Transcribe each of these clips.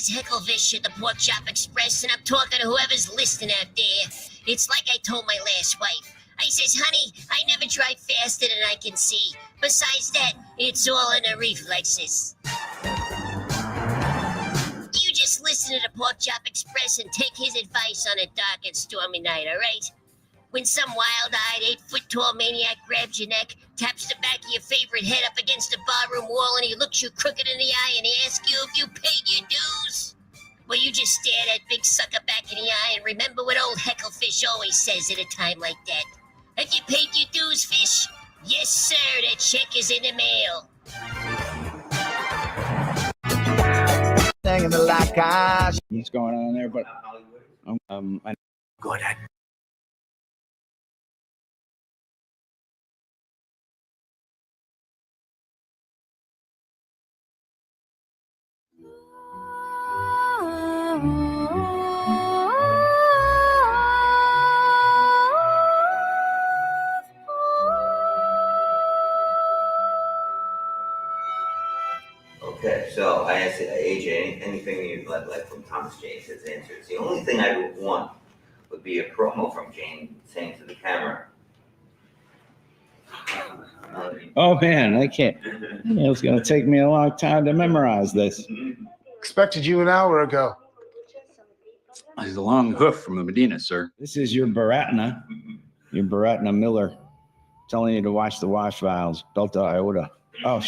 is Hecklefish at the Pork Chop Express, and I'm talking to whoever's listening out there. It's like I told my last wife. I says, honey, I never drive faster than I can see. Besides that, it's all in the reflexes. You just listen to the Pork Chop Express and take his advice on a dark and stormy night, all right? When some wild-eyed, 8-foot-tall maniac grabs your neck, taps the back of your favorite head up against the barroom wall, and he looks you crooked in the eye and he asks you if you paid your dues, well, you just stare that big sucker back in the eye and remember what old Hecklefish always says at a time like that. Have you paid your dues, fish? Yes, sir, that check is in the mail. What's going on there, but I'm good at. Okay, so I asked AJ anything you'd like from Thomas Jane's answers. The only thing I would want would be a promo from Jane saying to the camera. Oh man, I can't. It's going to take me a long time to memorize this. Expected you an hour ago. He's a long hoof from the Medina, sir. This is your Baratna Miller, telling you to watch the wash files. Delta Iota. Oh,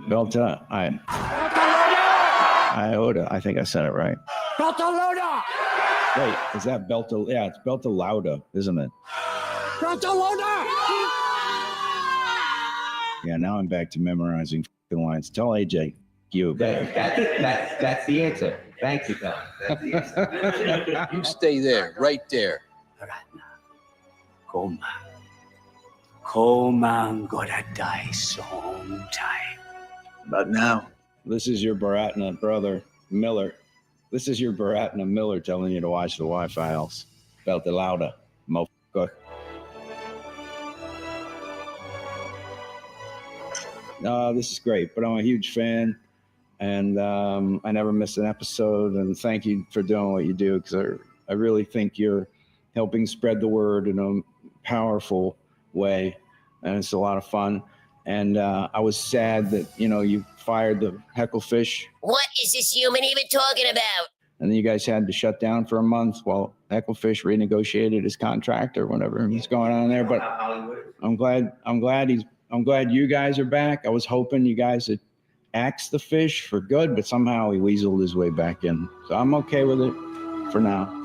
Delta Iota. I think I said it right. Belta Loda! Wait, is that Belta? Yeah, it's Belta Lauda, isn't it? Belta Loda! Yeah, now I'm back to memorizing lines. Tell AJ. You. That's the answer. Thank you, Tom. That's the answer. You stay there, right there. Coleman gotta die sometime. But now, This is your Baratna brother, Miller. This is your Baratna Miller telling you to watch the Y-Files. Belta Lauda, motherfucker. No, this is great, but I'm a huge fan, and I never miss an episode, and thank you for doing what you do, because I really think you're helping spread the word in a powerful way, and it's a lot of fun. And I was sad that, you fired the Hecklefish. What is this human even talking about? And then you guys had to shut down for a month while Hecklefish renegotiated his contract or whatever was going on there. But I'm glad you guys are back. I was hoping you guys had axed the fish for good, but somehow he weaseled his way back in. So I'm okay with it for now.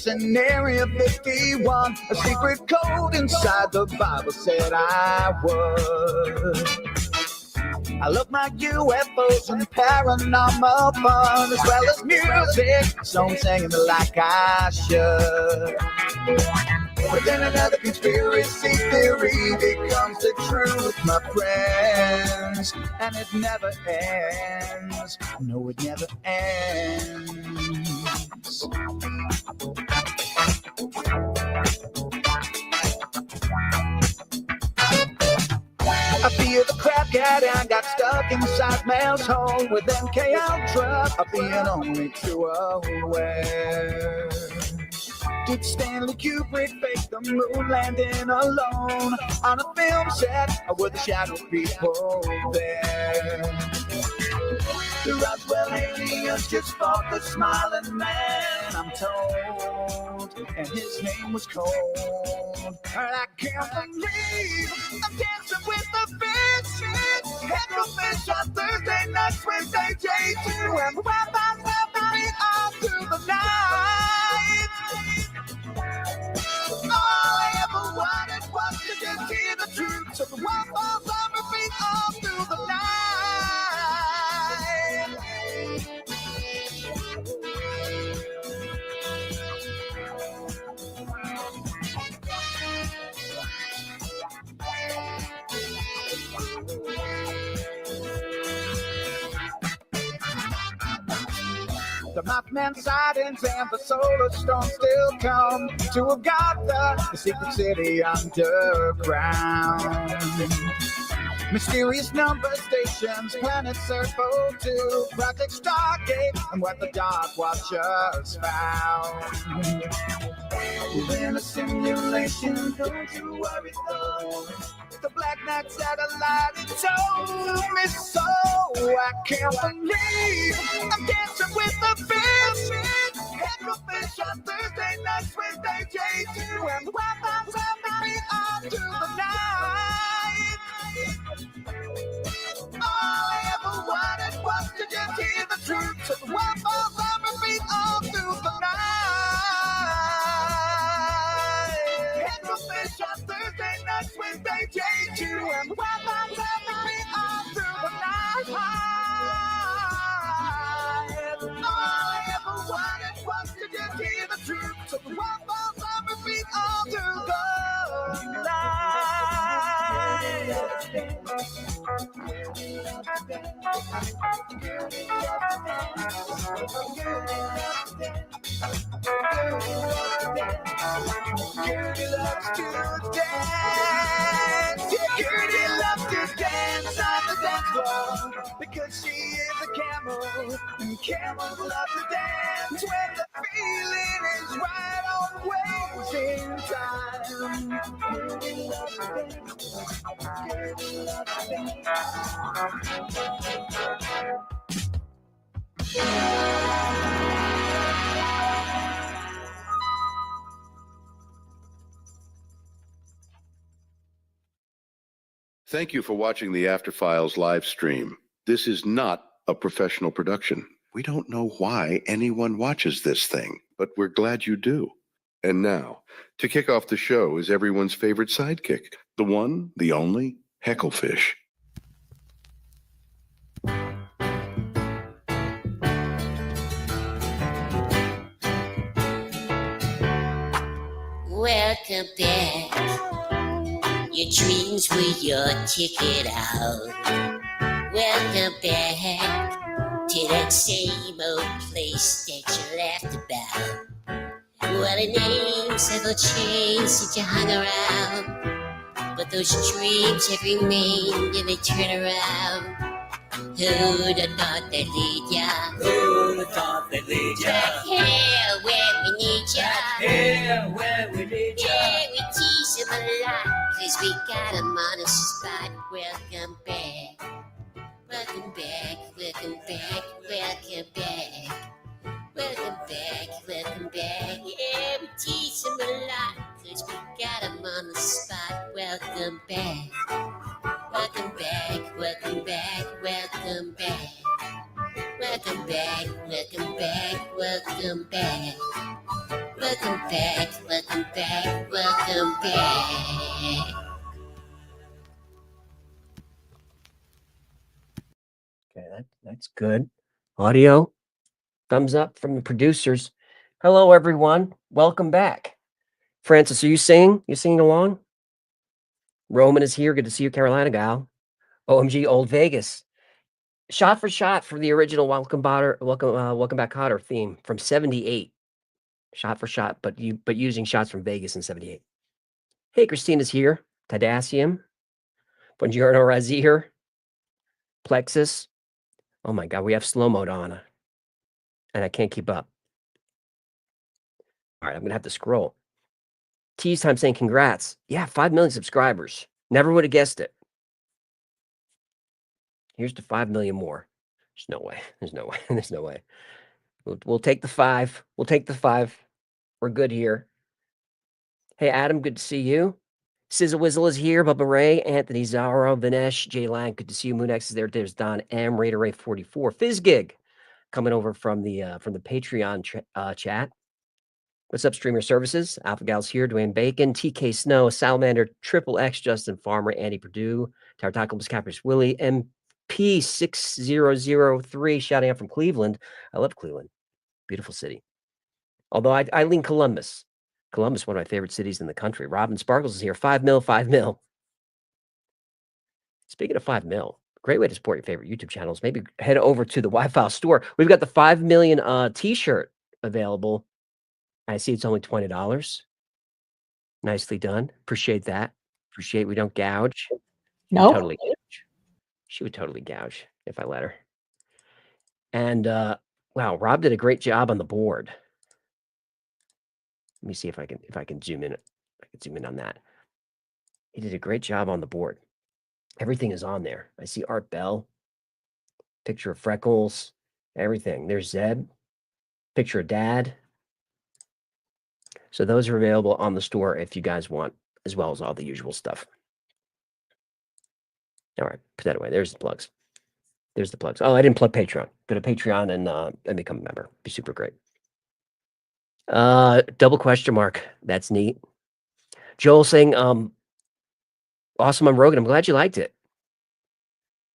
In Area 51, a secret code inside the Bible said I would. I love my UFOs and paranormal fun, as well as music, so I'm singing it like I should. But then another conspiracy theory becomes the truth, my friends, and it never ends. No, it never ends. I feel the crap and got stuck inside Mel's home with MK Ultra. I'll be an only true aware. Did Stanley Kubrick fake the moon landing alone on a film set, or were the shadow people there? The Roswell aliens just fought the smiling man, I'm told, and his name was Cold. And I can't believe I'm dancing with the bitches. Hecklefish on Thursday nights with AJ2, and we're all through the night. All I ever wanted was to just hear the truth, so The Mothman sightings and the solar storm still come to have got the secret city underground. Mysterious number stations, planet Serpo 2, Project Stargate, and what the Dark Watchers found. We're in a simulation, don't you worry though. The Black Knight satellite told me so. I can't believe I'm dancing with the fish. Hecklefish on Thursday nights with AJ2, and Wi-Fi's on me all through the night. All I ever wanted was to just hear the truth. So the Wi-Fi's on me all through the night. Hecklefish on Thursday nights with AJ2, and Wi-Fi's on me all through the night. All I ever wanted was to just hear the truth. So the Wi-Fi's on me all through the Gertie loves to dance. Gertie loves to dance on the dance floor because she is a camel, and camels love to dance when the feeling is right on waves in time. Gertie loves to dance. Gertie loves to Thank you for watching the After Files live stream. This is not a professional production. We don't know why anyone watches this thing, but we're glad you do. And now, to kick off the show is everyone's favorite sidekick, the one, the only, Hecklefish. Welcome back. Your dreams were your ticket out. Welcome back to that same old place that you laughed about. Well, the names have all changed since you hung around, but those dreams have remained and they turn around. Who'd have thought they'd lead ya? Who'd have thought they'd lead ya? Back here where we need ya. Back here where we need ya. Yeah, we tease them a lot, 'cause we got them on the spot. Welcome back. Welcome back, welcome back, welcome back. Welcome back, welcome back. Yeah, we tease them a lot, 'cause we got them on the spot. Welcome back. Welcome back, welcome back, welcome back. Welcome back, welcome back, welcome back. Welcome back, welcome back, welcome back. Okay, that's good. Audio, thumbs up from the producers. Hello, everyone. Welcome back. Francis, are you singing? You singing along? Roman is here. Good to see you, Carolina gal. OMG, Old Vegas. Shot for shot for the original Welcome Back Cotter theme from '78. Shot for shot, but using shots from Vegas in '78. Hey, Christina's here. Tadassium. Buongiorno, Razir. Plexus. Oh my God, we have slow mode on, and I can't keep up. All right, I'm gonna have to scroll. Tease time saying congrats. Yeah, 5 million subscribers. Never would have guessed it. Here's to 5 million more. There's no way. There's no way. There's no way. We'll take the 5. We'll take the 5. We're good here. Hey, Adam, good to see you. Sizzle Wizzle is here. Bubba Ray, Anthony Zaro, Vinesh, Jay Lang, good to see you. Moonex is there. There's Don M, Raider Ray 44, Fizzgig coming over from the Patreon chat. What's up, Streamer Services? Alpha Gal's here. Dwayne Bacon, TK Snow, Salamander, Triple X, Justin Farmer, Andy Purdue, Tartacos Caprice Willie, MP6003, shouting out from Cleveland. I love Cleveland. Beautiful city. Although I lean Columbus. Columbus, one of my favorite cities in the country. Robin Sparkles is here. 5 mil, 5 mil. Speaking of 5 mil, great way to support your favorite YouTube channels. Maybe head over to the Wi-Fi store. We've got the 5 million t-shirt available. I see it's only $20. Nicely done. Appreciate that. Appreciate we don't gouge. No. Totally gouge. She would totally gouge if I let her. And wow, Rob did a great job on the board. Let me see if I can zoom in. I can zoom in on that. He did a great job on the board. Everything is on there. I see Art Bell, picture of Freckles, everything. There's Zeb, picture of Dad. So those are available on the store if you guys want, as well as all the usual stuff. All right, put that away. There's the plugs. There's the plugs. Oh, I didn't plug Patreon. Go to Patreon and become a member. Be super great. Double question mark. That's neat. Joel saying, awesome on Rogan. I'm glad you liked it.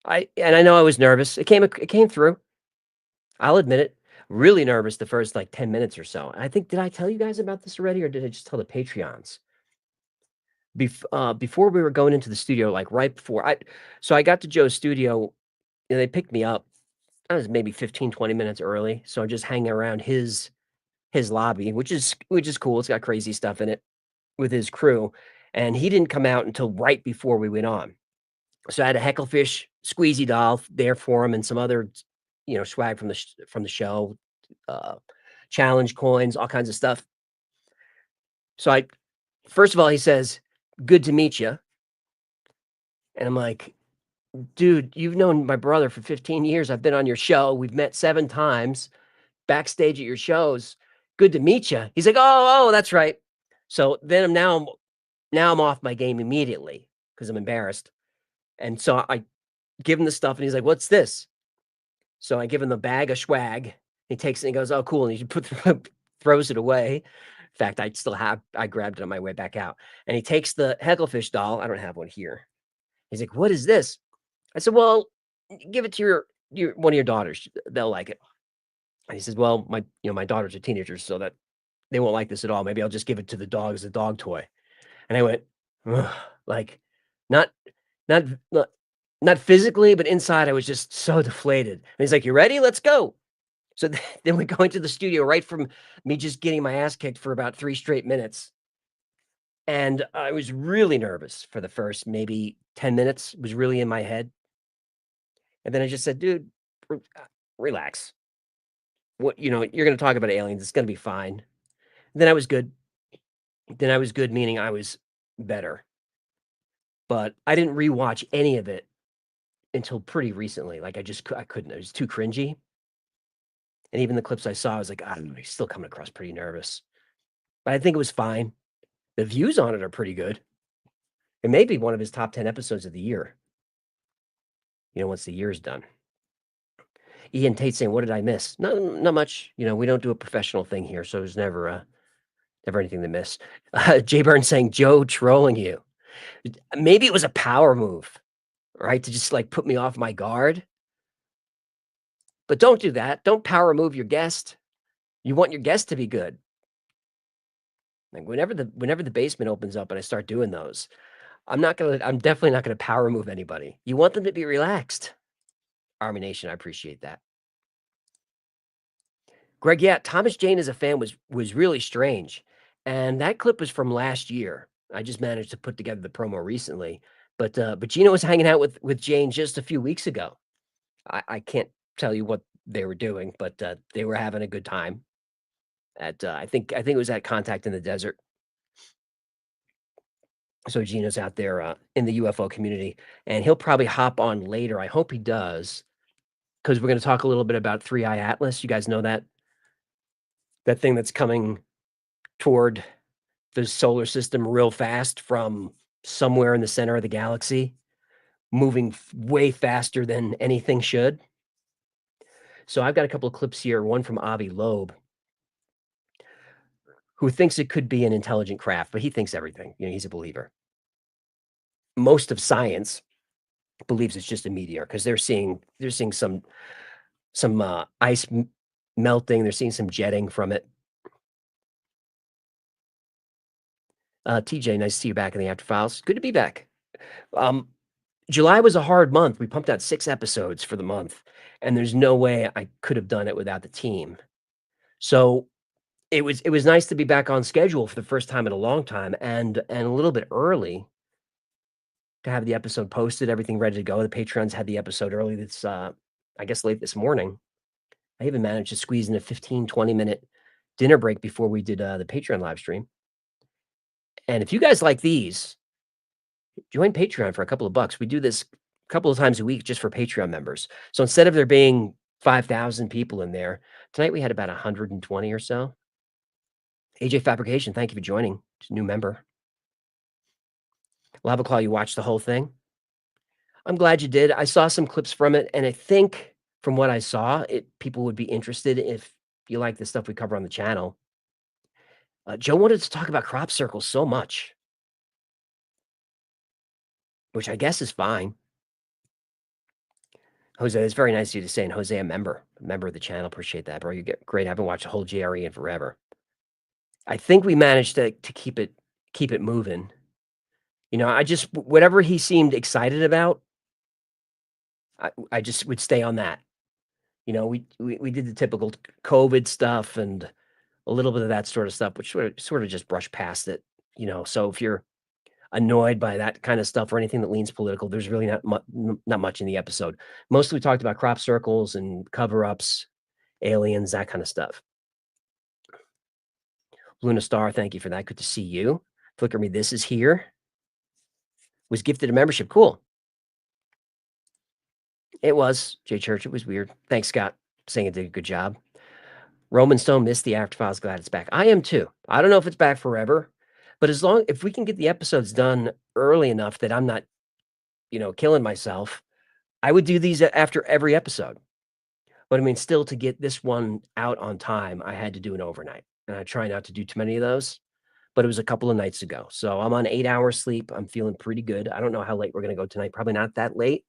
I know I was nervous. It came through. I'll admit it. Really nervous the first like 10 minutes or so. I think, did I tell you guys about this already, or did I just tell the Patreons? Before we were going into the studio, like right before so I got to Joe's studio and they picked me up. I was maybe 15, 20 minutes early. So I'm just hanging around his lobby, which is cool. It's got crazy stuff in it with his crew. And he didn't come out until right before we went on. So I had a Hecklefish squeezy doll there for him and some other, swag from the show, challenge coins, all kinds of stuff. So first of all, he says, "Good to meet you." And I'm like, "Dude, you've known my brother for 15 years. I've been on your show. We've met 7 times backstage at your shows. Good to meet you." He's like, "Oh, that's right." So then I'm off my game immediately because I'm embarrassed. And so I give him the stuff and he's like, "What's this?" So I give him the bag of swag. He takes it and he goes, "Oh, cool." And he throws it away. In fact, I grabbed it on my way back out. And he takes the Hecklefish doll. I don't have one here. He's like, "What is this?" I said, "Well, give it to your one of your daughters. They'll like it." And he says, "Well, my daughters are teenagers, so that they won't like this at all. Maybe I'll just give it to the dog as a dog toy." And I went, ugh, like, not physically, but inside, I was just so deflated. And he's like, "You ready? Let's go." So then we go into the studio right from me just getting my ass kicked for about 3 straight minutes. And I was really nervous for the first maybe 10 minutes. It was really in my head. And then I just said, "Dude, relax. What, you're going to talk about aliens. It's going to be fine." And then I was good. Meaning I was better. But I didn't rewatch any of it until pretty recently. Like I couldn't. It was too cringy. And even the clips I saw, I was like, I don't know, he's still coming across pretty nervous. But I think it was fine. The views on it are pretty good. It may be one of his top 10 episodes of the year. Once the year's done. Ian Tate saying, "What did I miss?" Not much. We don't do a professional thing here, so there's never anything to miss. Jay Burns saying, "Joe trolling you." Maybe it was a power move, right? To just like put me off my guard. But don't do that. Don't power move your guest. You want your guest to be good. Like whenever the basement opens up and I start doing those, I'm definitely not gonna power move anybody. You want them to be relaxed. Army Nation, I appreciate that. Greg, yeah, Thomas Jane as a fan was really strange. And that clip was from last year. I just managed to put together the promo recently. But Gino was hanging out with Jane just a few weeks ago. I can't tell you what they were doing, but they were having a good time. At I think it was at Contact in the Desert. So Gino's out there in the UFO community, and he'll probably hop on later. I hope he does, because we're going to talk a little bit about 3i Atlas. You guys know that thing that's coming toward the solar system real fast from somewhere in the center of the galaxy, moving way faster than anything should. So I've got a couple of clips here, one from Avi Loeb, who thinks it could be an intelligent craft, but he thinks everything. He's a believer. Most of science believes it's just a meteor because they're seeing some ice melting. They're seeing some jetting from it. TJ, nice to see you back in the After Files. Good to be back. July was a hard month. We pumped out 6 episodes for the month, and there's no way I could have done it without the team. So it was nice to be back on schedule for the first time in a long time, and a little bit early to have the episode posted, everything ready to go. The Patrons had the episode early this, I guess, late this morning. I even managed to squeeze in a 15, 20-minute dinner break before we did the Patreon live stream. And if you guys like these, join Patreon for a couple of bucks. We do this a couple of times a week just for Patreon members. So instead of there being 5,000 people in there, tonight we had about 120 or so. AJ Fabrication, thank you for joining. Just a new member. Lava Claw, you watched the whole thing? I'm glad you did. I saw some clips from it, and I think from what I saw, people would be interested if you like the stuff we cover on the channel. Joe wanted to talk about crop circles so much, which I guess is fine. Jose, it's very nice of you to say, and Jose, a member of the channel. Appreciate that, bro. You get great. I haven't watched a whole GRE in forever. I think we managed to keep it moving. You know, I just whatever he seemed excited about, I just would stay on that. You know, we did the typical COVID stuff and a little bit of that sort of stuff, which sort of just brushed past it. You know, so if you're annoyed by that kind of stuff or anything that leans political, there's really not much in the episode. Mostly we talked about crop circles and cover-ups, aliens, that kind of stuff. Luna Star, thank you for that. Good to see you. Flicker me, this is here. Was gifted a membership. Cool. It was, Jay Church. It was weird. Thanks, Scott, saying it did a good job. Roman Stone missed the After Files. Glad it's back. I am too. I don't know if it's back forever, but if we can get the episodes done early enough that I'm not, killing myself, I would do these after every episode. But I mean, still to get this one out on time, I had to do an overnight. And I try not to do too many of those, but it was a couple of nights ago. So I'm on 8 hours sleep. I'm feeling pretty good. I don't know how late we're going to go tonight. Probably not that late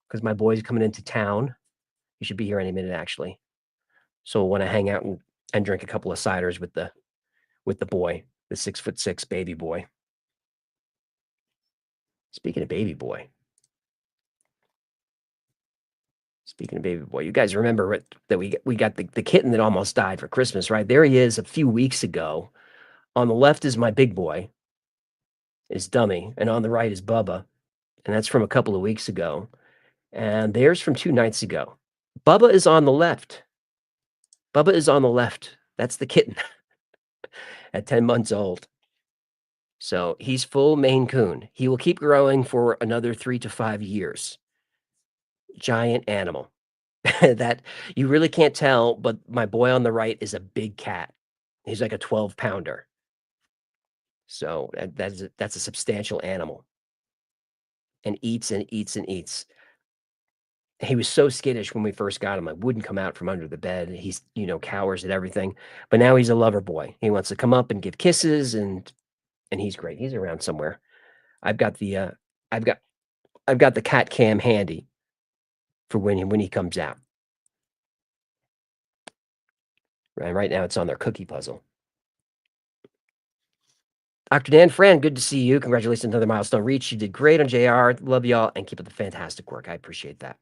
because my boy's coming into town. He should be here any minute, actually. So we'll want to hang out and drink a couple of ciders with the boy, the 6'6" baby boy. Speaking of baby boy. You guys remember that we got the kitten that almost died for Christmas, right? There he is a few weeks ago. On the left is my big boy, his dummy, and on the right is Bubba, and that's from a couple of weeks ago. And there's from 2 nights ago. Bubba is on the left. That's the kitten at 10 months old. So he's full Maine Coon. He will keep growing for another 3 to 5 years. Giant animal. That you really can't tell, but my boy on the right is a big cat. He's like a 12-pounder. So that's a substantial animal. And eats and eats and eats. He was so skittish when we first got him. I wouldn't come out from under the bed. He's, cowers at everything. But now he's a lover boy. He wants to come up and give kisses, and he's great. He's around somewhere. I've got the cat cam handy for when he comes out. Right now it's on their cookie puzzle. Dr. Dan Fran, good to see you. Congratulations on another milestone reached. You did great on JR. Love y'all and keep up the fantastic work. I appreciate that.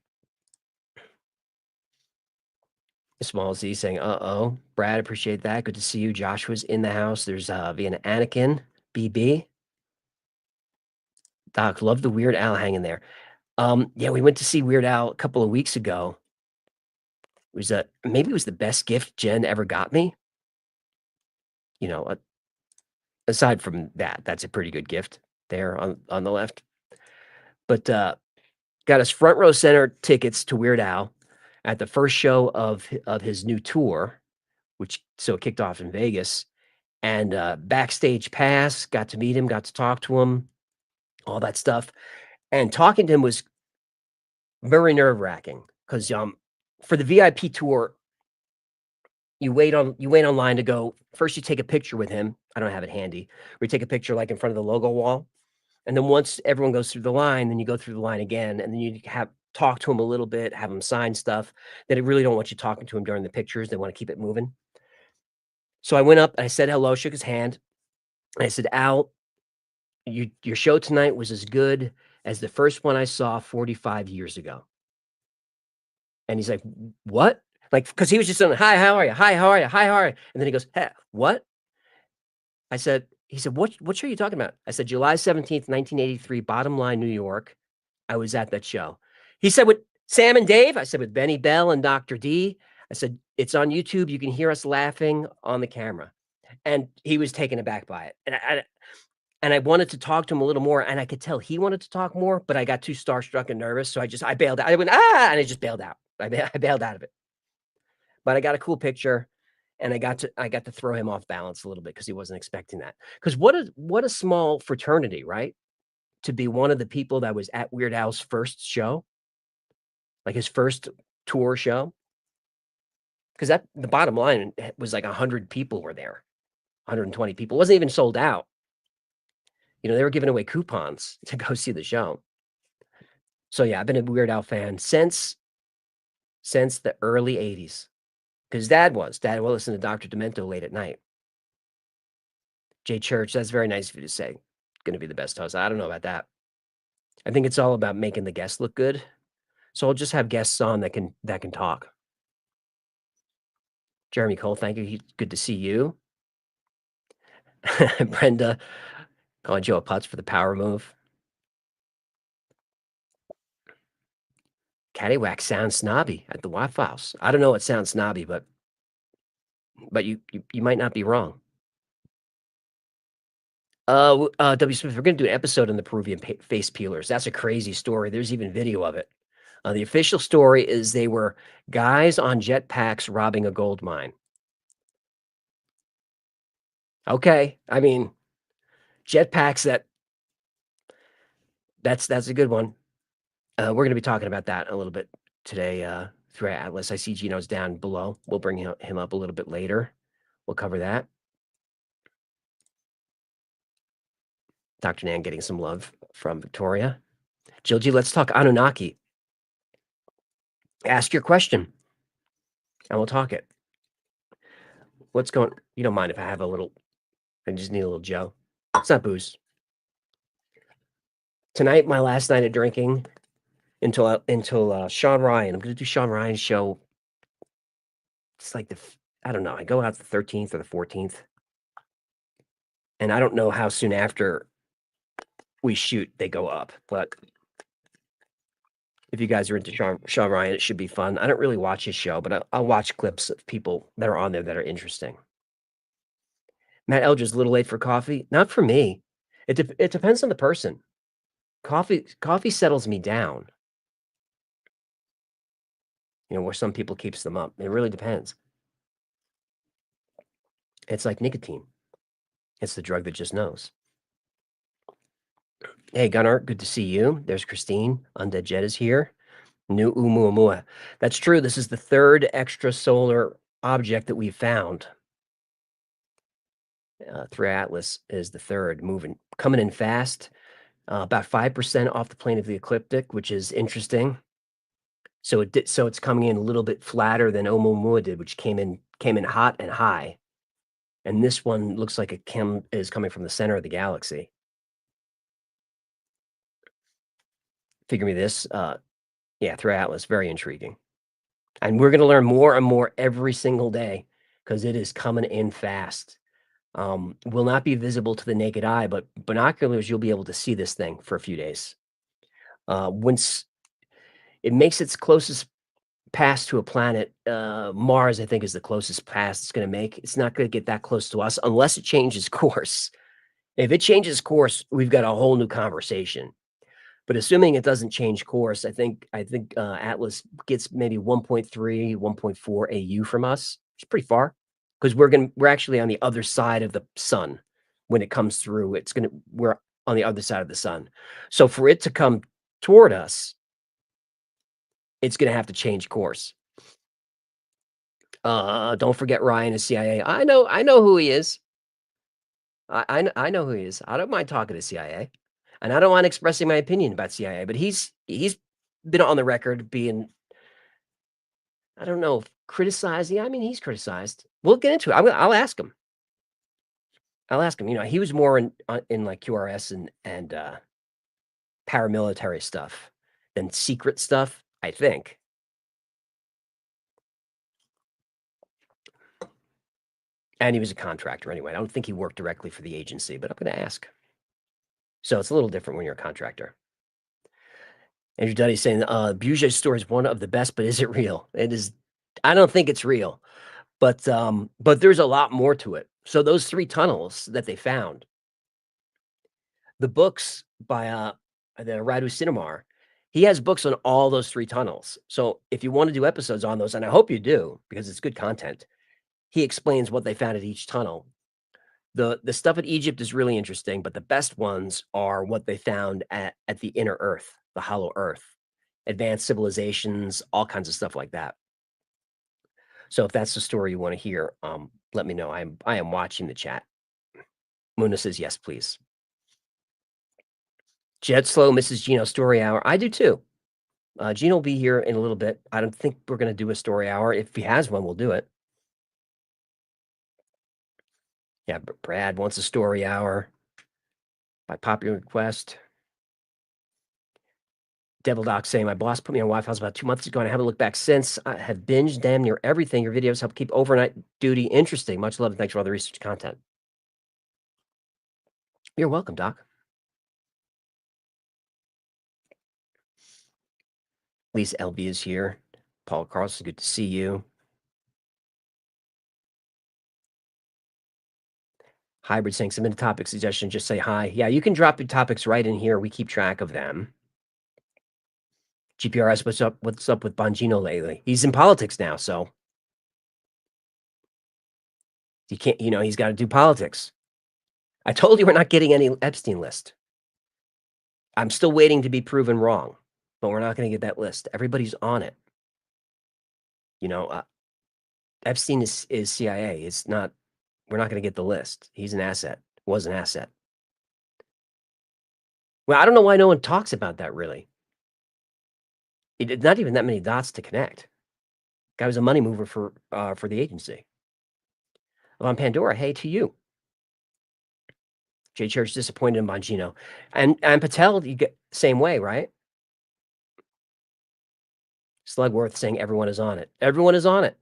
Small Z saying, uh-oh. Brad, appreciate that. Good to see you. Joshua's in the house. There's Vienna Anakin, BB. Doc, love the Weird Al hanging there. Yeah, we went to see Weird Al a couple of weeks ago. It was maybe it was the best gift Jen ever got me. Aside from that, that's a pretty good gift there on the left. But got us front row center tickets to Weird Al at the first show of his new tour, which kicked off in Vegas, and backstage pass, got to meet him, got to talk to him, all that stuff. And talking to him was very nerve-wracking because for the VIP tour, you wait online to go. First, you take a picture with him. I don't have it handy. We take a picture like in front of the logo wall. And then once everyone goes through the line, then you go through the line again, and then you talk to him a little bit, have him sign stuff. They really don't want you talking to him during the pictures. They want to keep it moving. So I went up and I said hello, shook his hand. And I said, Al, your show tonight was as good as the first one I saw 45 years ago. And he's like, what? Like, because he was just saying, hi, how are you? Hi, how are you? Hi, how are you? And then he goes, hey, what? He said, what show are you talking about? I said, July 17th, 1983, Bottom Line, New York. I was at that show. He said, with Sam and Dave? I said, with Benny Bell and Dr. D. I said, it's on YouTube. You can hear us laughing on the camera. And he was taken aback by it. And I wanted to talk to him a little more, and I could tell he wanted to talk more, but I got too starstruck and nervous, so I bailed out. I went, and I just bailed out. I bailed out of it. But I got a cool picture, and I got to throw him off balance a little bit because he wasn't expecting that. Because what a small fraternity, right? To be one of the people that was at Weird Al's first show, like his first tour show. Because the bottom line was like 100 people were there, 120 people. It wasn't even sold out. You know, they were giving away coupons to go see the show. So yeah, I've been a Weird Al fan since the early 80s. Because Dad will listen to Dr. Demento late at night. Jay Church, that's very nice of you to say. Going to be the best host. I don't know about that. I think it's all about making the guests look good. So I'll just have guests on that can talk. Jeremy Cole, thank you. Good to see you. Brenda, calling Joe a putz for the power move. Caddywhack sounds snobby at the Waffle House. I don't know what sounds snobby, but you might not be wrong. W. Smith, we're going to do an episode on the Peruvian face peelers. That's a crazy story. There's even video of it. The official story is they were guys on jetpacks robbing a gold mine. Okay, I mean, jetpacks. That's a good one. We're going to be talking about that a little bit today through Atlas. I see Gino's down below. We'll bring him up a little bit later. We'll cover that. Dr. Nan getting some love from Victoria. Jill G, let's talk Anunnaki. Ask your question, and we'll talk it. What's going? You don't mind if I have a little? I just need a little Joe. It's not booze. Tonight, my last night of drinking until Sean Ryan. I'm going to do Sean Ryan's show. It's like I don't know. I go out the 13th or the 14th, and I don't know how soon after we shoot they go up. But if you guys are into Sean Ryan, it should be fun. I don't really watch his show, but I'll watch clips of people that are on there that are interesting. Matt Eldridge, a little late for coffee. Not for me. It depends on the person. Coffee settles me down. You know, where some people keeps them up. It really depends. It's like nicotine. It's the drug that just knows. Hey, Gunnar, good to see you. There's Christine. Undead Jet is here. New Oumuamua. That's true. This is the third extrasolar object that we've found. Through Atlas is the third, coming in fast. About 5% off the plane of the ecliptic, which is interesting. So it's coming in a little bit flatter than Oumuamua did, which came in hot and high. And this one looks like it is coming from the center of the galaxy. Figure me this. Yeah, through Atlas, very intriguing. And we're going to learn more and more every single day because it is coming in fast. Will not be visible to the naked eye, but binoculars, you'll be able to see this thing for a few days. Once it makes its closest pass to a planet, Mars, I think, is the closest pass it's going to make. It's not going to get that close to us unless it changes course. If it changes course, we've got a whole new conversation. But assuming it doesn't change course, I think Atlas gets maybe 1.3, 1.4 AU from us. It's pretty far because we're actually on the other side of the sun when it comes through. We're on the other side of the sun. So for it to come toward us, it's going to have to change course. Don't forget Ryan is CIA. I know who he is. I know who he is. I don't mind talking to CIA. And I don't mind expressing my opinion about CIA, but he's been on the record being, I don't know, criticizing. I mean, he's criticized. We'll get into it. I'll ask him. You know, he was more in like QRS and paramilitary stuff than secret stuff, I think. And he was a contractor anyway. I don't think he worked directly for the agency, but I'm going to ask. So it's a little different when you're a contractor. Andrew Duddy's saying, Bucegi story is one of the best, but is it real? It is. I don't think it's real, but there's a lot more to it. So those 3 tunnels that they found, the books by the Radu Sinamar, he has books on all those 3 tunnels. So if you want to do episodes on those, and I hope you do, because it's good content, he explains what they found at each tunnel. The stuff at Egypt is really interesting, but the best ones are what they found at the inner earth, the hollow earth, advanced civilizations, all kinds of stuff like that. So if that's the story you want to hear, let me know. I am watching the chat. Muna says, yes, please. Jet Slow, Mrs. Ginos Story Hour. I do too. Gino will be here in a little bit. I don't think we're going to do a story hour. If he has one, we'll do it. Yeah, Brad wants a story hour by popular request. Devil Doc saying, my boss put me on Wi-Fi house about 2 months ago, and I haven't looked back since. I have binged damn near everything. Your videos help keep overnight duty interesting. Much love and thanks for all the research content. You're welcome, Doc. Lisa LV is here. Paul Carlson, good to see you. Hybrid saying, submit a topic suggestion, just say hi. Yeah, you can drop your topics right in here. We keep track of them. GPRS, what's up with Bongino lately? He's in politics now, so you can't, he's got to do politics. I told you we're not getting any Epstein list. I'm still waiting to be proven wrong, but we're not going to get that list. Everybody's on it. Epstein is CIA. It's not, we're not going to get the list. He's an asset, was an asset. Well, I don't know why no one talks about that, really. It's not even that many dots to connect. Guy was a money mover for the agency. On Pandora, hey to you. J Church disappointed in Bongino. And Patel, you get same way, right? Slugworth saying everyone is on it. Everyone is on it.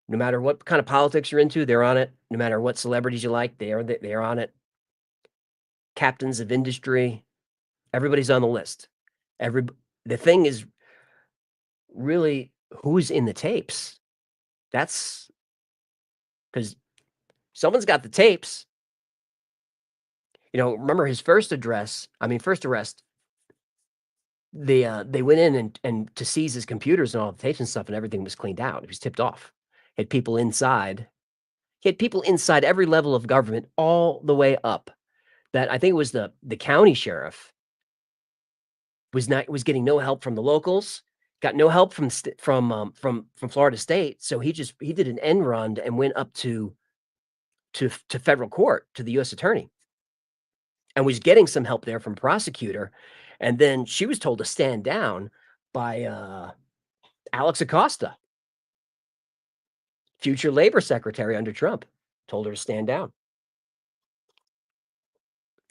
No matter what kind of politics you're into, they're on it. No matter what celebrities you like, they are on it. Captains of industry, everybody's on the list. The thing is really who's in the tapes. That's because someone's got the tapes. Remember his first arrest. They went in and to seize his computers and all the tapes and stuff, and everything was cleaned out. It was tipped off. He had people inside. He had people inside every level of government, all the way up. That I think it was the county sheriff was getting no help from the locals, got no help from Florida State. So he did an end run and went up to federal court, to the U.S. attorney, and was getting some help there from a prosecutor. And then she was told to stand down by Alex Acosta, future labor secretary under Trump, told her to stand down.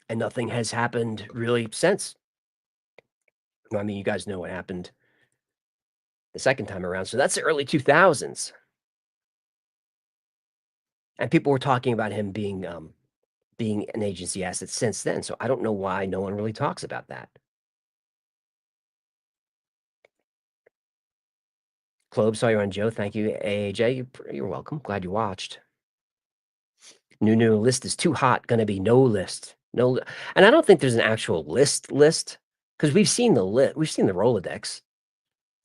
And nothing has happened really since. I mean, you guys know what happened the second time around. So that's the early 2000s. And people were talking about him being an agency asset since then. So I don't know why no one really talks about that. Clobe, saw you on Joe. Thank you, AJ. You're welcome. Glad you watched. New list is too hot. Going to be no list. No, and I don't think there's an actual list because we've seen the list. We've seen the Rolodex.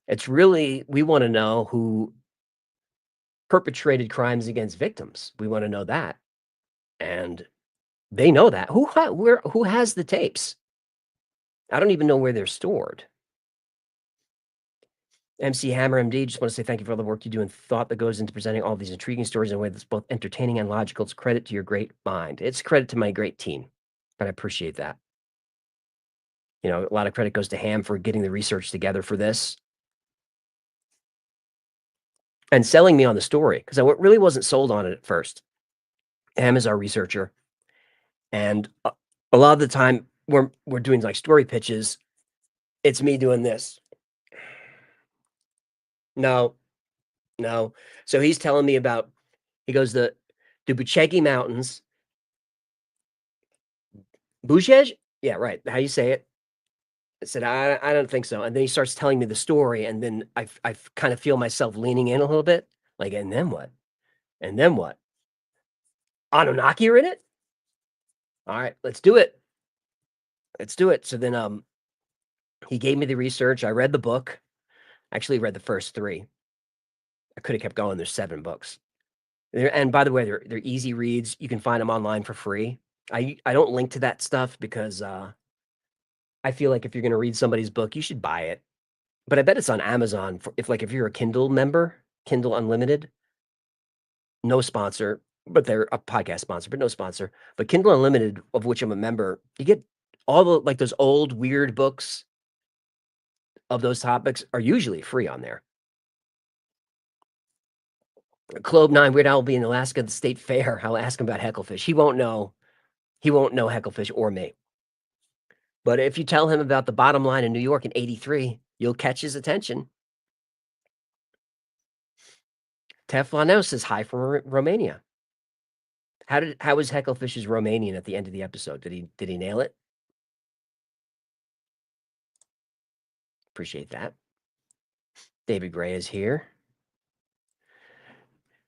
It's really, we want to know who perpetrated crimes against victims. We want to know that, and they know that. Who has the tapes? I don't even know where they're stored. MC Hammer MD, just want to say thank you for all the work you do and thought that goes into presenting all these intriguing stories in a way that's both entertaining and logical. It's credit to your great mind. It's credit to my great team, and I appreciate that. A lot of credit goes to Ham for getting the research together for this and selling me on the story, because I really wasn't sold on it at first. Ham is our researcher, and a lot of the time we're doing like story pitches, it's me doing this. No. So he's telling me about, he goes, the Bucegi Mountains. Bucegi? Yeah, right. How you say it? I said, I don't think so. And then he starts telling me the story, and then I kind of feel myself leaning in a little bit, like, and then what? And then what? Anunnaki are in it? All right, let's do it. Let's do it. So then he gave me the research. I read the book. I actually read the first 3. I could have kept going. There's 7 books. And by the way, they're easy reads. You can find them online for free. I don't link to that stuff because I feel like if you're going to read somebody's book, you should buy it. But I bet it's on Amazon if you're a Kindle member, Kindle Unlimited. No sponsor, but they're a podcast sponsor, but no sponsor. But Kindle Unlimited, of which I'm a member, you get all the like those old weird books of those topics are usually free on there. Clove 9, Weird Al will be in Alaska at the state fair. I'll ask him about Hecklefish. He won't know Hecklefish or me. But if you tell him about the bottom line in New York in '83, you'll catch his attention. Teflano says hi from Romania. How was Hecklefish's Romanian at the end of the episode? Did he nail it? Appreciate that. David Gray is here.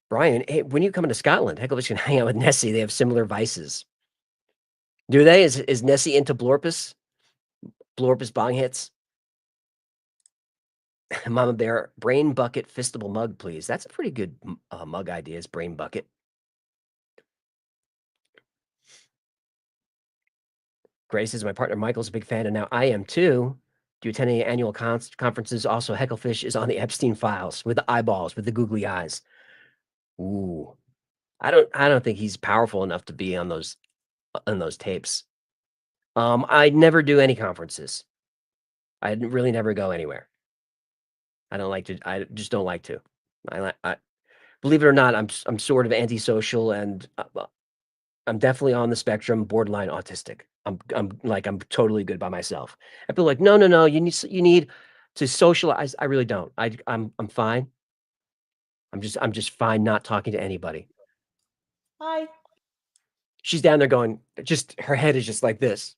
Brian, hey, when you come to Scotland, Hecklefish can hang out with Nessie. They have similar vices. Do they? Is Nessie into Blorpus? Blorpus bong hits? Mama Bear, brain bucket fistable mug, please. That's a pretty good mug idea, is brain bucket. Gray says, my partner Michael's a big fan, and now I am too. Do you attend any annual conferences? Also, Hecklefish is on the Epstein files with the eyeballs, with the googly eyes. Ooh. I don't think he's powerful enough to be on those tapes. I never do any conferences. I really never go anywhere. I don't like to. I just don't like to. I believe it or not, I'm sort of antisocial, and I'm definitely on the spectrum, borderline autistic. I'm totally good by myself. I feel like no. You need to socialize. I really don't. I'm fine. I'm just fine not talking to anybody. Hi. She's down there going, just her head is just like this.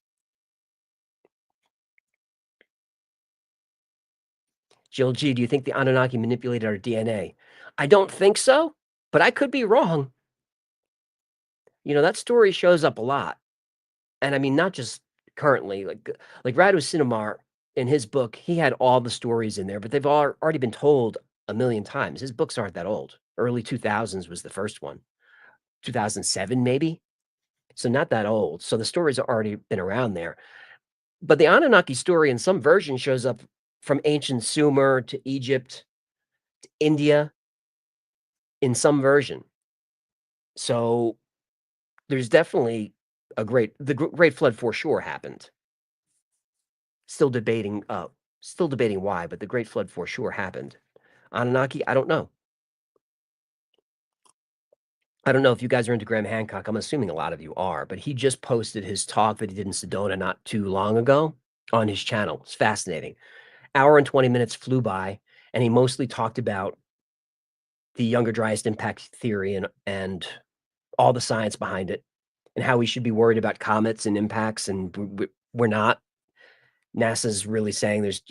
Jill G, do you think the Anunnaki manipulated our DNA? I don't think so, but I could be wrong. That story shows up a lot. And I mean, not just currently, like Radu Sinamar in his book, he had all the stories in there, but they've already been told a million times. His books aren't that old. Early 2000s was the first one. 2007, maybe. So not that old. So the stories have already been around there. But the Anunnaki story in some version shows up from ancient Sumer to Egypt to India in some version. So there's definitely the Great Flood for sure happened. Still debating why, but the Great Flood for sure happened. Anunnaki, I don't know. I don't know if you guys are into Graham Hancock. I'm assuming a lot of you are, but he just posted his talk that he did in Sedona not too long ago on his channel. It's fascinating. Hour and 20 minutes flew by, and he mostly talked about the Younger Dryas impact theory and all the science behind it, and how we should be worried about comets and impacts, and we're not. NASA's really saying there's,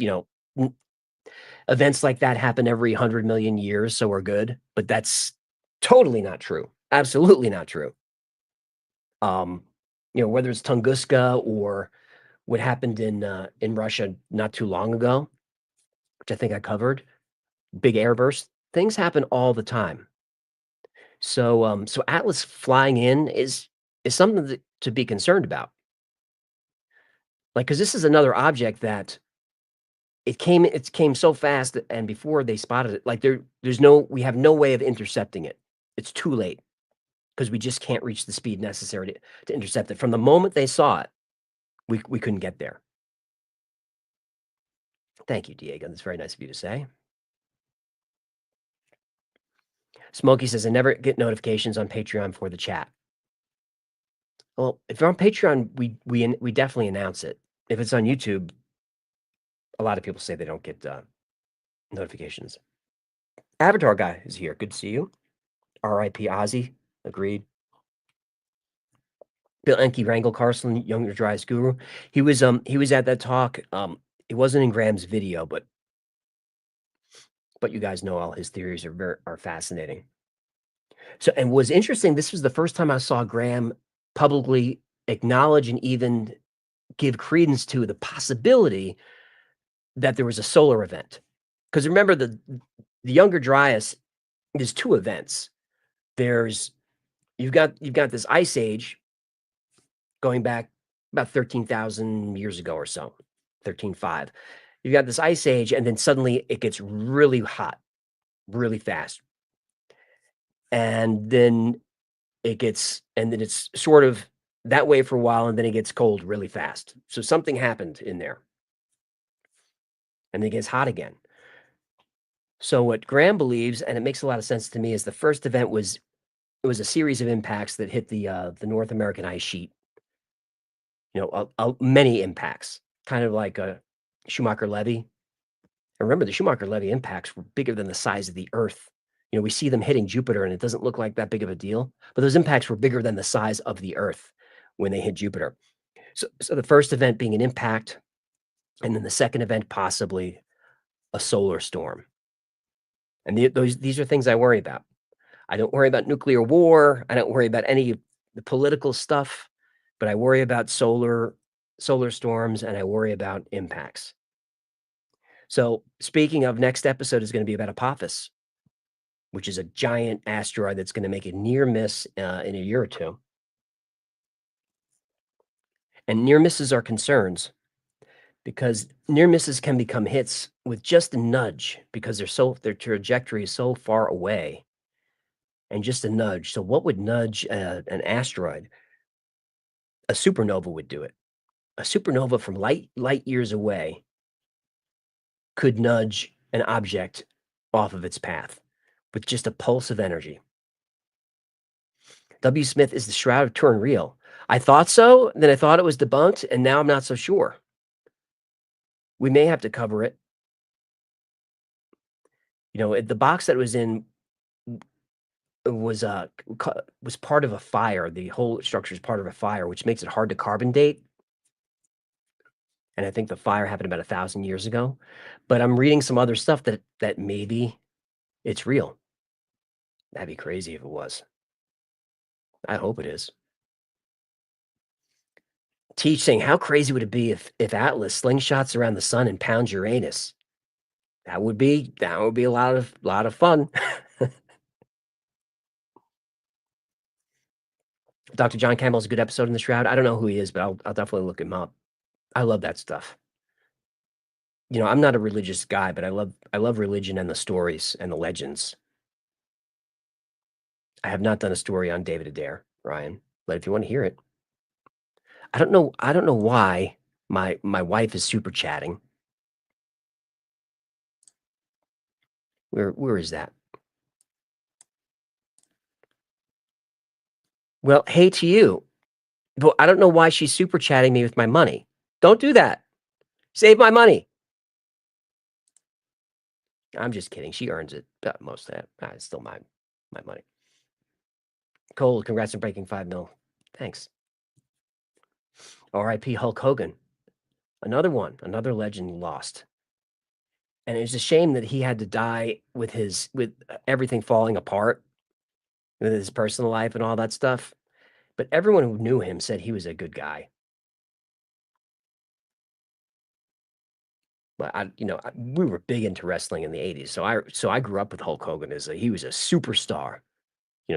events like that happen every 100 million years, so we're good. But that's totally not true. Absolutely not true. Whether it's Tunguska or what happened in Russia not too long ago, which I think I covered, big airburst, things happen all the time. So Atlas flying in is something to be concerned about. Like, because this is another object that it came so fast, and before they spotted it, like we have no way of intercepting it. It's too late because we just can't reach the speed necessary to intercept it. From the moment they saw it, we couldn't get there. Thank you, Diego. That's very nice of you to say. Smokey says, I never get notifications on Patreon for the chat. Well, if you're on Patreon, we definitely announce it. If it's on YouTube, a lot of people say they don't get notifications. Avatar guy is here. Good to see you. R.I.P. Ozzy. Agreed. Bill Enke, Wrangle Carson, Younger Dryas Guru. He was at that talk. It wasn't in Graham's video, but you guys know all his theories are fascinating. So, and was interesting, this was the first time I saw Graham publicly acknowledge and even give credence to the possibility that there was a solar event. Because remember, the Younger Dryas, there's two events. You've got this ice age going back about 13,000 years ago or so, 13.5. You've got this ice age, and then suddenly it gets really hot, really fast. And then it's sort of that way for a while, and then it gets cold really fast. So something happened in there. And then it gets hot again. So what Graham believes, and it makes a lot of sense to me, is the first event was a series of impacts that hit the North American ice sheet. Many impacts, kind of like a Schumacher-Levy. And remember, the Schumacher-Levy impacts were bigger than the size of the Earth. We see them hitting Jupiter, and it doesn't look like that big of a deal. But those impacts were bigger than the size of the Earth when they hit Jupiter. So the first event being an impact, and then the second event possibly a solar storm. And these are things I worry about. I don't worry about nuclear war. I don't worry about any of the political stuff, but I worry about solar storms, and I worry about impacts. So speaking of, next episode is going to be about Apophis, which is a giant asteroid that's going to make a near miss in a year or two. And near misses are concerns because near misses can become hits with just a nudge because their trajectory is so far away, and just a nudge. So what would nudge an asteroid? A supernova would do it. A supernova from light years away could nudge an object off of its path with just a pulse of energy. W. Smith, is the Shroud of Turin real? I thought so, then I thought it was debunked, and now I'm not so sure. We may have to cover it. The box that it was in was part of a fire. The whole structure is part of a fire, which makes it hard to carbon date. And I think the fire happened about 1,000 years ago. But I'm reading some other stuff that maybe it's real. That'd be crazy if it was. I hope it is. Teach saying, how crazy would it be if Atlas slingshots around the sun and pounds Uranus? That would be a lot of fun. Dr. John Campbell's a good episode in the Shroud. I don't know who he is, but I'll definitely look him up. I love that stuff. I'm not a religious guy, but I love religion and the stories and the legends. I have not done a story on David Adair, Ryan, but if you want to hear it, I don't know why my wife is super chatting. Where is that? Well, hey to you. But I don't know why she's super chatting me with my money. Don't do that. Save my money. I'm just kidding. She earns it. Most of that. It's still my money. Cole, congrats on breaking 5 mil. Thanks. R.I.P. Hulk Hogan. Another legend lost. And it's a shame that he had to die with everything falling apart, with his personal life and all that stuff. But everyone who knew him said he was a good guy. But we were big into wrestling in the 80s. So I grew up with Hulk Hogan he was a superstar,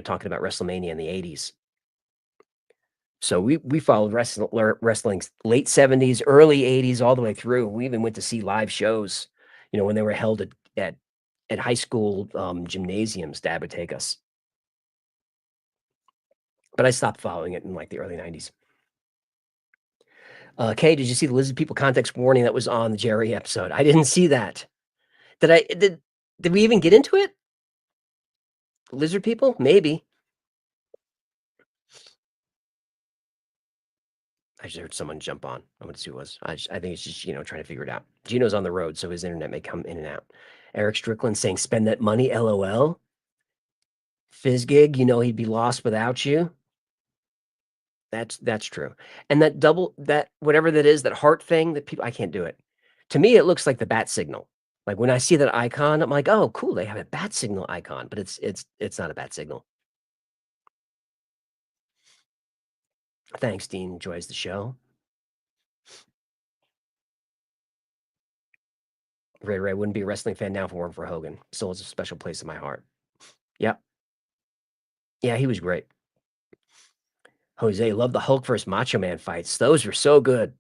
talking about WrestleMania in the 80s. So we followed wrestling's late 70s, early 80s, all the way through. We even went to see live shows, when they were held at high school gymnasiums. Dad would take us. But I stopped following it in like the early 90s. Kay, did you see the lizard people context warning that was on the Jerry episode? I didn't see that. Did we even get into it? Lizard people? Maybe. I just heard someone jump on. I want to see who it was. I think it's just Gino trying to figure it out. Gino's on the road, so his internet may come in and out. Eric Strickland saying, "Spend that money, LOL." Fizzgig, he'd be lost without you. That's true. And that whatever that is, that heart thing that people, I can't do it. To me, it looks like the bat signal. Like when I see that icon, I'm like, oh, cool, they have a bat signal icon, but it's not a bat signal. Thanks, Dean. Enjoys the show. Ray wouldn't be a wrestling fan now if it weren't for Hogan. Still has a special place in my heart. Yep. Yeah, he was great. Jose, love the Hulk versus Macho Man fights. Those were so good.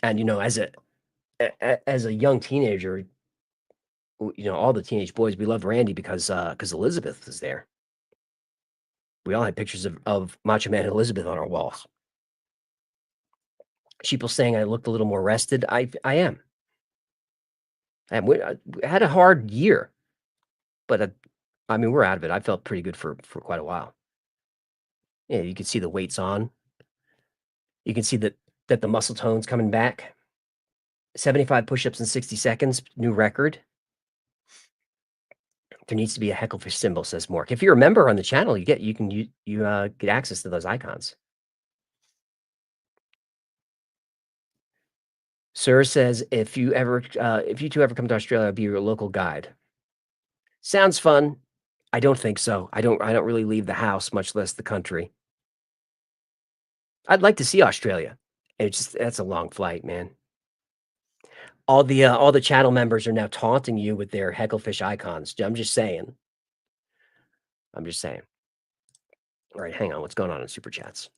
And as a young teenager, all the teenage boys, we loved Randy because Elizabeth was there. We all had pictures of Macho Man and Elizabeth on our walls. Sheeple saying I looked a little more rested. I am. I had a hard year, but we're out of it. I felt pretty good for quite a while. Yeah, you can see the weights on. You can see that the muscle tone's coming back. 75 push-ups in 60 seconds, new record. There needs to be a hecklefish symbol, says Mork. If you're a member on the channel, you get access to those icons. Sir says, if you two ever come to Australia, I'll be your local guide. Sounds fun. I don't think so. I don't really leave the house, much less the country. I'd like to see Australia. That's a long flight, man. All the channel members are now taunting you with their hecklefish icons. I'm just saying. All right, hang on. What's going on in Super Chats?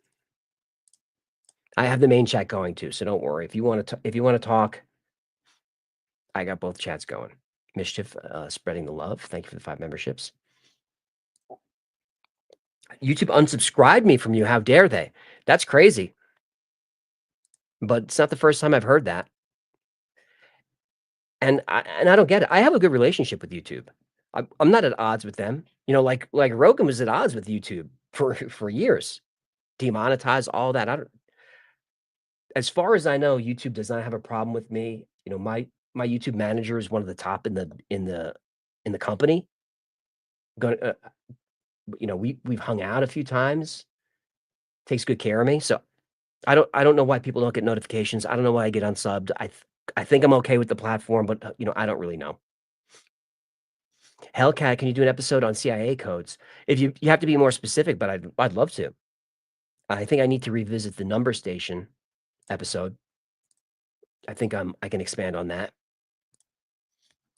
I have the main chat going too, so don't worry. If you want to talk, I got both chats going. Mischief, spreading the love. Thank you for the 5 memberships. YouTube unsubscribed me from you. How dare they? That's crazy. But it's not the first time I've heard that. And I don't get it. I have a good relationship with YouTube. I'm not at odds with them. Like Rogan was at odds with YouTube for years. Demonetize all that. As far as I know, YouTube does not have a problem with me. My YouTube manager is one of the top in the company. We've hung out a few times. Takes good care of me. So I don't know why people don't get notifications. I don't know why I get unsubbed. I think I'm okay with the platform, but I don't really know. Hellcat, can you do an episode on CIA codes? If you have to be more specific, but I'd love to. I think I need to revisit the number station episode. I think I can expand on that.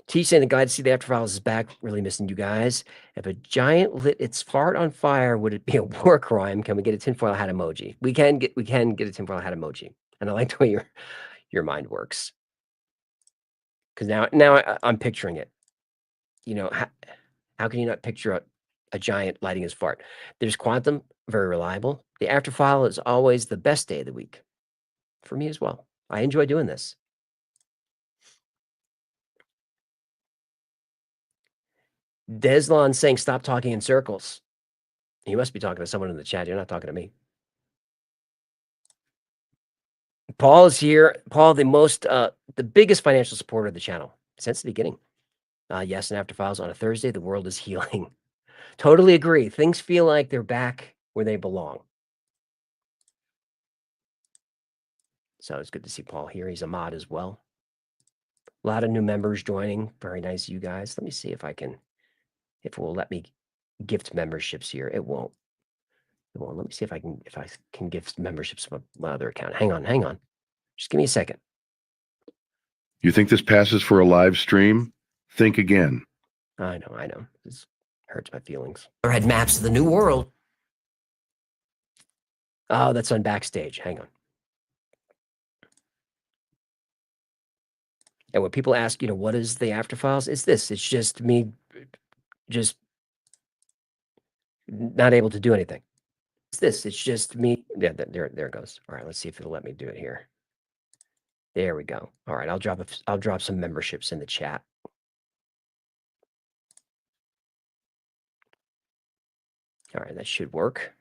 T saying the guide to see the After Files is back. Really missing you guys. If a giant lit its fart on fire, would it be a war crime? Can we get a tinfoil hat emoji? We can get a tinfoil hat emoji. And I like the way your mind works. Because now I'm picturing it. How can you not picture a giant lighting his fart? There's Quantum, very reliable. The After File is always the best day of the week. For me as well. I enjoy doing this. Deslon saying, stop talking in circles. You must be talking to someone in the chat. You're not talking to me. Paul is here. Paul, the biggest financial supporter of the channel since the beginning. Yes, and After Files on a Thursday, the world is healing. Totally agree. Things feel like they're back where they belong. So it's good to see Paul here. He's a mod as well. A lot of new members joining. Very nice, you guys. Let me see if it will let me gift memberships here. It won't. Let me see if I can gift memberships from my other account. Hang on. Just give me a second. You think this passes for a live stream? Think again. I know. This hurts my feelings. I had maps of the new world. Oh, that's on Backstage. Hang on. And when people ask, what is the After Files? It's this. It's just me just not able to do anything. It's this. It's just me. Yeah, there it goes. All right, let's see if it'll let me do it here. There we go. All right, I'll drop some memberships in the chat. All right, that should work.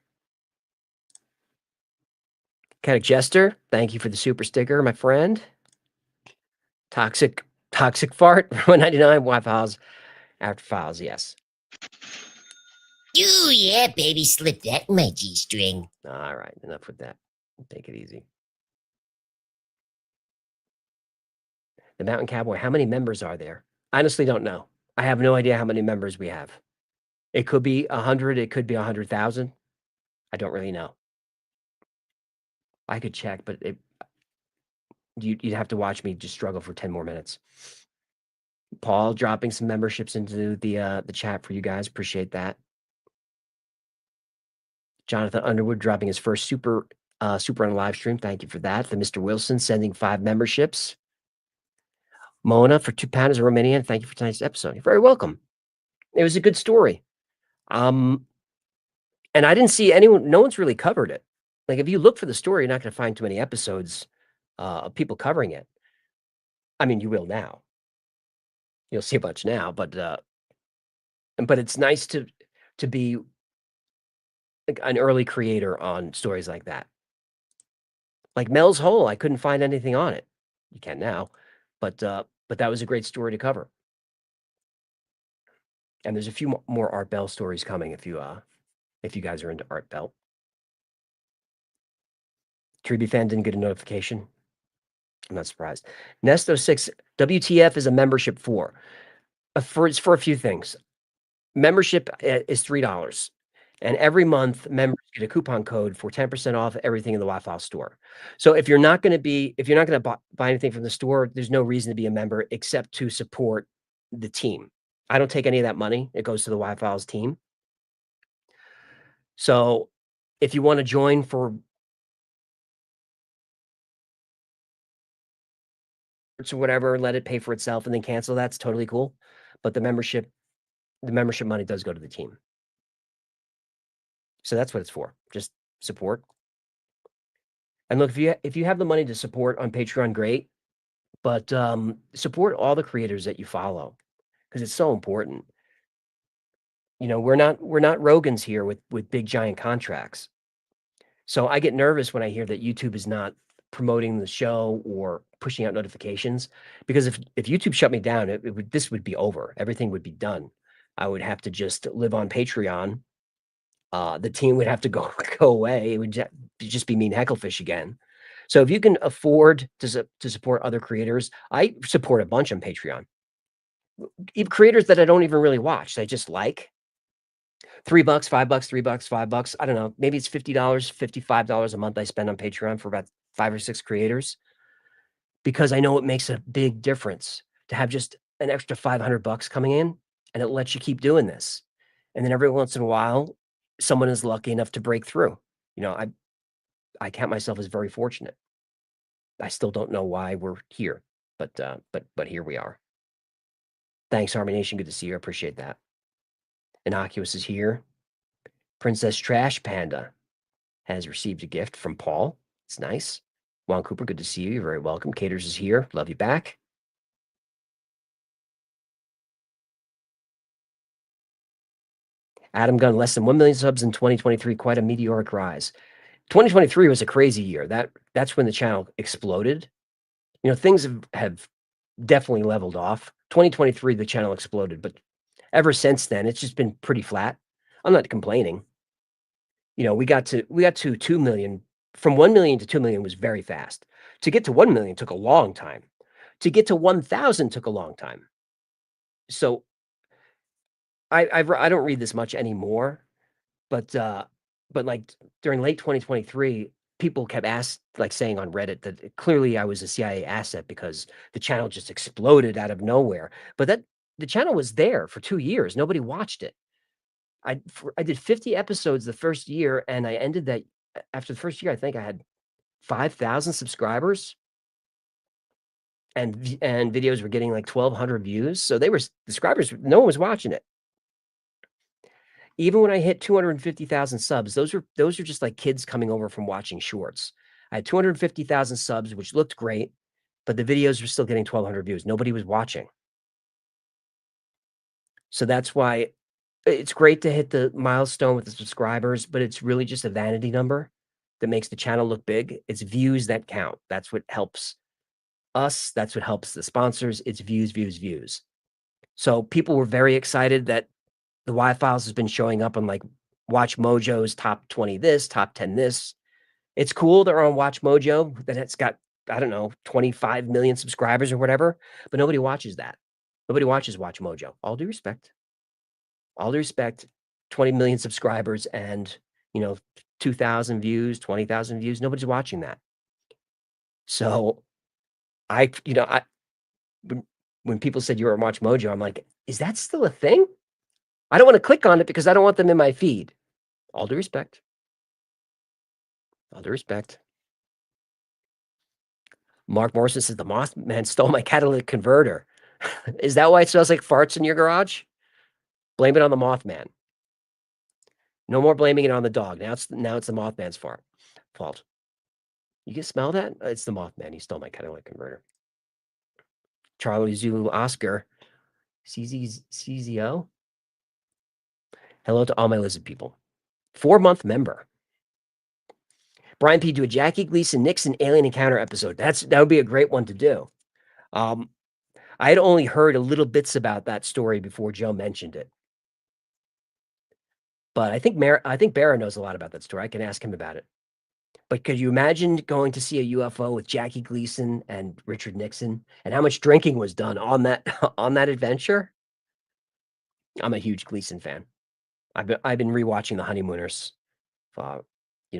Catech Jester, thank you for the super sticker, my friend. Toxic fart, 199 Wi Files, after files, yes. Ooh, yeah, baby, slip that in my G-string. All right, enough with that. Take it easy. The Mountain Cowboy, how many members are there? I honestly don't know. I have no idea how many members we have. It could be 100, it could be 100,000. I don't really know. I could check, but you'd have to watch me just struggle for 10 more minutes. Paul dropping some memberships into the chat for you guys. Appreciate that. Jonathan Underwood dropping his first super on live stream. Thank you for that. The Mr. Wilson sending 5 memberships. Mona for £2 of Romanian. Thank you for tonight's episode. You're very welcome. It was a good story. And I didn't see anyone, no one's really covered it. Like if you look for the story, you're not going to find too many episodes of people covering it. I mean, you will now. You'll see a bunch now, but it's nice to be like an early creator on stories like that. Like Mel's Hole, I couldn't find anything on it. You can now, but that was a great story to cover. And there's a few more Art Bell stories coming if you guys are into Art Bell. Treeby fan didn't get a notification. I'm not surprised. Nesto6, WTF is a membership for it's for a few things. Membership is $3. And every month, members get a coupon code for 10% off everything in the Wi-Fi store. So if you're not going to buy anything from the store, there's no reason to be a member except to support the team. I don't take any of that money. It goes to the Wi-Fi's team. So if you want to join for or whatever, let it pay for itself and then cancel, that's totally cool. But the membership money does go to the team. So that's what it's for. Just support. And look, if you have the money to support on Patreon, great. But support all the creators that you follow because it's so important. You know, we're not Rogans here with big giant contracts. So I get nervous when I hear that YouTube is not promoting the show or pushing out notifications, because if YouTube shut me down, this would be over. Everything would be done. I would have to just live on Patreon. The team would have to go away. It would just be me and Hecklefish again. So if you can afford to support other creators, I support a bunch on Patreon. Even creators that I don't even really watch, I just like. $3, $5, $3, $5. I don't know. Maybe it's $50, $55 a month I spend on Patreon for about 5 or 6 creators, because I know it makes a big difference to have just an extra $500 coming in, and it lets you keep doing this. And then every once in a while, someone is lucky enough to break through. You know, I count myself as very fortunate. I still don't know why we're here, but here we are. Thanks, Army Nation. Good to see you. I appreciate that. Innocuous is here. Princess Trash Panda has received a gift from Paul. It's nice. Juan Cooper, good to see you. You're very welcome. Caters is here. Love you back. Adam Gunn, less than 1 million subs in 2023. Quite a meteoric rise. 2023 was a crazy year. That's when the channel exploded. You know, things have definitely leveled off. 2023, the channel exploded, but ever since then, it's just been pretty flat. I'm not complaining. You know, we got to 2 million. From 1 million to 2 million was very fast. To get to 1 million took a long time. To get to 1,000 took a long time. So I don't read this much anymore, but like during late 2023, people kept saying on Reddit that clearly I was a CIA asset because the channel just exploded out of nowhere. But the channel was there for 2 years. Nobody watched it. I did 50 episodes the first year, and I ended that after the first year. I think I had 5,000 subscribers, and videos were getting like 1,200 views. So they were subscribers. No one was watching it. Even when I hit 250,000 subs, those are just like kids coming over from watching shorts. I had 250,000 subs, which looked great, but the videos were still getting 1,200 views. Nobody was watching. So that's why it's great to hit the milestone with the subscribers, but it's really just a vanity number. that makes the channel look big. It's views that count. That's what helps us. That's what helps the sponsors. It's views, views, views. So people were very excited that the Y-Files has been showing up on like Watch Mojo's top 20 this, top 10 this. It's cool they're on Watch Mojo, that it's got, I don't know, 25 million subscribers or whatever, but nobody watches that. Nobody watches Watch Mojo. All due respect. All due respect, 20 million subscribers and, 2,000 views, 20,000 views. Nobody's watching that. So when people said you were on Watch Mojo, I'm like, is that still a thing? I don't want to click on it because I don't want them in my feed. All due respect. All due respect. Mark Morrison says the Mothman stole my catalytic converter. Is that why it smells like farts in your garage? Blame it on the Mothman. No more blaming it on the dog. Now it's the Mothman's fault. You can smell that? It's the Mothman. He stole my catalytic converter. Charlie Zulu Oscar. CZO. Hello to all my lizard people. 4-month member. Brian P. Do a Jackie Gleason Nixon alien encounter episode. That would be a great one to do. I had only heard a little bits about that story before Joe mentioned it. But I think Barra knows a lot about that story. I can ask him about it. But could you imagine going to see a UFO with Jackie Gleason and Richard Nixon, and how much drinking was done on that adventure? I'm a huge Gleason fan. I've been rewatching The Honeymooners,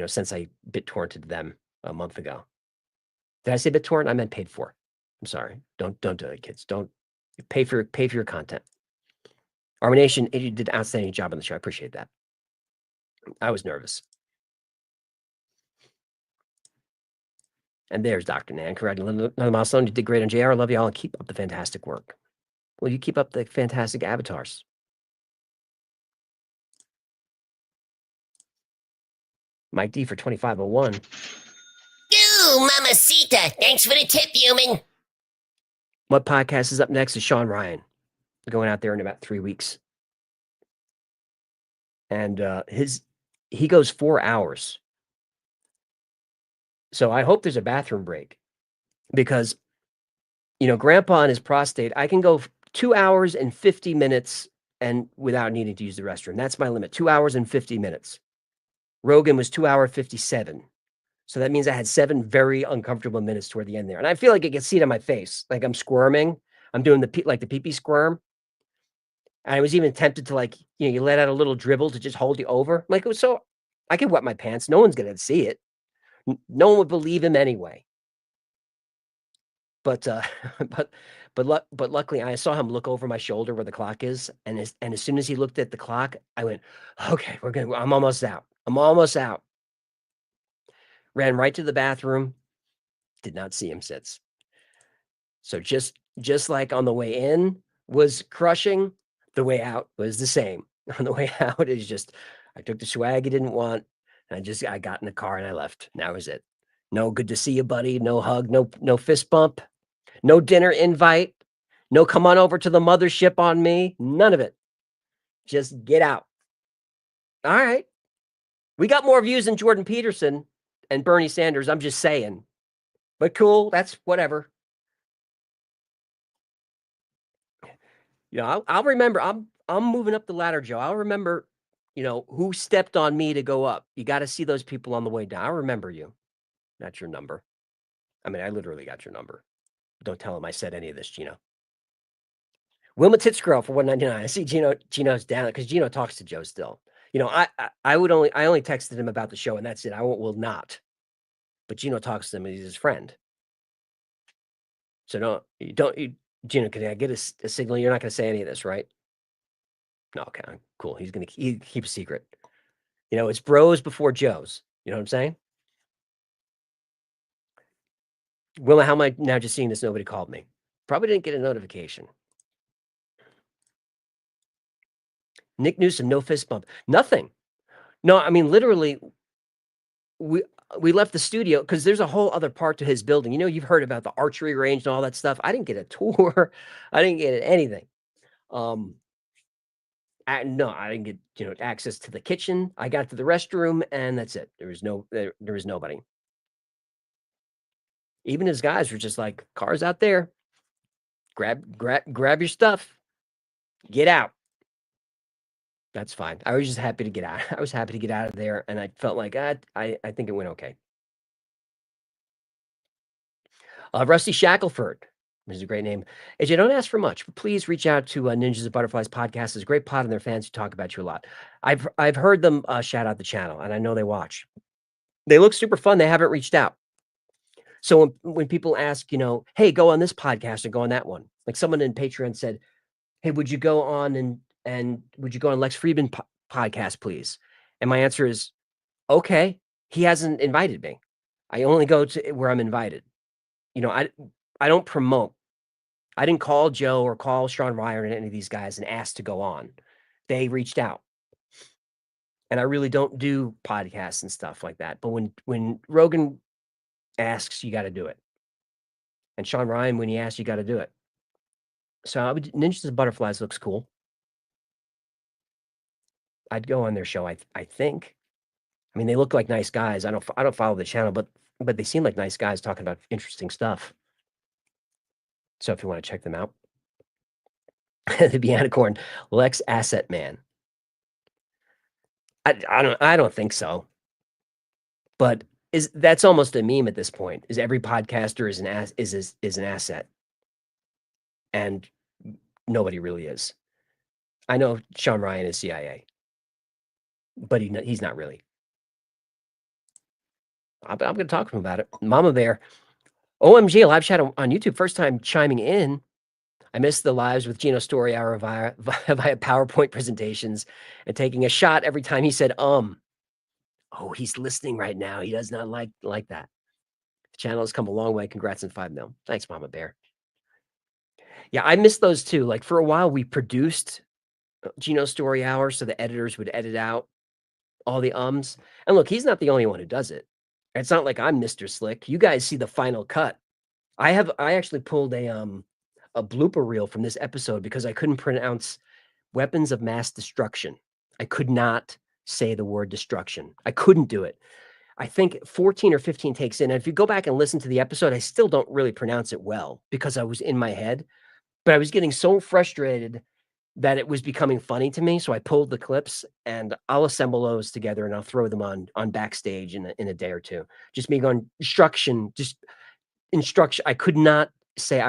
since I BitTorrented them a month ago. Did I say BitTorrent? I meant paid for. I'm sorry. Don't do it, kids. Don't pay for your content. Army Nation, you did an outstanding job on the show. I appreciate that. I was nervous. And there's Dr. Nan. Congratulations, another milestone. You did great on JR. I love you all and keep up the fantastic work. Well, you keep up the fantastic avatars. Mike D for 2501. Ooh, mamacita. Thanks for the tip, human. What podcast is up next is Sean Ryan. We're going out there in about 3 weeks. And he goes 4 hours. So I hope there's a bathroom break because, Grandpa and his prostate, I can go 2 hours and 50 minutes and without needing to use the restroom. That's my limit, 2 hours and 50 minutes. Rogan was 2 hours 57. So that means I had 7 very uncomfortable minutes toward the end there. And I feel like I can see it on my face. Like I'm squirming. I'm doing the pee-pee squirm. And I was even tempted to you let out a little dribble to just hold you over. So I could wet my pants. No one's going to see it. No one would believe him anyway. But luckily I saw him look over my shoulder where the clock is. And as soon as he looked at the clock, I went, okay, I'm almost out. I'm almost out. Ran right to the bathroom. Did not see him since. So just like on the way in was crushing, the way out was the same. On the way out is just, I took the swag he didn't want. And I got in the car and I left. And that was it. No good to see you, buddy. No hug, no fist bump, no dinner invite, no come on over to the mothership on me. None of it. Just get out. All right. We got more views than Jordan Peterson and Bernie Sanders. I'm just saying. But cool. That's whatever. I'll remember. I'm moving up the ladder, Joe. I'll remember, who stepped on me to go up. You got to see those people on the way down. I remember you. That's your number. I mean, I literally got your number. Don't tell him I said any of this, Gino. Wilma Tits Girl for $1.99. I see Gino's down because Gino talks to Joe still. I only texted him about the show and that's it. I will not. But Gino talks to him and he's his friend. So Gino, can I get a signal? You're not going to say any of this, right? No, okay, cool. He's going to keep a secret. It's bros before Joes. You know what I'm saying? Wilma, how am I now just seeing this? Nobody called me. Probably didn't get a notification. Nick Newsom, no fist bump. Nothing. No, I mean, literally, we left the studio because there's a whole other part to his building. You've heard about the archery range and all that stuff. I didn't get a tour. I didn't get anything. No, I didn't get access to the kitchen. I got to the restroom, and that's it. There was nobody. Even his guys were just like, "Cars out there. Grab your stuff. Get out." That's fine. I was just happy to get out. I was happy to get out of there, and I felt like I think it went okay. Rusty Shackelford, which is a great name. AJ, don't ask for much, but please reach out to Ninjas and Butterflies podcast. There's a great pod and their fans who talk about you a lot. I've heard them shout out the channel, and I know they watch. They look super fun. They haven't reached out. So when people ask, hey, go on this podcast or go on that one, like someone in Patreon said, hey, would you go on and would you go on Lex Friedman podcast, please? And my answer is, okay. He hasn't invited me. I only go to where I'm invited. I don't promote. I didn't call Joe or call Sean Ryan or any of these guys and ask to go on. They reached out. And I really don't do podcasts and stuff like that. But when Rogan asks, you got to do it. And Sean Ryan, when he asks, you got to do it. So Ninjas and Butterflies looks cool. I'd go on their show, I think. I mean, they look like nice guys. I don't follow the channel, but they seem like nice guys talking about interesting stuff. So if you want to check them out. The Bianicorn, Lex Asset Man. I don't think so. But that's almost a meme at this point. Is every podcaster is an asset. And nobody really is. I know Sean Ryan is CIA. But he's not really. I'm going to talk to him about it. Mama Bear. OMG, a live chat on YouTube. First time chiming in. I missed the lives with Ginos Story Hour via PowerPoint presentations and taking a shot every time he said, Oh, he's listening right now. He does not like that. The channel has come a long way. Congrats on 5 mil. Thanks, Mama Bear. Yeah, I missed those too. Like for a while, we produced Ginos Story Hour so the editors would edit out all the ums. And look, he's not the only one who does it. It's not like I'm Mr. Slick. You guys see the final cut. I actually pulled a blooper reel from this episode because I couldn't pronounce weapons of mass destruction. I could not say the word destruction. I couldn't do it. I think 14 or 15 takes in. And if you go back and listen to the episode, I still don't really pronounce it well because I was in my head, but I was getting so frustrated that it was becoming funny to me. So I pulled the clips and I'll assemble those together and I'll throw them on backstage in a day or two. Just me going instruction. I could not say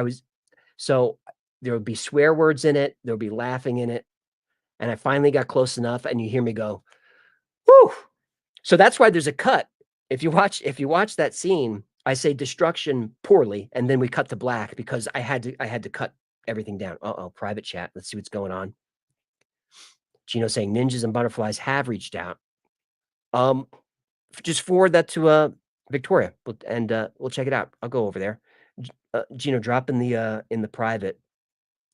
so there would be swear words in it. There would be laughing in it. And I finally got close enough and you hear me go, whoo. So that's why there's a cut. If you watch that scene, I say destruction poorly. And then we cut to black because I had to cut everything down. Private chat. Let's see what's going on. Gino saying Ninjas and Butterflies have reached out. Just forward that to Victoria and we'll check it out. I'll go over there. Gino, drop in the private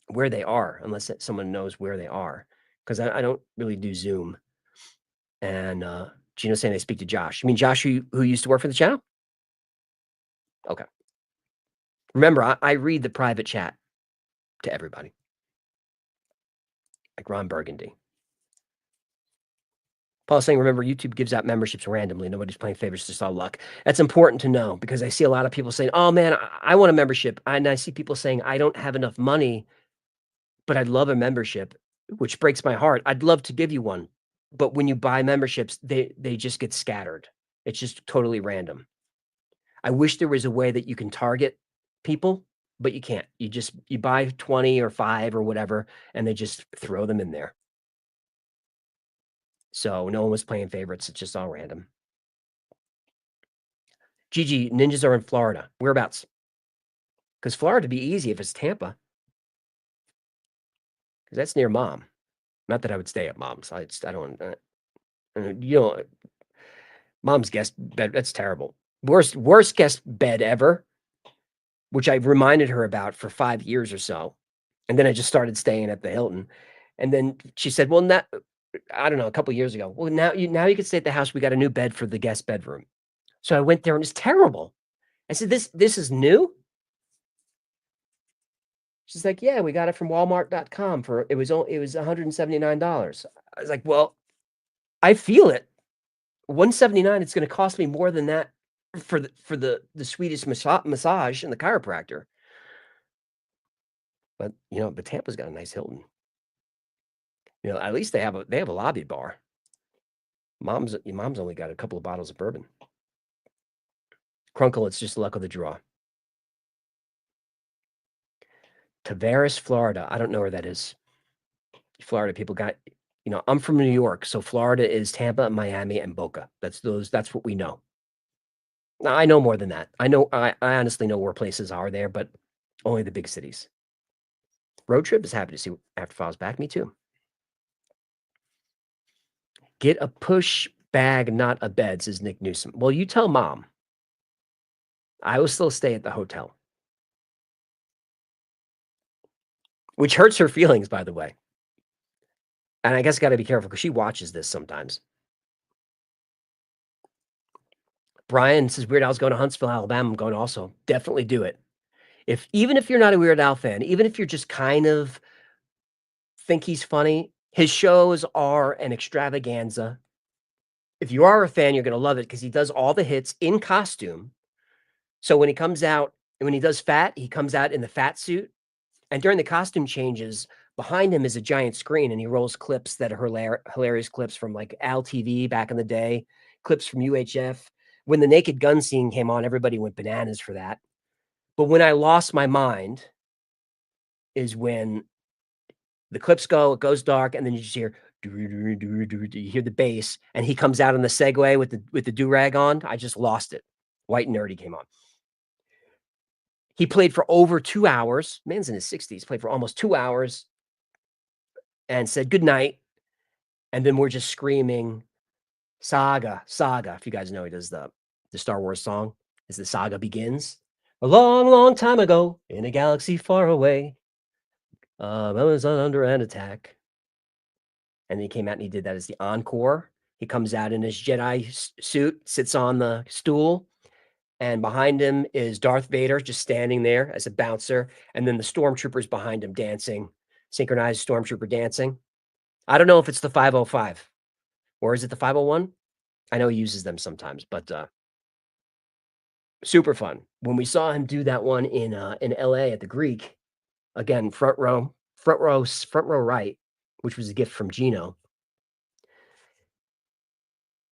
where they are, unless someone knows where they are, because I don't really do Zoom. And Gino saying I speak to Josh. You mean Josh who used to work for the channel? Okay. Remember, I read the private chat to everybody. Like Ron Burgundy. Paul saying, remember, YouTube gives out memberships randomly. Nobody's playing favorites, just all luck. That's important to know because I see a lot of people saying, oh, man, I want a membership. And I see people saying, I don't have enough money, but I'd love a membership, which breaks my heart. I'd love to give you one. But when you buy memberships, they just get scattered. It's just totally random. I wish there was a way that you can target people, but you can't. You buy 20 or 5 or whatever, and they just throw them in there. So no one was playing favorites. It's just all random. Gigi, Ninjas are in Florida. Whereabouts? Because Florida would be easy if it's Tampa. Because that's near Mom. Not that I would stay at Mom's. I don't. Mom's guest bed. That's terrible. Worst guest bed ever. Which I reminded her about for 5 years or so, and then I just started staying at the Hilton. And then she said, "Well, I don't know, a couple of years ago. Well, now you can stay at the house. We got a new bed for the guest bedroom." So I went there and it's terrible. I said, "This is new." She's like, yeah, we got it from Walmart.com for it was $179. I was like, well, I feel it. $179. It's going to cost me more than that for the Swedish massage and the chiropractor. But but Tampa's got a nice Hilton. At least they have a lobby bar. Mom's only got a couple of bottles of bourbon. Crunkle, it's just luck of the draw. Tavares, Florida. I don't know where that is. Florida people got, I'm from New York, so Florida is Tampa, Miami, and Boca. That's what we know. Now, I know more than that. I honestly know where places are there, but only the big cities. Road Trip is happy to see After Files back. Me too. Get a push bag, not a bed, says Nick Newsom. Well, you tell Mom. I will still stay at the hotel. Which hurts her feelings, by the way. And I guess got to be careful because she watches this sometimes. Brian says Weird Al's going to Huntsville, Alabama. I'm going to also. Definitely do it. Even if you're not a Weird Al fan, even if you're just kind of think he's funny, his shows are an extravaganza. If you are a fan, you're going to love it because he does all the hits in costume. So when he comes out, and when he does Fat, he comes out in the fat suit. And during the costume changes, behind him is a giant screen, and he rolls clips that are hilarious clips from like Al TV back in the day, clips from UHF. When the Naked Gun scene came on, everybody went bananas for that. But when I lost my mind is when the clips go, it goes dark, and then you just hear, you hear the bass, and he comes out on the Segway with the do-rag on. I just lost it. White Nerdy came on. He played for over 2 hours. Man's in his 60s, played for almost 2 hours and said good night. And then we're just screaming, Saga. If you guys know, he does the Star Wars song as the saga begins. A long, long time ago in a galaxy far away, Amazon under an attack. And then he came out and he did that as the encore. He comes out in his Jedi suit, sits on the stool, and behind him is Darth Vader just standing there as a bouncer, and then the stormtroopers behind him dancing, synchronized stormtrooper dancing. I don't know if it's the 505 or is it the 501? I know he uses them sometimes, but super fun. When we saw him do that one in LA at the Greek, again, front row right, which was a gift from Gino.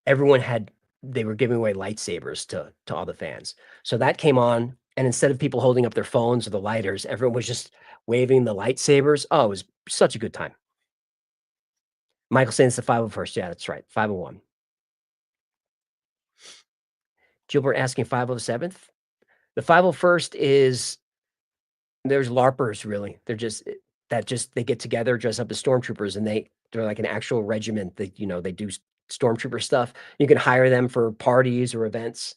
They were giving away lightsabers to all the fans. So that came on, and instead of people holding up their phones or the lighters, everyone was just waving the lightsabers. Oh, it was such a good time. Michael saying it's the 501st. Yeah, that's right. 501. Gilbert asking 507th. The 501st is there's LARPers, really. They're they get together, dress up as stormtroopers, and they're like an actual regiment that they do stormtrooper stuff. You can hire them for parties or events.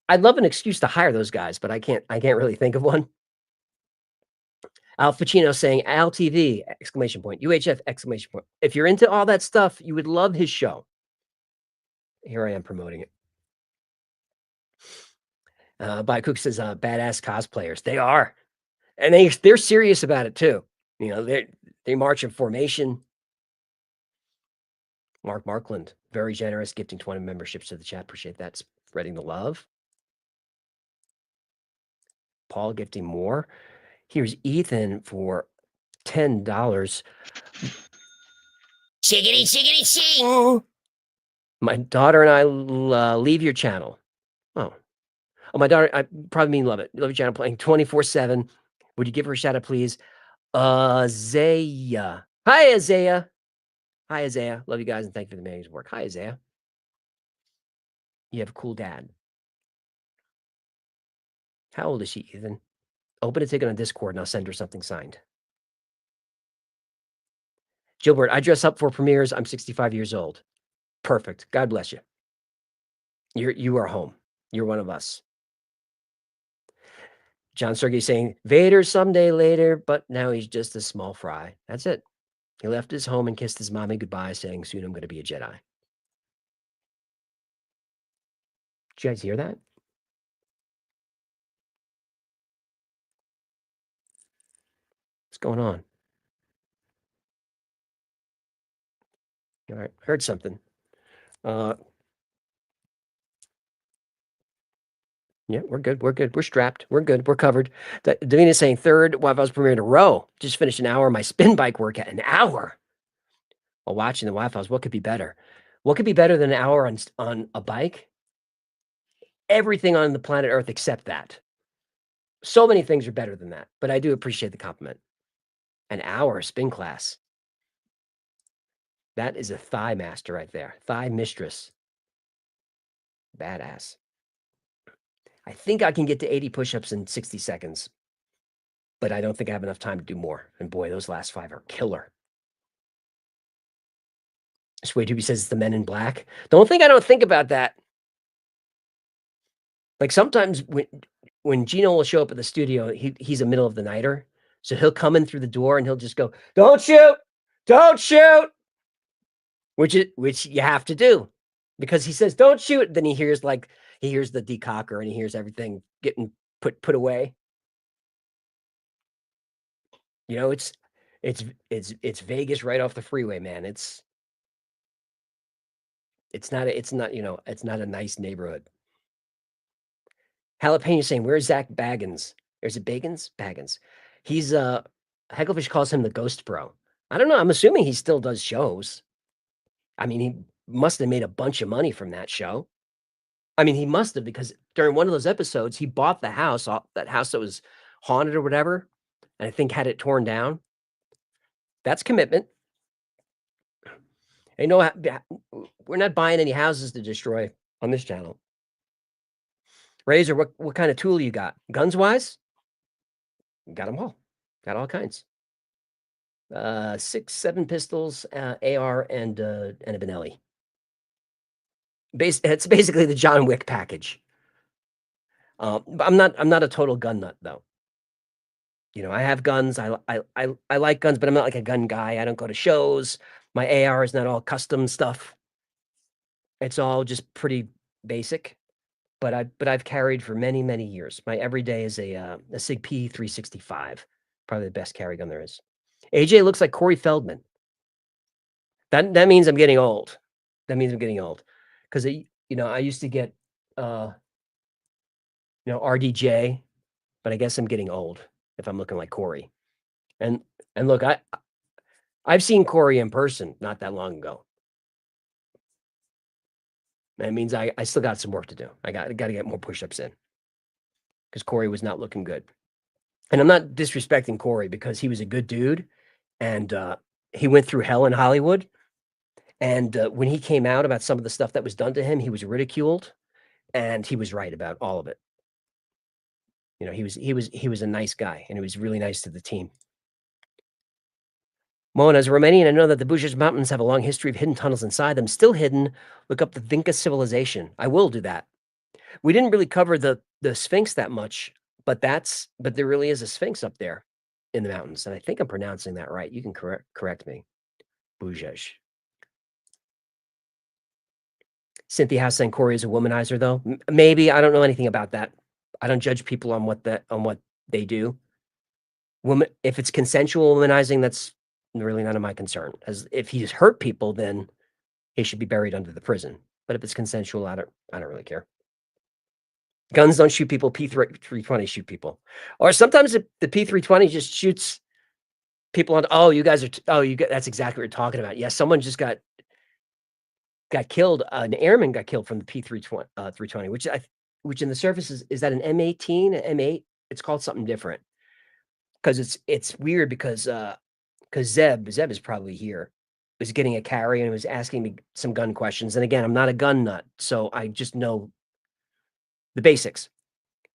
I'd love an excuse to hire those guys, but I can't really think of one. Al Pacino saying Al TV, exclamation point, UHF, exclamation point. If you're into all that stuff, you would love his show. Here I am promoting it. By Cook says badass cosplayers. They are. And they're serious about it too. They march in formation. Mark Markland, very generous, gifting 20 memberships to the chat. Appreciate that. Spreading the love. Paul gifting more. Here's Ethan for $10. Chickity, chickity, ching. My daughter and I leave your channel. Oh, my daughter, I probably mean love it. Love your channel playing 24/7. Would you give her a shout out, please? Isaiah. Hi, Isaiah. Hi, Isaiah. Love you guys and thank you for the amazing work. Hi, Isaiah. You have a cool dad. How old is she, Ethan? Open a ticket on Discord and I'll send her something signed. Gilbert, I dress up for premieres. I'm 65 years old. Perfect. God bless you. You are home. You're one of us. John Sergey saying, Vader someday later, but now he's just a small fry. That's it. He left his home and kissed his mommy goodbye, saying, soon I'm going to be a Jedi. Did you guys hear that? going on? All right, heard something. Yeah, we're good. We're good. We're strapped. We're good. We're covered. Davina's saying third Wi-Fi's premiere in a row. Just finished an hour of my spin bike workout. An hour while watching the Wi-Fi's. What could be better? What could be better than an hour on a bike? Everything on the planet Earth except that. So many things are better than that. But I do appreciate the compliment. An hour spin class. That is a thigh master right there. Thigh mistress. Badass. I think I can get to 80 push-ups in 60 seconds. But I don't think I have enough time to do more. And boy, those last 5 are killer. Sway Doobie says it's the Men in Black. Don't think about that. Like sometimes when Gino will show up at the studio, he's a middle of the nighter. So he'll come in through the door and he'll just go, "Don't shoot! Don't shoot!" Which you have to do. Because he says, "Don't shoot." Then he hears the decocker and he hears everything getting put away. You know, it's Vegas right off the freeway, man. It's not a nice neighborhood. Jalapeno saying, "Where's Zach Baggins?" Or is it Bagans? Baggins. He's Hecklefish calls him the Ghost Bro. I don't know. I'm assuming he still does shows. I mean, he must have made a bunch of money from that show. I mean, he must have, because during one of those episodes, he bought the house, that house that was haunted or whatever, and I think had it torn down. That's commitment. You know, we're not buying any houses to destroy on this channel. Razor, what kind of tool you got? Guns wise? Got them all. Got all kinds. 6, 7 pistols, AR, and a Benelli. It's basically the John Wick package. But I'm not a total gun nut though. You know, I have guns. I like guns, but I'm not like a gun guy. I don't go to shows. My AR is not all custom stuff. It's all just pretty basic. But I've carried for many, many years. My everyday is a Sig P365, probably the best carry gun there is. AJ looks like Corey Feldman. That means I'm getting old. That means I'm getting old, because I used to get RDJ, but I guess I'm getting old if I'm looking like Corey. And look, I've seen Corey in person not that long ago. That means I still got some work to do. I got to get more push-ups in, because Corey was not looking good. And I'm not disrespecting Corey, because he was a good dude, and he went through hell in Hollywood. And when he came out about some of the stuff that was done to him, he was ridiculed, and he was right about all of it. You know, he was a nice guy, and he was really nice to the team. Moen, as a Romanian, I know that the Bucegi Mountains have a long history of hidden tunnels inside them. Still hidden, look up the Vinca civilization. I will do that. We didn't really cover the Sphinx that much, but there really is a Sphinx up there in the mountains, and I think I'm pronouncing that right. You can correct me. Bucegi. Cynthia House saying Corey is a womanizer, though. Maybe. I don't know anything about that. I don't judge people on what they do. If it's consensual womanizing, that's really none of my concern. As if he's hurt people, then he should be buried under the prison. But if it's consensual, I don't really care. Guns don't shoot people. P320 shoot people. Or sometimes the P320 just shoots people on. Oh, you guys are. That's exactly what you're talking about. Yes, someone just got killed. An airman got killed from the P320, which in the surface is that an M18, an M8? It's called something different. Because it's weird, because Zeb is probably here, was getting a carry and was asking me some gun questions. And again, I'm not a gun nut, so I just know the basics.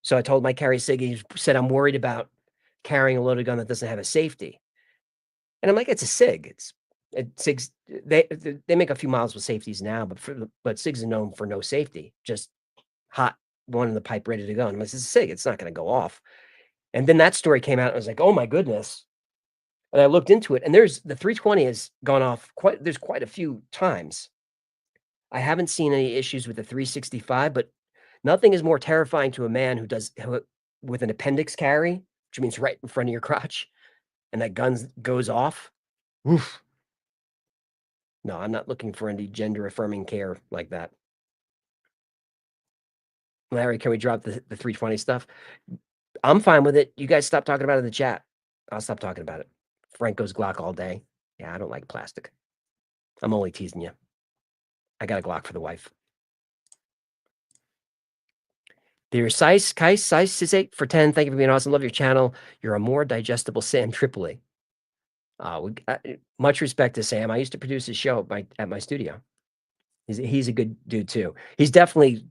So I told my carry Sig, he said, I'm worried about carrying a loaded gun that doesn't have a safety. And I'm like, it's a Sig. Sigs, they make a few miles with safeties now, but Sigs are known for no safety, just hot, one in the pipe, ready to go. And I'm like, it's a Sig, it's not going to go off. And then that story came out, and I was like, oh my goodness. And I looked into it, and the 320 has gone off there's quite a few times. I haven't seen any issues with the 365, but nothing is more terrifying to a man who with an appendix carry, which means right in front of your crotch, and that gun goes off. Oof. No, I'm not looking for any gender affirming care like that. Larry, can we drop the 320 stuff? I'm fine with it. You guys stop talking about it in the chat. I'll stop talking about it. Frank goes Glock all day. Yeah, I don't like plastic. I'm only teasing you. I got a Glock for the wife. There's Sice is 8 for 10. Thank you for being awesome. Love your channel. You're a more digestible Sam Tripoli. Much respect to Sam. I used to produce his show at my studio. He's a good dude too. He's definitely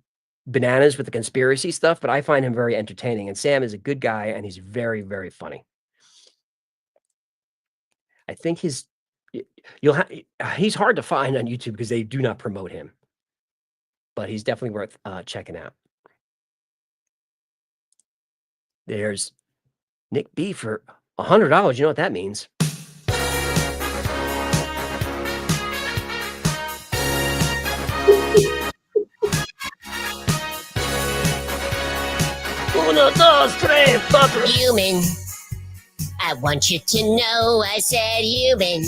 bananas with the conspiracy stuff, but I find him very entertaining. And Sam is a good guy, and he's very, very funny. I think he's hard to find on YouTube because they do not promote him, but he's definitely worth checking out. There's Nick B for $100. You know what that means? Human, I want you to know I said human.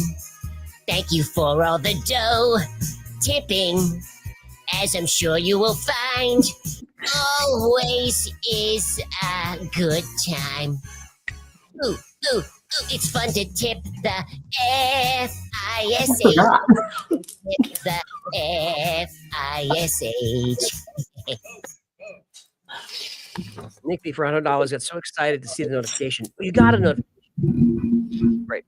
Thank you for all the dough tipping, as I'm sure you will find. Always is a good time. Ooh, ooh, ooh, it's fun to tip the F-I-S-H. Tip the F-I-S-H. Nick B for $100 got so excited to see the notification. You got a notification. Right.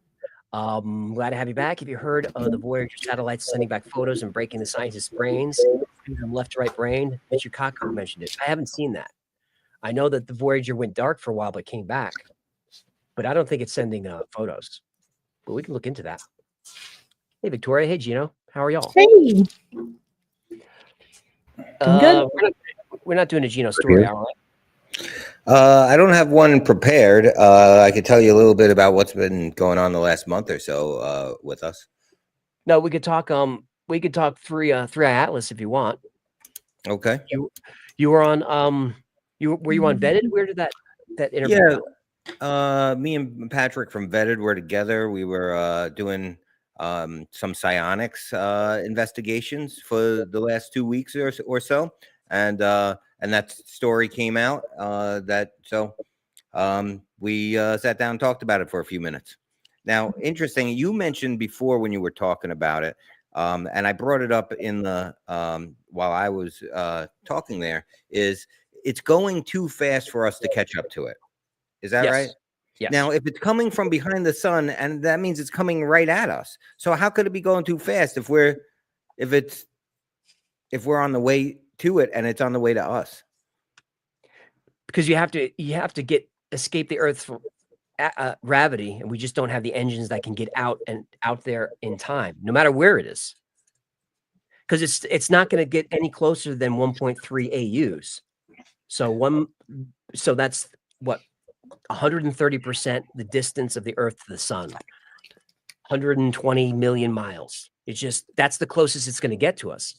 Glad to have you back. Have you heard of the Voyager satellites sending back photos and breaking the scientists' brains from left to right brain? Mr. Kako mentioned it. I haven't seen that. I know that the Voyager went dark for a while but came back, but I don't think it's sending photos. But we can look into that. Hey, Victoria. Hey, Gino. How are y'all? Hey. Good. We're not doing a Ginos Story Hour. I don't have one prepared. I could tell you a little bit about what's been going on the last month or so with us. No, we could talk. We could talk three Eye Atlas if you want. Okay. You were on. Were you on Vetted? Where did that interview go? Me and Patrick from Vetted were together. We were doing some psionics investigations for the last 2 weeks or so, and that story came out. We sat down and talked about it for a few minutes. Now, interesting, you mentioned before when you were talking about it, and I brought it up in the while I was talking there, is it's going too fast for us to catch up to it. Is that right? Yes. Now, if it's coming from behind the sun, and that means it's coming right at us. So how could it be going too fast if we're on the way to it and it's on the way to us? Because you have to escape the Earth's gravity, and we just don't have the engines that can get out there in time, no matter where it is. Because it's not going to get any closer than 1.3 AUs. So that's what 130% the distance of the Earth to the sun. 120 million miles. That's the closest it's going to get to us.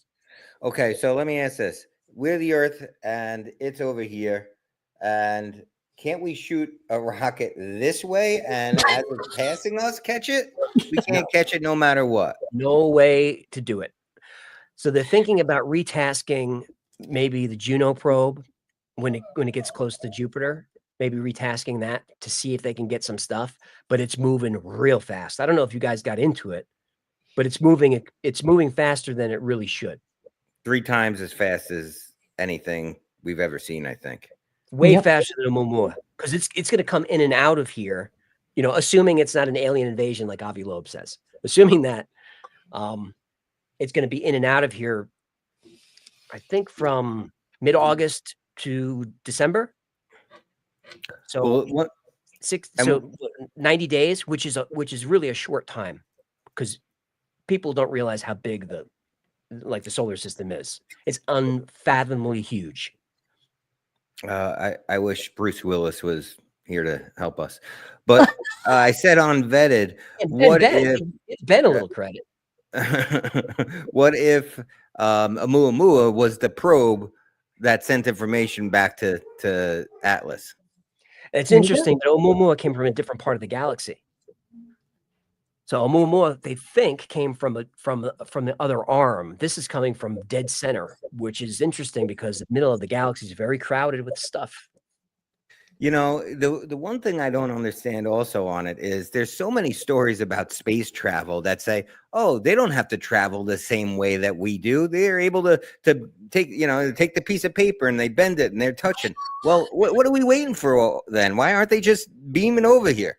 Okay, so let me ask this: we're the Earth, and it's over here, and can't we shoot a rocket this way, and as it's passing us, catch it? We can't catch it no matter what. No way to do it. So they're thinking about retasking maybe the Juno probe when it gets close to Jupiter. Maybe retasking that to see if they can get some stuff, but it's moving real fast. I don't know if you guys got into it, but it's moving faster than it really should. 3 times as fast as anything we've ever seen, I think. Way faster than Oumuamua, because it's going to come in and out of here, assuming it's not an alien invasion like Avi Loeb says. Assuming that it's going to be in and out of here, I think from mid-August to December. So 90 days, which is really a short time, because people don't realize how big the solar system is. It's unfathomably huge. I wish Bruce Willis was here to help us, but I said on Vetted, Ben a little credit. What if Oumuamua was the probe that sent information back to Atlas? It's interesting that Oumuamua came from a different part of the galaxy. So Oumuamua, they think, came from the other arm. This is coming from dead center, which is interesting because the middle of the galaxy is very crowded with stuff. You know, the one thing I don't understand also on it is there's so many stories about space travel that say, oh, they don't have to travel the same way that we do. They're able to take the piece of paper and they bend it and they're touching. Well, what are we waiting for then? Why aren't they just beaming over here?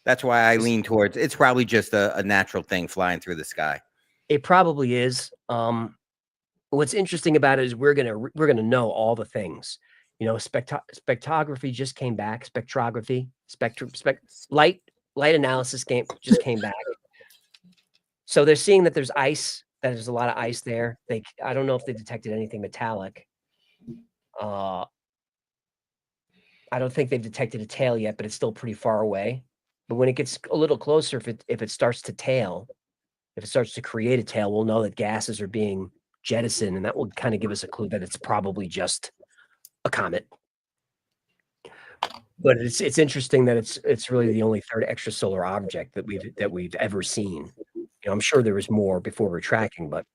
That's why I lean towards it's probably just a natural thing flying through the sky. It probably is. What's interesting about it is we're gonna know all the things. You know, spectrography just came back. Spectrography, light analysis just came back. So they're seeing that there's ice. That there's a lot of ice there. I don't know if they detected anything metallic. I don't think they've detected a tail yet, but it's still pretty far away. But when it gets a little closer, if it starts to tail, if it starts to create a tail, we'll know that gases are being jettisoned, and that will kind of give us a clue that it's probably just a comet. But it's interesting that it's really the only third extrasolar object that we've ever seen. You know, I'm sure there was more before we're tracking, but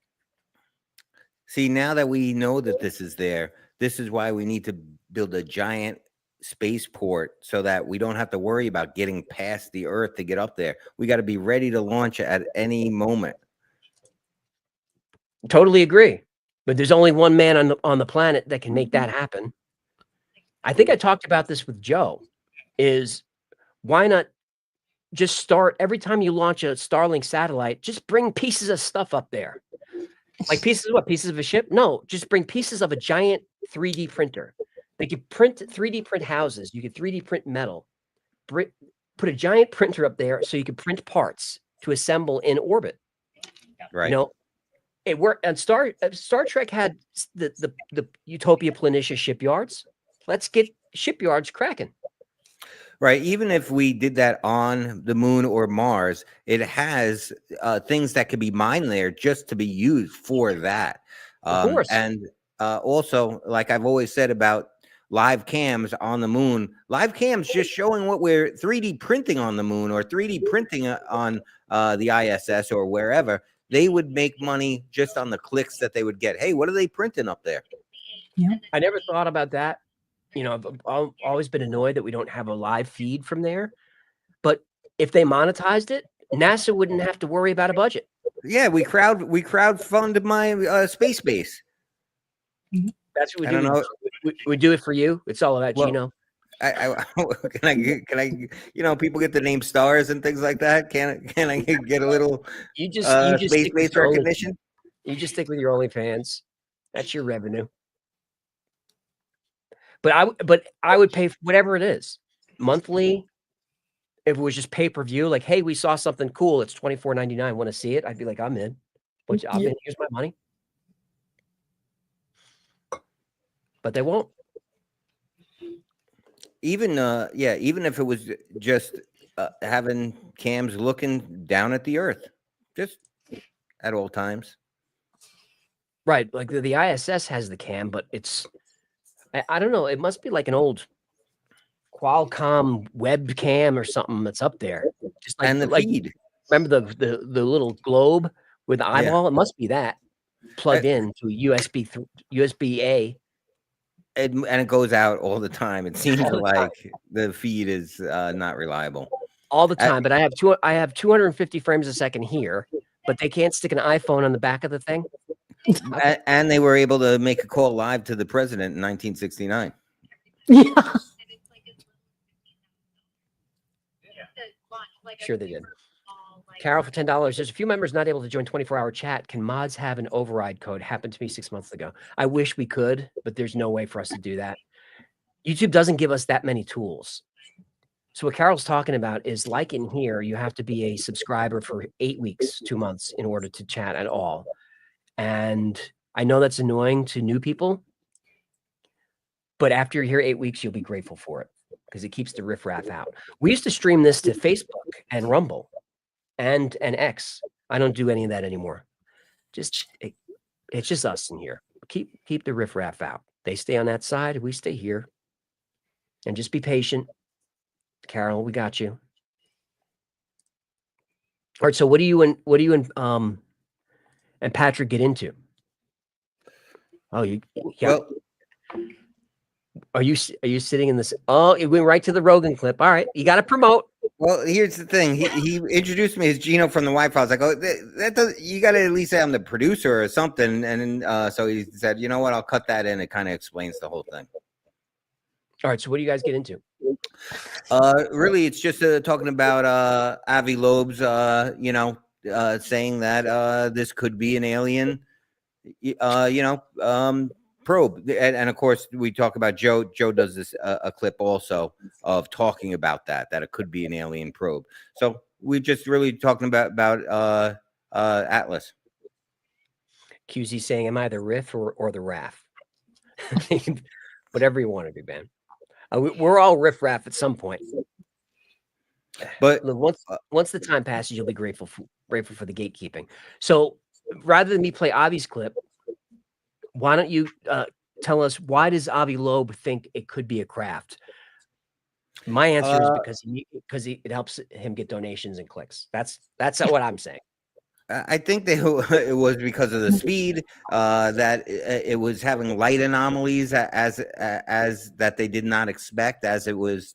see, now that we know that this is there, this is why we need to build a giant spaceport so that we don't have to worry about getting past the Earth to get up there. We got to be ready to launch at any moment. Totally agree. But there's only one man on the planet that can make that happen. I think I talked about this with Joe. Is why not just start every time you launch a Starlink satellite, just bring pieces of stuff up there. Like pieces of what? Pieces of a ship? No, just bring pieces of a giant 3D printer. They could 3D print houses. You could 3D print metal. Put a giant printer up there so you could print parts to assemble in orbit. Right. You know, it worked. And Star Trek had the Utopia Planitia shipyards. Let's get shipyards cracking. Right. Even if we did that on the moon or Mars, it has things that could be mined there just to be used for that. Of course. And also, like I've always said about live cams on the moon, live cams just showing what we're 3D printing on the moon or 3D printing on the ISS or wherever, they would make money just on the clicks that they would get. Hey, what are they printing up there? Yeah. I never thought about that. You know, I've always been annoyed that we don't have a live feed from there. But if they monetized it, NASA wouldn't have to worry about a budget. Yeah, we crowdfund my space base. That's what we do. I don't know. We do it for you. It's all about Gino. Can I? You know, people get the name stars and things like that. Can I get a little? You just space based recognition. You just stick with your OnlyFans. That's your revenue. But I would pay for whatever it is monthly. If it was just pay-per-view, like, hey, we saw something cool, it's $24.99. Want to see it? I'd be like, I'm in. I'm in. Here's my money. But they won't. Even even if it was just having cams looking down at the Earth, just at all times. Right, like the ISS has the cam, but it's I don't know. It must be like an old Qualcomm webcam or something that's up there. Just like, and the feed. Remember the little globe with the eyeball? Yeah. It must be that plugged in to USB-A. And it goes out all the time. It seems like the feed is not reliable. All the time. But I have 250 frames a second here, but they can't stick an iPhone on the back of the thing. And they were able to make a call live to the president in 1969. Yeah. Sure they did. Carol for $10. There's a few members not able to join 24-hour chat. Can mods have an override code? Happened to me 6 months ago. I wish we could, but there's no way for us to do that. YouTube doesn't give us that many tools. So what Carol's talking about is like in here, you have to be a subscriber for 8 weeks, 2 months in order to chat at all. And I know that's annoying to new people, but after you're here 8 weeks, you'll be grateful for it because it keeps the riffraff out. We used to stream this to Facebook and Rumble and X. I don't do any of that anymore. It's just us in here. Keep the riffraff out. They stay on that side. We stay here. And just be patient. Carol, we got you. All right. So what do you and Patrick get into? Oh, you Well, are you sitting in this? Oh, it went right to the Rogan clip. All right, you got to promote. well, here's the thing. He introduced me as Gino from the Wi-Fi. I was like, oh, that does, you got to at least say I'm the producer or something. And so he said, you know what? I'll cut that in. It kind of explains the whole thing. All right. So what do you guys get into? Really, it's just talking about Avi Loeb's, saying that this could be an alien, probe. And of course, we talk about Joe. Joe does this a clip also of talking about that it could be an alien probe. So we're just really talking about Atlas. QZ saying, "Am I the riff or the raff?" Whatever you want to be, man. We're all riff raff at some point. But look, once the time passes, you'll be grateful for the gatekeeping. So rather than me play Avi's clip, why don't you tell us, why does Avi Loeb think it could be a craft? My answer is because it helps him get donations and clicks. That's what I'm saying. I think it was because of the speed that it was having light anomalies as that they did not expect as it was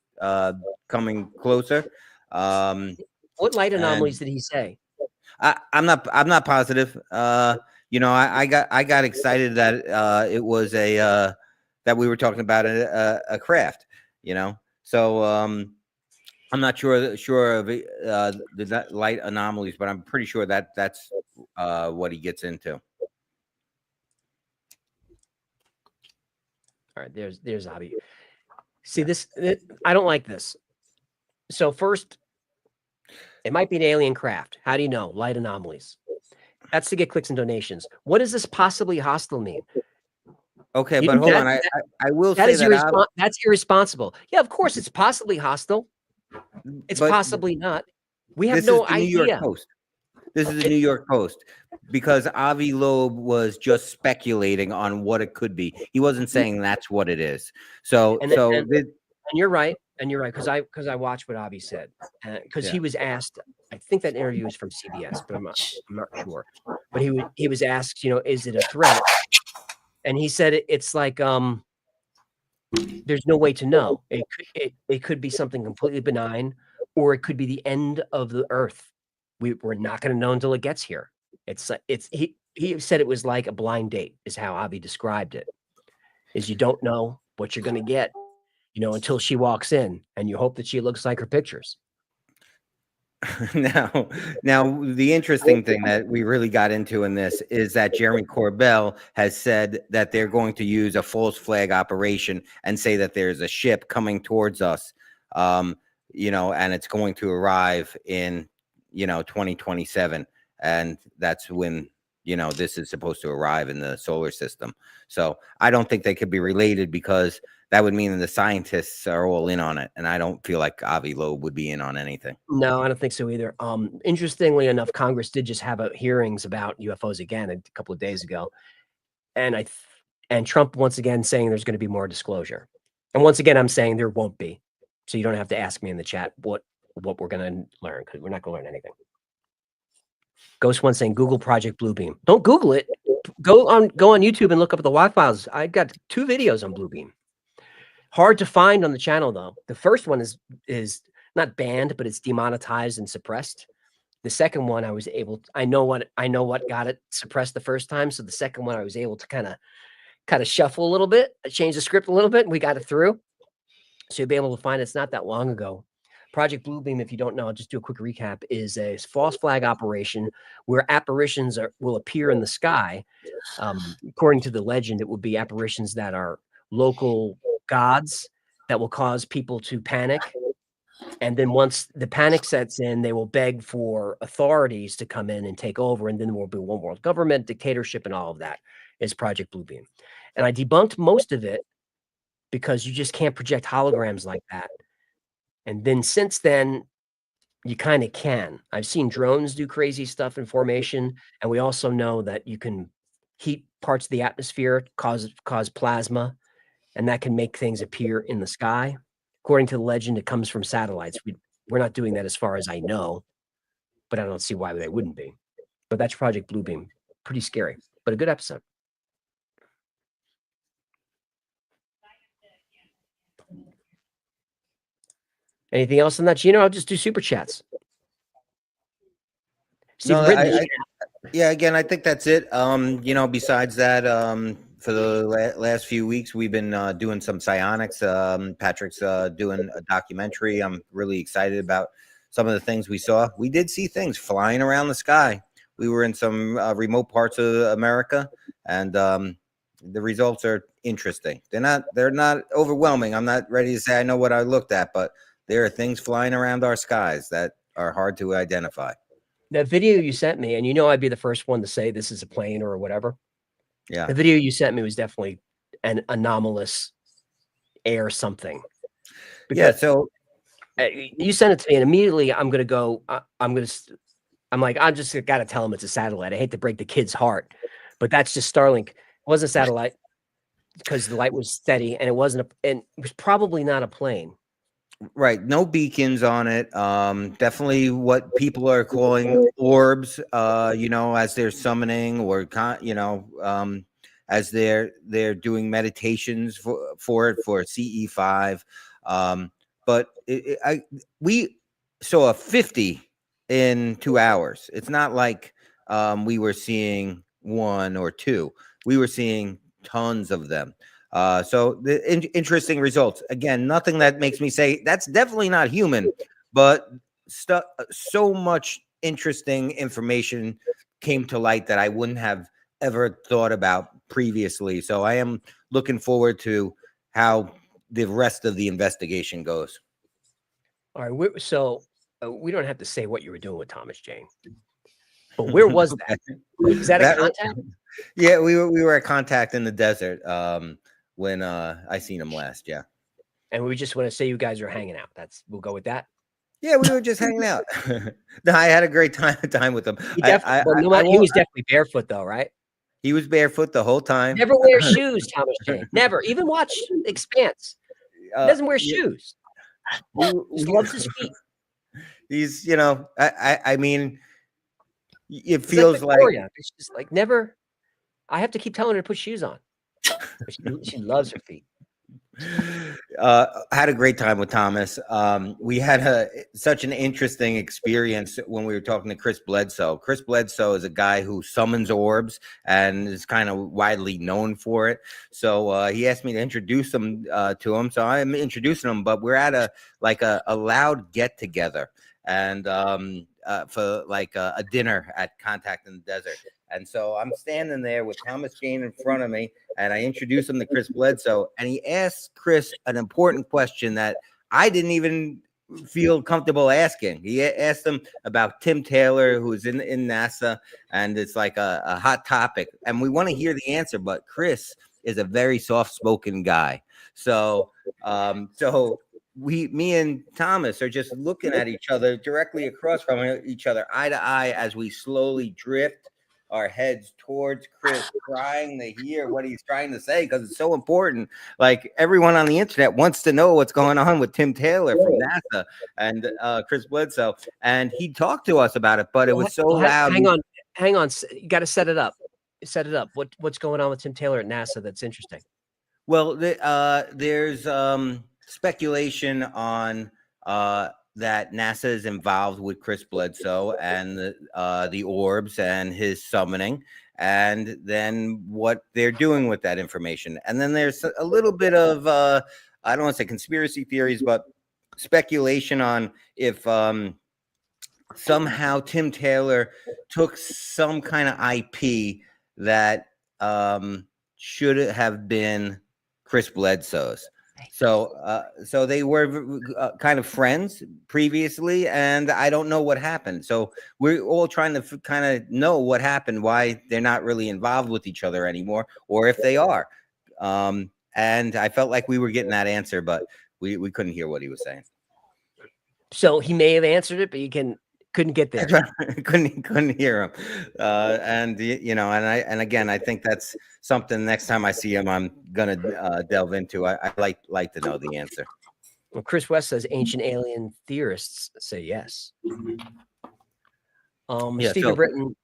coming closer. What light anomalies did he say? I'm not positive. I got excited that it was that we were talking about a craft. So I'm not sure of the light anomalies, but I'm pretty sure that's what he gets into. All right, there's Avi. See this, I don't like this. So first, it might be an alien craft. How do you know? Light anomalies. That's to get clicks and donations. What does this possibly hostile mean? Okay, but hold on. I will say that's irresponsible. Yeah, of course it's possibly hostile. It's possibly not. We have no idea. New York Post. This is the New York Post, because Avi Loeb was just speculating on what it could be. He wasn't saying that's what it is. And you're right. And you're right, because I watched what Avi said, because he was asked. I think that interview is from CBS, but I'm not sure. But he was asked, is it a threat? And he said it's like there's no way to know. It could be something completely benign, or it could be the end of the Earth. We're not going to know until it gets here. He said it was like a blind date, is how Avi described it. Is you don't know what you're going to get, until she walks in, and you hope that she looks like her pictures. Now, the interesting thing that we really got into in this is that Jeremy Corbell has said that they're going to use a false flag operation and say that there's a ship coming towards us, and it's going to arrive in, 2027. And that's when, this is supposed to arrive in the solar system. So I don't think they could be related, because that would mean that the scientists are all in on it. And I don't feel like Avi Loeb would be in on anything. No, I don't think so either. Interestingly enough, Congress did just have hearings about UFOs again a couple of days ago. And Trump once again saying there's going to be more disclosure. And once again, I'm saying there won't be. So you don't have to ask me in the chat what we're going to learn, because we're not going to learn anything. Ghost One saying Google Project Bluebeam. Don't Google it. Go on YouTube and look up the Y-Files. I got 2 videos on Bluebeam. Hard to find on the channel, though. The first one is not banned, but it's demonetized and suppressed. The second one, I know what got it suppressed the first time. So the second one, I was able to kind of shuffle a little bit, change the script a little bit, and we got it through. So you'll be able to find it's not that long ago. Project Bluebeam, if you don't know, I'll just do a quick recap, is a false flag operation where apparitions will appear in the sky. According to the legend, it would be apparitions that are local gods that will cause people to panic. And then once the panic sets in, they will beg for authorities to come in and take over. And then there will be one world government, dictatorship, and all of that is Project Bluebeam. And I debunked most of it because you just can't project holograms like that. And then since then, you kind of can. I've seen drones do crazy stuff in formation. And we also know that you can heat parts of the atmosphere, cause plasma, and that can make things appear in the sky. According to the legend, it comes from satellites. We're not doing that as far as I know. but I don't see why they wouldn't be. But that's Project Bluebeam. Pretty scary, but a good episode. Anything else on that, Gino? I'll just do super chats. Steve, No, written yeah, again, I think that's it. Besides that, for the last few weeks, we've been doing some psionics. Patrick's doing a documentary. I'm really excited about some of the things we saw. We did see things flying around the sky. We were in some remote parts of America, and the results are interesting. They're not overwhelming. I'm not ready to say I know what I looked at, but there are things flying around our skies that are hard to identify. that video you sent me, and I'd be the first one to say this is a plane or whatever. Yeah. The video you sent me was definitely an anomalous air something. Yeah. So you sent it to me, and immediately I'm going to go, I'm like, I just got to tell them it's a satellite. I hate to break the kid's heart, but that's just Starlink. It wasn't a satellite because the light was steady, and it wasn't, and it was probably not a plane. Right. No beacons on it. Definitely what people are calling orbs, as they're summoning or, as they're doing meditations for CE5. But we saw a 50 in 2 hours. It's not like we were seeing one or two. We were seeing tons of them. So the interesting results. Again, nothing that makes me say that's definitely not human, but so much interesting information came to light that I wouldn't have ever thought about previously. So I am looking forward to how the rest of the investigation goes. All right. We don't have to say what you were doing with Thomas Jane, but where was that? Was that a contact? Yeah, we were at contact in the desert. When I seen him last, yeah. And we just want to say you guys are hanging out. We'll go with that. Yeah, we were just hanging out. No, I had a great time with him. He was definitely barefoot though, right? He was barefoot the whole time. Never wear shoes, Thomas Jane. Never. Even watch Expanse. He doesn't wear shoes. He loves his feet. He's, I mean, it feels like it's just like never. I have to keep telling her to put shoes on. She loves her feet. Had a great time with Thomas. We had such an interesting experience when we were talking to Chris Bledsoe. Chris Bledsoe is a guy who summons orbs and is kind of widely known for it. So he asked me to introduce him to him. So I'm introducing him, but we're at a loud get together and for a dinner at Contact in the Desert. And so I'm standing there with Thomas Jane in front of me, and I introduce him to Chris Bledsoe, and he asks Chris an important question that I didn't even feel comfortable asking. He asked him about Tim Taylor, who's in NASA, and it's like a hot topic, and we want to hear the answer, but Chris is a very soft-spoken guy. So, me and Thomas are just looking at each other directly across from each other, eye to eye, as we slowly drift our heads towards Chris, trying to hear what he's trying to say because it's so important. Like everyone on the internet wants to know what's going on with Tim Taylor from NASA and Chris Bledsoe, and he talked to us about it, but it was so loud. Hang on. You got to set it up. Set it up. What's going on with Tim Taylor at NASA that's interesting? Well, there's speculation on that NASA is involved with Chris Bledsoe and the orbs and his summoning, and then what they're doing with that information. And then there's a little bit of I don't want to say conspiracy theories, but speculation on if somehow Tim Taylor took some kind of IP that should have been Chris Bledsoe's. So they were kind of friends previously, and I don't know what happened. So we're all trying to kind of know what happened, why they're not really involved with each other anymore, or if they are. And I felt like we were getting that answer, but we couldn't hear what he was saying. So he may have answered it, but couldn't get there. couldn't hear him. And again, I think that's something next time I see him, I'm gonna delve into. I like to know the answer. Well, Chris West says ancient alien theorists say yes. Yeah, Stephen Phil. Britton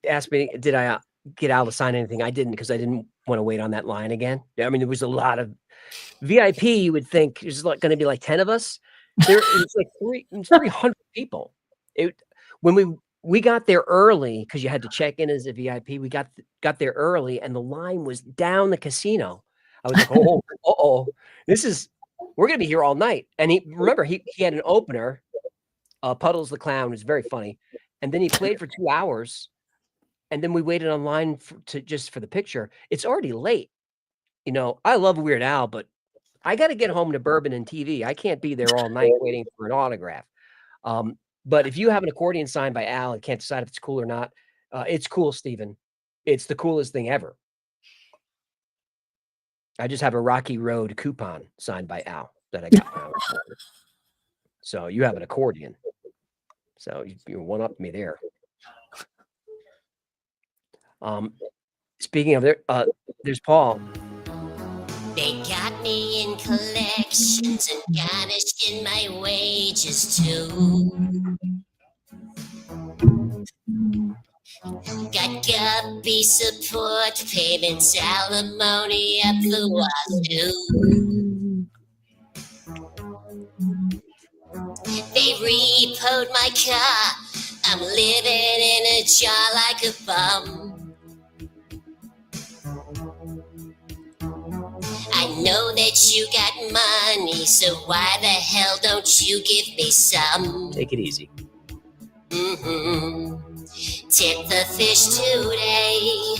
asked me, did I get Al to sign anything? I didn't because I didn't want to wait on that line again. I mean, there was a lot of VIP. You would think there's like going to be like 10 of us. It's like 300 people. When we got there early because you had to check in as a VIP. We got there early and the line was down the casino. I was like, oh, we're gonna be here all night. And he had an opener. Puddles the Clown was very funny, and then he played for 2 hours, and then we waited online just for the picture. It's already late. I love Weird Al, but I got to get home to bourbon and TV. I can't be there all night waiting for an autograph. But if you have an accordion signed by Al and can't decide if it's cool or not, it's cool, Steven. It's the coolest thing ever. I just have a Rocky Road coupon signed by Al that I got when I was younger. So you have an accordion. So you one up me there. Speaking of there's Paul. They got me in collections and garnished in my wages too. Got guppy support payments, alimony up the wazoo. They repoed my car. I'm living in a jar like a bum. I know that you got money, so why the hell don't you give me some? Take it easy. Tip the fish today.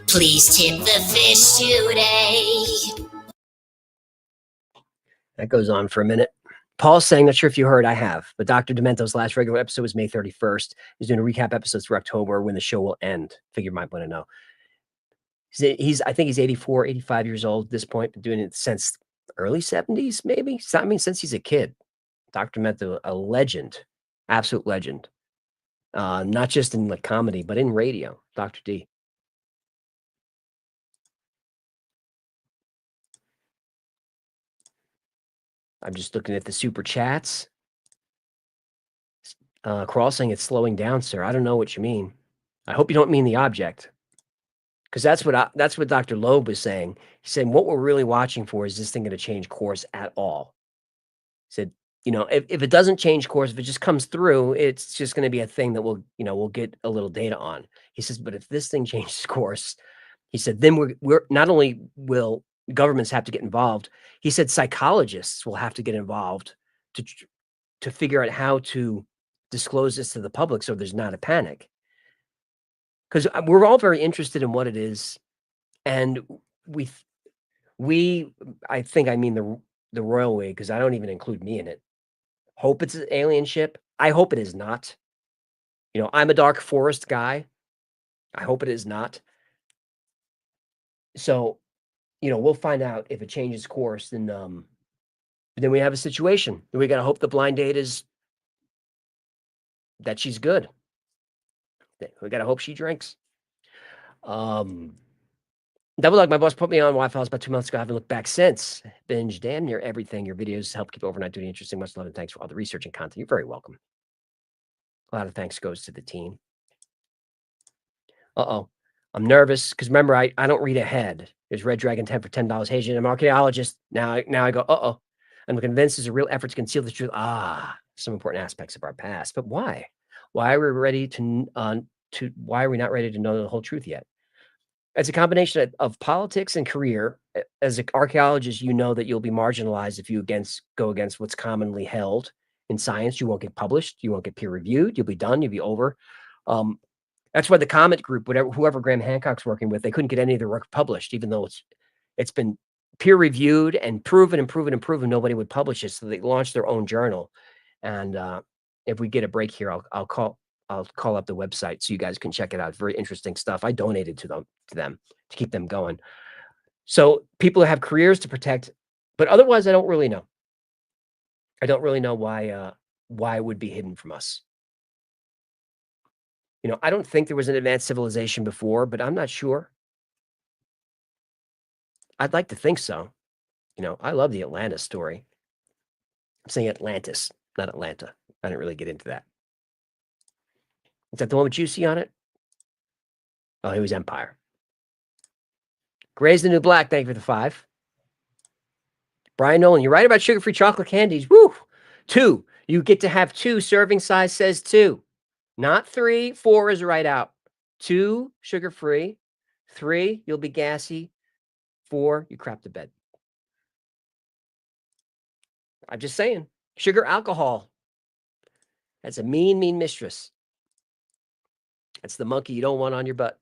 Please tip the fish today. That goes on for a minute. Paul's saying, not sure if you heard, I have, but Dr. Demento's last regular episode was May 31st. He's doing a recap episodes for October when the show will end. Figure you might want to know. I think he's 84, 85 years old at this point, been doing it since early 70s, maybe. Since he's a kid. Dr. Demento, a legend, absolute legend. Not just in like comedy, but in radio. Dr. D. I'm just looking at the super chats. Crossing, it's slowing down, sir. I don't know what you mean. I hope you don't mean the object, because that's what Dr. Loeb was saying. He's saying what we're really watching for is this thing going to change course at all. He said, if it doesn't change course, if it just comes through, it's just going to be a thing that we'll get a little data on. He says, but if this thing changes course, he said, then we're not only will governments have to get involved. He said psychologists will have to get involved to figure out how to disclose this to the public so there's not a panic. Because we're all very interested in what it is, and I think I mean the royal way, because I don't even include me in it. Hope it's an alien ship. I hope it is not. I'm a Dark Forest guy. I hope it is not. So, we'll find out if it changes course. Then we have a situation. We got to hope the blind date is that she's good. We got to hope she drinks. Double Dog, my boss put me on Wi-Fi about 2 months ago. I haven't looked back since. Binge damn near everything. Your videos help keep overnight duty interesting. Much love and thanks for all the research and content. You're very welcome. A lot of thanks goes to the team. I'm nervous because remember, I don't read ahead. There's Red Dragon 10 for $10. Hey, Jim, I'm an archaeologist. Now I go, I'm convinced there's a real effort to conceal the truth. Some important aspects of our past. But why? Why are we ready why are we not ready to know the whole truth yet? It's a combination of politics and career. As an archaeologist, you know that you'll be marginalized if you go against what's commonly held in science. You won't get published. You won't get peer reviewed. You'll be done. You'll be over. That's why the Comet Group, whoever Graham Hancock's working with, they couldn't get any of their work published, even though it's been peer reviewed and proven. Nobody would publish it, so they launched their own journal. And if we get a break here, I'll call up the website so you guys can check it out. It's very interesting stuff. I donated to them to keep them going. So people have careers to protect, but otherwise, I don't really know. I don't really know why it would be hidden from us. I don't think there was an advanced civilization before, but I'm not sure. I'd like to think so. I love the Atlanta story. I'm saying Atlantis, not Atlanta. I didn't really get into that. Is that the one with Juicy on it? Oh, it was Empire. Gray's the New Black. Thank you for the 5. Brian Nolan, you're right about sugar-free chocolate candies. Woo! 2. You get to have 2. Serving size says 2. Not 3. 4 is right out. 2, sugar-free. 3, you'll be gassy. 4, you crap the bed. I'm just saying. Sugar alcohol. That's a mean, mean mistress. That's the monkey you don't want on your butt.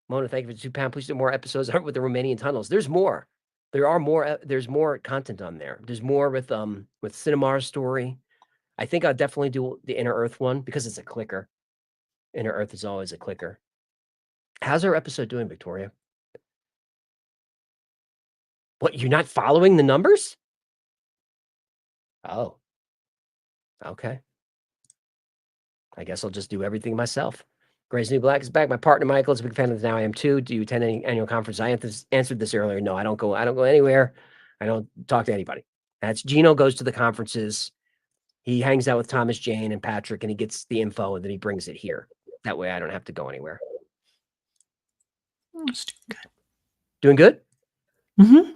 Mona, thank you for the £2. Please do more episodes with the Romanian tunnels. There's more. There are more. There's more content on there. There's more with Cinemar's story. I think I'll definitely do the Inner Earth one because it's a clicker. Inner Earth is always a clicker. How's our episode doing, Victoria? What, you're not following the numbers? Oh. Okay. I guess I'll just do everything myself. Gray's New Black is back. My partner Michael is a big fan of this. Now I am too. Do you attend any annual conference? I answered this earlier. No, I don't go anywhere. I don't talk to anybody. That's Gino goes to the conferences. He hangs out with Thomas Jane and Patrick, and he gets the info, and then he brings it here. That way I don't have to go anywhere. It's doing good. Doing good?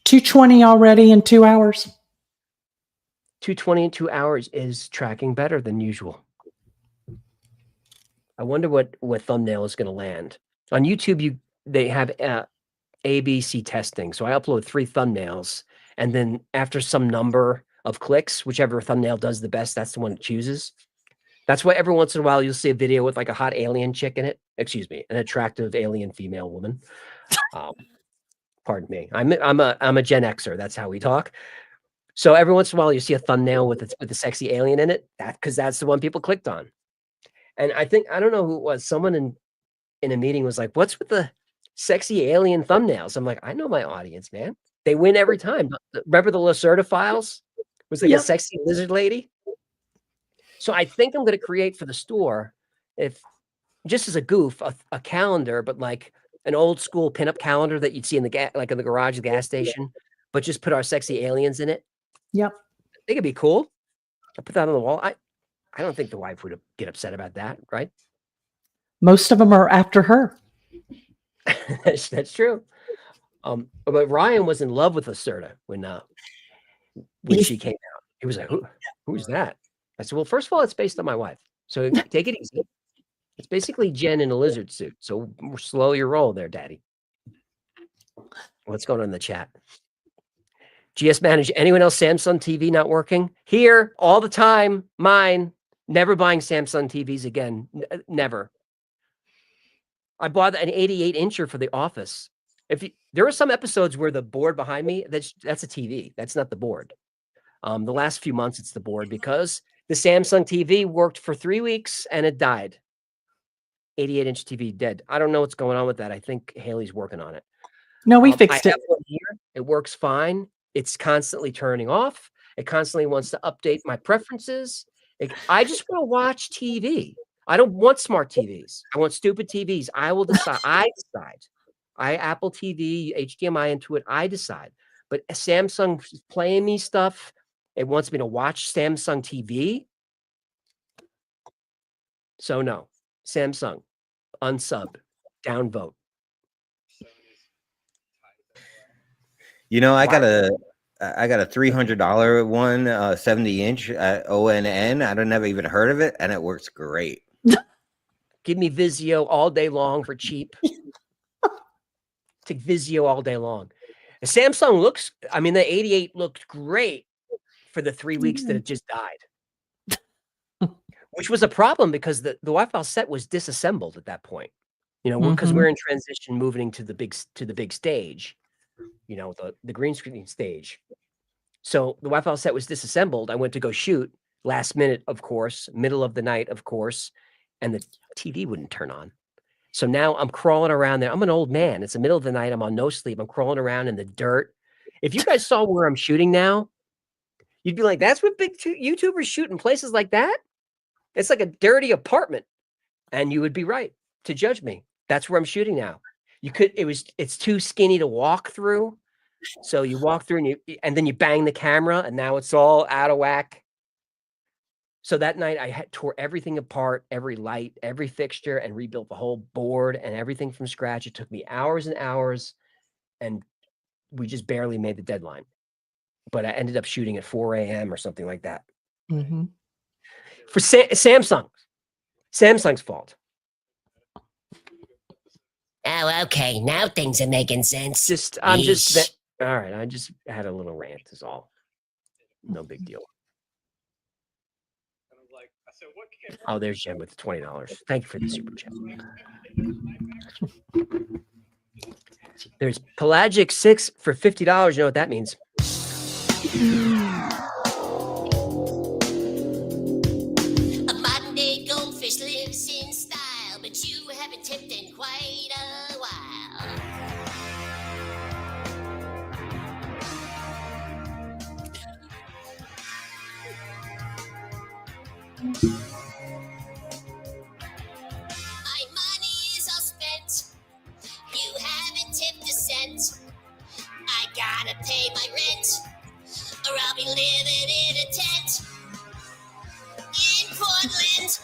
220 already in 2 hours. 220 in 2 hours is tracking better than usual. I wonder what thumbnail is going to land. On YouTube, they have ABC testing. So I upload 3 thumbnails, and then after some number of clicks, whichever thumbnail does the best, that's the one it chooses. That's why every once in a while you'll see a video with like a hot alien chick in it. Excuse me, an attractive alien female woman. Pardon me. I'm a Gen Xer. That's how we talk. So every once in a while you see a thumbnail with a sexy alien in it. Because that's the one people clicked on. And I don't know who it was. Someone in a meeting was like, "What's with the sexy alien thumbnails?" I'm like, I know my audience, man. They win every time. Remember the Lacerda files? It was like a sexy lizard lady. So I think I'm going to create for the store, if just as a goof, a calendar, but like an old school pinup calendar that you'd see in the in the garage, the gas station, but just put our sexy aliens in it. Yep. I think it'd be cool. I'll put that on the wall. I don't think the wife would get upset about that, right? Most of them are after her. That's true. But Ryan was in love with Lacerda when she came out. He was like, "Who's that?" I said, "Well, first of all, it's based on my wife, so take it easy. It's basically Jen in a lizard suit. So slow your roll there, Daddy." What's going on in the chat? GS Manage. Anyone else Samsung TV not working? Here all the time. Mine. Never buying Samsung TVs again. Never. I bought an 88-incher for the office. There are some episodes where the board behind me, that's a TV. That's not the board. The last few months, it's the board because the Samsung TV worked for 3 weeks and it died. 88-inch TV dead. I don't know what's going on with that. I think Haley's working on it. No, we fixed I it. have one here. It works fine. It's constantly turning off. It constantly wants to update my preferences. I just want to watch TV. I don't want smart TVs. I want stupid TVs. I will decide. I decide. Apple TV, HDMI into it. I decide. But Samsung is playing me stuff. It wants me to watch Samsung TV. So no, Samsung, unsub, downvote. I got a $300 one, 70-inch at ONN. I don't never even heard of it, and it works great. Give me Vizio all day long for cheap. Take Vizio all day long. The Samsung the 88 looked great for the 3 weeks that it just died. Which was a problem because the Wi-Fi set was disassembled at that point. Because we're in transition moving to the big stage. The green screen stage. So the Wi-Fi set was disassembled. I went to go shoot last minute, of course, middle of the night, of course, and the TV wouldn't turn on. So now I'm crawling around there. I'm an old man. It's the middle of the night. I'm on no sleep. I'm crawling around in the dirt. If you guys saw where I'm shooting now, you'd be like, that's what big YouTubers shoot in places like that? It's like a dirty apartment. And you would be right to judge me. That's where I'm shooting now. It's too skinny to walk through. So you walk through and then you bang the camera, and now it's all out of whack. So that night I tore everything apart, every light, every fixture, and rebuilt the whole board and everything from scratch. It took me hours and hours, and we just barely made the deadline. But I ended up shooting at 4 a.m. or something like that. Mm-hmm. For Samsung's fault. Oh, okay. Now things are making sense. All Yeesh. right. I just had a little rant is all. No big deal. Oh, there's Jen with $20. Thank you for the super chat. There's Pelagic 6 for $50. You know what that means? A modern day goldfish lives in style, but you haven't tipped in quite a while. My money is all spent. You haven't tipped a cent. I gotta pay my rent, or I'll be living in a tent in Portland.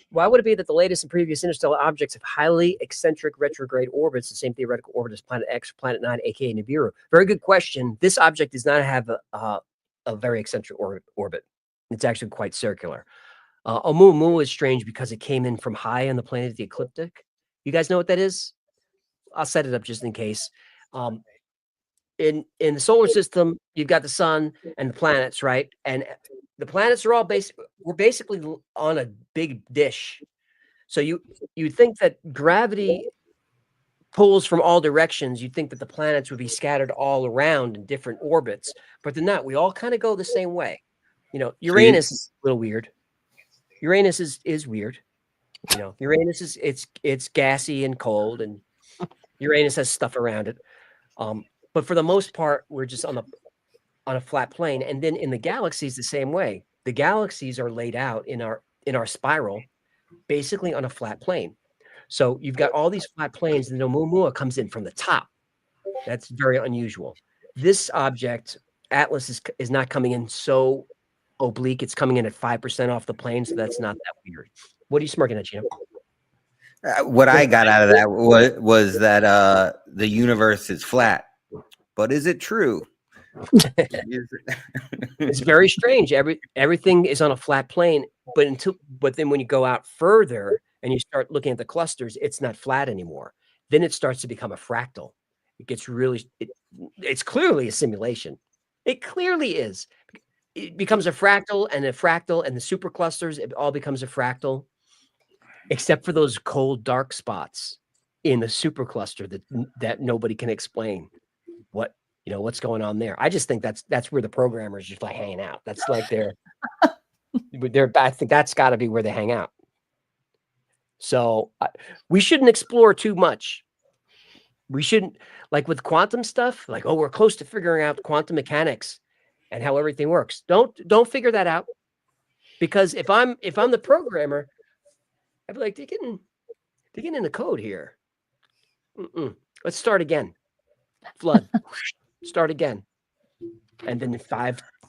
Why would it be that the latest and previous interstellar objects have highly eccentric retrograde orbits, the same theoretical orbit as Planet X, Planet 9, aka Nibiru? Very good question. This object does not have a very eccentric orbit. It's actually quite circular. Oumuamua is strange because it came in from high on the planet of the ecliptic. You guys know what that is? I'll set it up just in case. In the solar system, you've got the sun and the planets, right? And the planets are all we're basically on a big dish. So you think that gravity pulls from all directions. You'd think that the planets would be scattered all around in different orbits, but they're not. We all kind of go the same way. You know, Uranus is a little weird. Uranus is weird. You know, Uranus is it's gassy and cold, and Uranus has stuff around it. But for the most part, we're just on a flat plane. And then in the galaxies, the same way. The galaxies are laid out in our spiral, basically on a flat plane. So you've got all these flat planes, and Oumuamua comes in from the top. That's very unusual. This object, Atlas, is not coming in so oblique. It's coming in at 5% off the plane, so that's not that weird. What are you smirking at, Gino? What I got out of that was that the universe is flat. But is it true? It's very strange. Everything is on a flat plane, but then when you go out further and you start looking at the clusters, it's not flat anymore. Then it starts to become a fractal. It gets it's clearly a simulation. It clearly is. It becomes a fractal, and the superclusters, it all becomes a fractal, except for those cold, dark spots in the supercluster that nobody can explain. What's going on there? I just think that's where the programmers just like hanging out. That's like they're I think that's got to be where they hang out. So we shouldn't explore too much. We shouldn't, like with quantum stuff, like, oh, we're close to figuring out quantum mechanics and how everything works. Don't figure that out, because if I'm the programmer, I'd be like, they're getting in the code here. Let's start again. Flood. Start again. And then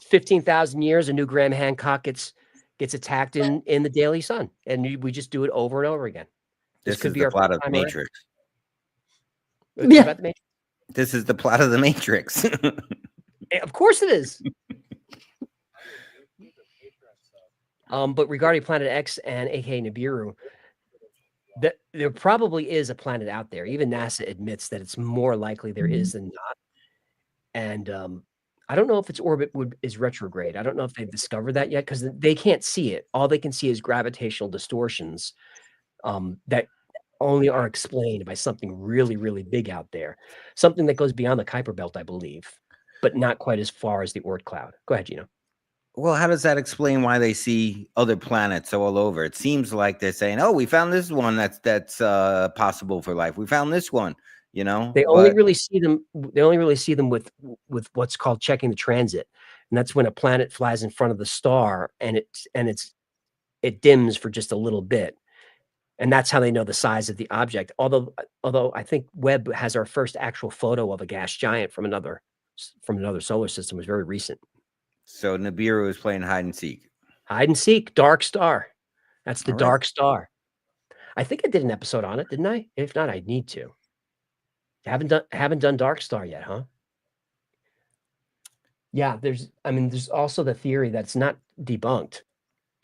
15,000 years, a new Graham Hancock gets attacked in the Daily Sun, and we just do it over and over again. This could be the plot of the Matrix. Yeah. About the Matrix. This is the plot of the Matrix. Of course it is. But regarding Planet X and aka Nibiru, there probably is a planet out there. Even NASA admits that it's more likely there is than not. And I don't know if its orbit is retrograde. I don't know if they've discovered that yet, because they can't see it. All they can see is gravitational distortions that only are explained by something really, really big out there. Something that goes beyond the Kuiper Belt, I believe, but not quite as far as the Oort cloud. Go ahead, Gino. Well, how does that explain why they see other planets all over? It seems like they're saying, "Oh, we found this one that's possible for life. We found this one." You know, they only really see them. They only really see them with what's called checking the transit, and that's when a planet flies in front of the star and it dims for just a little bit, and that's how they know the size of the object. Although I think Webb has our first actual photo of a gas giant from another from another solar system was very recent. So Nibiru is playing hide and seek. Hide and seek, Dark Star. That's the All right. Dark Star. I think I did an episode on it, didn't I? If not, I need to. Haven't done Dark Star yet, huh? Yeah, there's also the theory that's not debunked,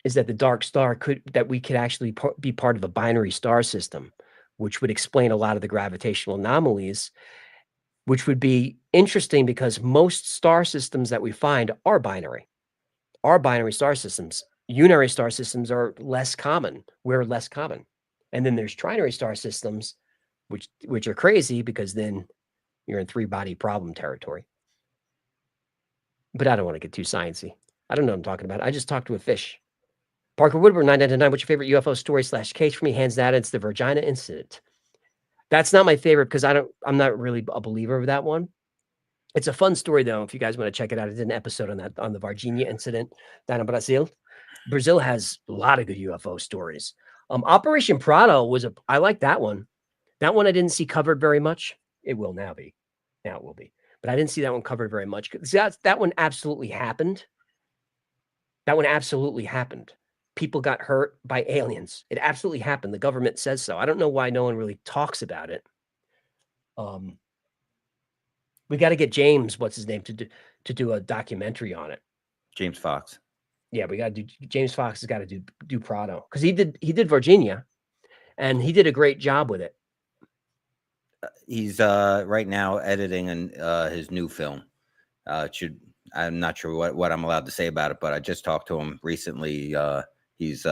is that the Dark Star we could actually be part of a binary star system, which would explain a lot of the gravitational anomalies, which would be interesting because most star systems that we find are binary star systems. Unary star systems are less common. We're less common. And then there's trinary star systems, which are crazy because then you're in 3-body problem territory. But I don't want to get too sciencey. I don't know what I'm talking about. I just talked to a fish. Parker Woodward, 999. What's your favorite UFO story / case? For me, hands down, it's the Virginia incident. That's not my favorite because I'm not really a believer of that one. It's a fun story though. If you guys want to check it out, I did an episode on the Virginia incident down in Brazil. Brazil has a lot of good UFO stories. Operation Prado I like that one. That one I didn't see covered very much. It will now be. Now it will be. But I didn't see that one covered very much. That one absolutely happened. That one absolutely happened. People got hurt by aliens. It absolutely happened. The government says so. I don't know why no one really talks about it. We got to get James, what's his name, to do a documentary on it. James Fox. Yeah, we got to do. James Fox has got to do Prado because he did Virginia, and he did a great job with it. He's right now editing his new film. I'm not sure what I'm allowed to say about it, but I just talked to him recently. His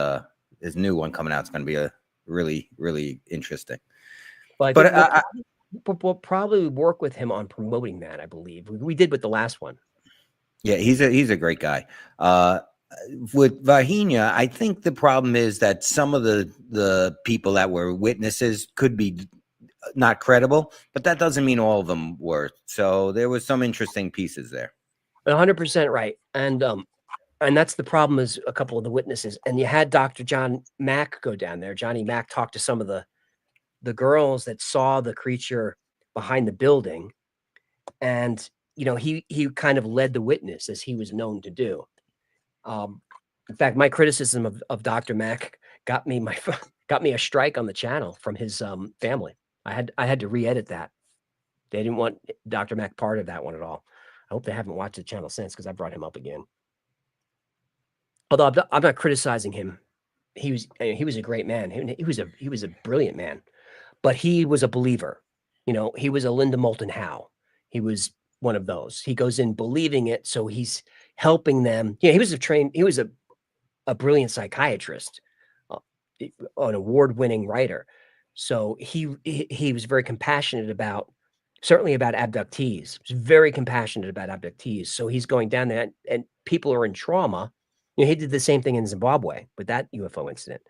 new one coming out is going to be a really, really interesting. But we'll probably work with him on promoting that. I believe we did with the last one. Yeah, he's a great guy. With Virginia, I think the problem is that some of the people that were witnesses could be not credible, but that doesn't mean all of them were. So there was some interesting pieces there. 100% right, and that's the problem is a couple of the witnesses, and you had Dr. John Mack go down there. Johnny Mack talked to some of the girls that saw the creature behind the building, and he kind of led the witness as he was known to do. In fact, my criticism of Dr. Mack got me a strike on the channel from his family. I had to re-edit that. They didn't want Dr. Mack part of that one at all. I hope they haven't watched the channel since because I brought him up again. Although I'm not criticizing him. He was a great man. He was a brilliant man, but he was a believer. He was a Linda Moulton Howe. He was one of those. He goes in believing it, so he's helping them. He was a brilliant psychiatrist, an award-winning writer. So he was very compassionate about abductees. He was very compassionate about abductees. So he's going down there, and people are in trauma. He did the same thing in Zimbabwe with that UFO incident.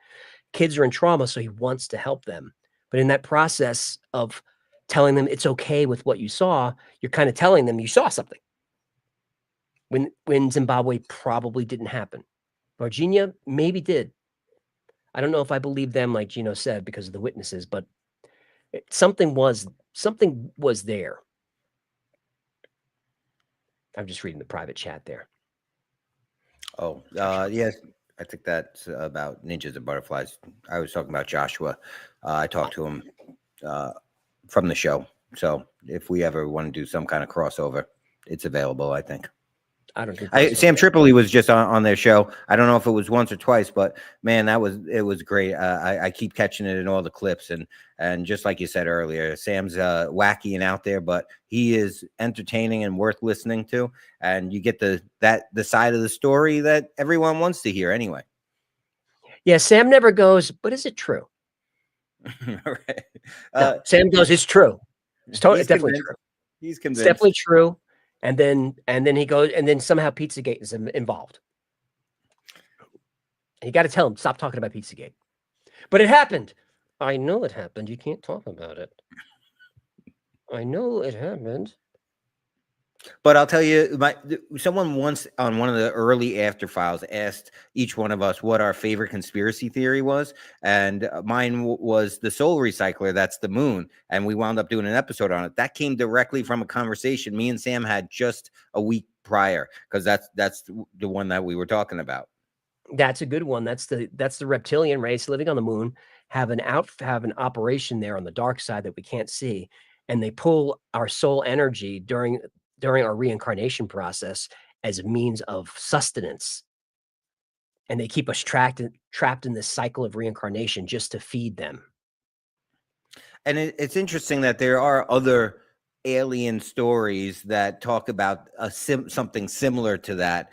Kids are in trauma, so he wants to help them. But in that process of telling them it's okay with what you saw, you're kind of telling them you saw something. When Zimbabwe probably didn't happen. Virginia maybe did. I don't know if I believe them, like Gino said, because of the witnesses, but something was there. I'm just reading the private chat there. Oh, yes. I think that's about ninjas and butterflies. I was talking about Joshua. I talked to him from the show. So if we ever want to do some kind of crossover, it's available, I think. I don't think Sam Tripoli was just on their show. I don't know if it was once or twice, but man, it was great. I keep catching it in all the clips, and just like you said earlier, Sam's wacky and out there, but he is entertaining and worth listening to. And you get the side of the story that everyone wants to hear anyway. Yeah, Sam never goes, but is it true? Right. No, Sam goes, it's true. It's definitely true. He's convinced. It's definitely true. And then he goes, and then somehow Pizzagate is involved. And you got to tell him, stop talking about Pizzagate. But it happened. I know it happened. You can't talk about it. I know it happened. But I'll tell you, someone once on one of the early After Files asked each one of us what our favorite conspiracy theory was, and mine was the soul recycler. That's the moon, and we wound up doing an episode on it. That came directly from a conversation me and Sam had just a week prior, because that's the one that we were talking about. That's a good one. That's the reptilian race living on the moon, have an operation there on the dark side that we can't see, and they pull our soul energy during our reincarnation process as a means of sustenance. And they keep us trapped in this cycle of reincarnation just to feed them. And it's interesting that there are other alien stories that talk about something similar to that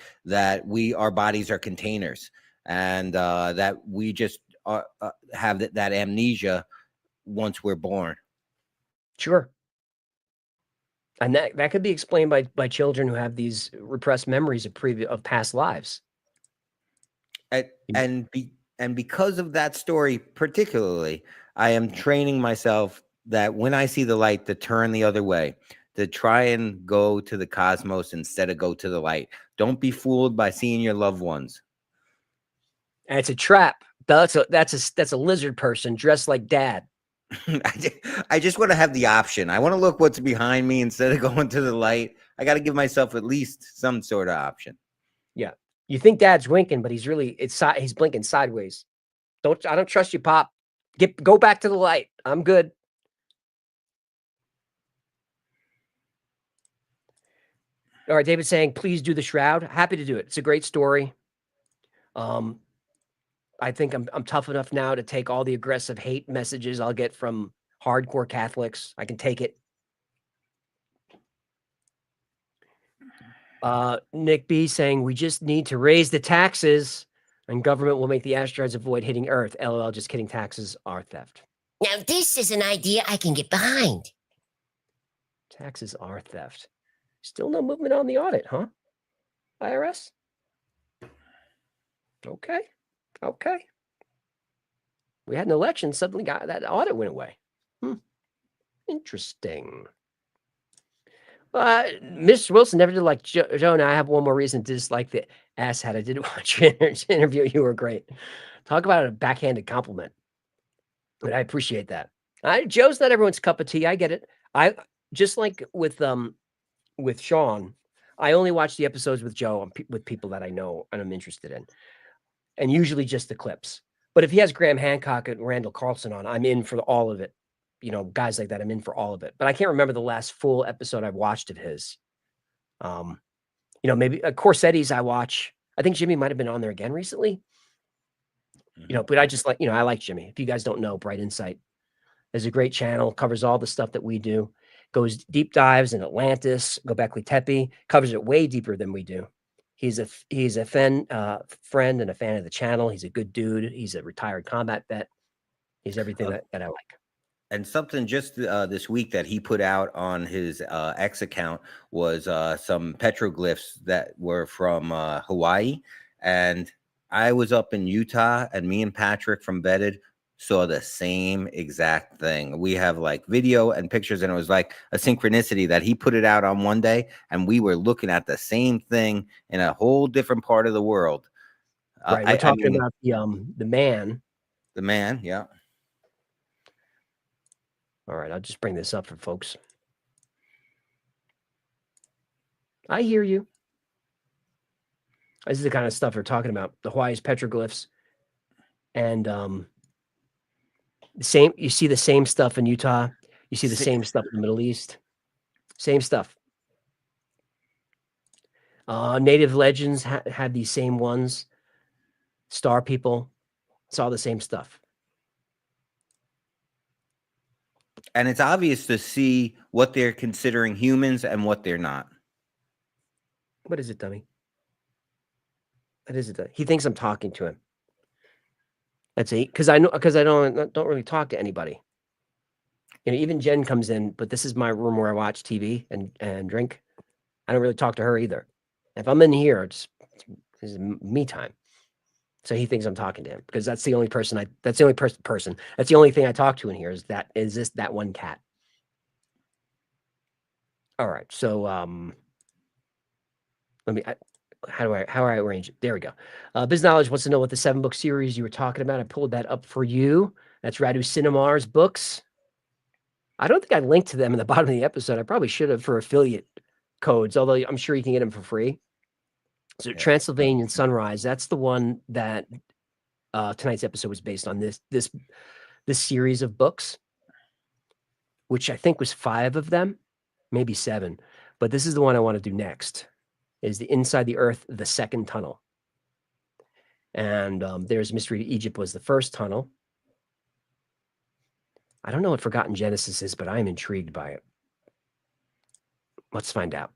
our bodies are containers, and that we just have that amnesia once we're born. Sure. And that could be explained by children who have these repressed memories of past lives. And because of that story particularly, I am training myself that when I see the light, to turn the other way, to try and go to the cosmos instead of go to the light. Don't be fooled by seeing your loved ones. And it's a trap. That's a lizard person dressed like Dad. I just want to have the option. I want to look what's behind me instead of going to the light. I got to give myself at least some sort of option. Yeah. You think Dad's winking, but he's blinking sideways. I don't trust you, Pop. Go back to the light. I'm good. All right, David's saying, please do the shroud. Happy to do it. It's a great story. I think I'm tough enough now to take all the aggressive hate messages I'll get from hardcore Catholics. I can take it. Nick B saying, we just need to raise the taxes and government will make the asteroids avoid hitting Earth. LOL, just kidding. Taxes are theft. Now, this is an idea I can get behind. Taxes are theft. Still no movement on the audit, huh? IRS? Okay. We had an election, suddenly that audit went away. Interesting. Miss Wilson never did like Jonah. I have one more reason to dislike the asshat. I did watch your interview. You were great. Talk about a backhanded compliment. But I appreciate that. Joe's not everyone's cup of tea. I get it. I just like with Sean, I only watch the episodes with Joe with people that I know and I'm interested in, and usually just the clips. But if he has Graham Hancock and Randall Carlson on, I'm in for all of it. You know, guys like that, I'm in for all of it. But I can't remember the last full episode I've watched of his. Maybe Corsetti's I watch. I think Jimmy might have been on there again recently. But I just I like Jimmy. If you guys don't know, Bright Insight is a great channel, covers all the stuff that we do, goes deep dives in Atlantis, Göbekli Tepe, covers it way deeper than we do. He's a friend and a fan of the channel. He's a good dude. He's a retired combat vet. He's everything that I like. And something just this week that he put out on his X account was some petroglyphs that were from Hawaii. And I was up in Utah, and me and Patrick from Vetted saw the same exact thing. We have like video and pictures, and it was like a synchronicity that he put it out on one day, and we were looking at the same thing in a whole different part of the world. Right, we're talking about the man. The man, yeah. All right, I'll just bring this up for folks. I hear you. This is the kind of stuff we're talking about. The Hawaii's petroglyphs. And you see the same stuff in Utah. You see the same stuff in the Middle East. Same stuff. Native legends had these same ones. Star people. It's all the same stuff. And it's obvious to see what they're considering humans and what they're not. What is it, dummy? What is it? He thinks I'm talking to him. That's it. Because I don't really talk to anybody. Even Jen comes in, but this is my room where I watch TV and drink. I don't really talk to her either. If I'm in here, this is me time. So he thinks I'm talking to him because that's the only person that's the only thing I talk to in here is that one cat. All right. So How do I arrange it? There we go. Biz Knowledge wants to know what the 7-book series you were talking about. I pulled that up for you. That's Radu Cinemar's books. I don't think I linked to them in the bottom of the episode. I probably should have for affiliate codes, although I'm sure you can get them for free. So Transylvanian Sunrise, that's the one that tonight's episode was based on. This series of books, which I think was 5 of them, maybe 7. But this is the one I want to do next. Is the Inside the Earth, the second tunnel. And there's Mystery to Egypt was the first tunnel. I don't know what Forgotten Genesis is, but I'm intrigued by it. Let's find out.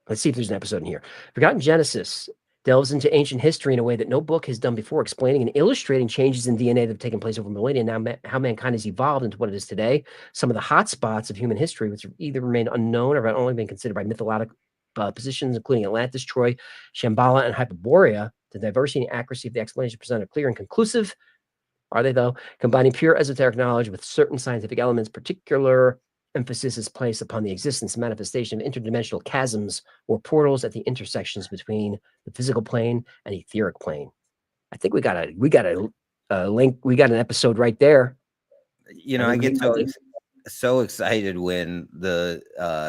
Let's see if there's an episode in here. Forgotten Genesis delves into ancient history in a way that no book has done before, explaining and illustrating changes in DNA that have taken place over millennia, now how mankind has evolved into what it is today. Some of the hot spots of human history, which have either remained unknown or have only been considered by mythological positions, including Atlantis, Troy, Shambhala, and Hyperborea. The diversity and accuracy of the explanations presented are clear and conclusive. Are they, though? Combining pure esoteric knowledge with certain scientific elements, particular emphasis is placed upon the existence and manifestation of interdimensional chasms or portals at the intersections between the physical plane and etheric plane. I think we got a link. We got an episode right there. You know, I get so excited when the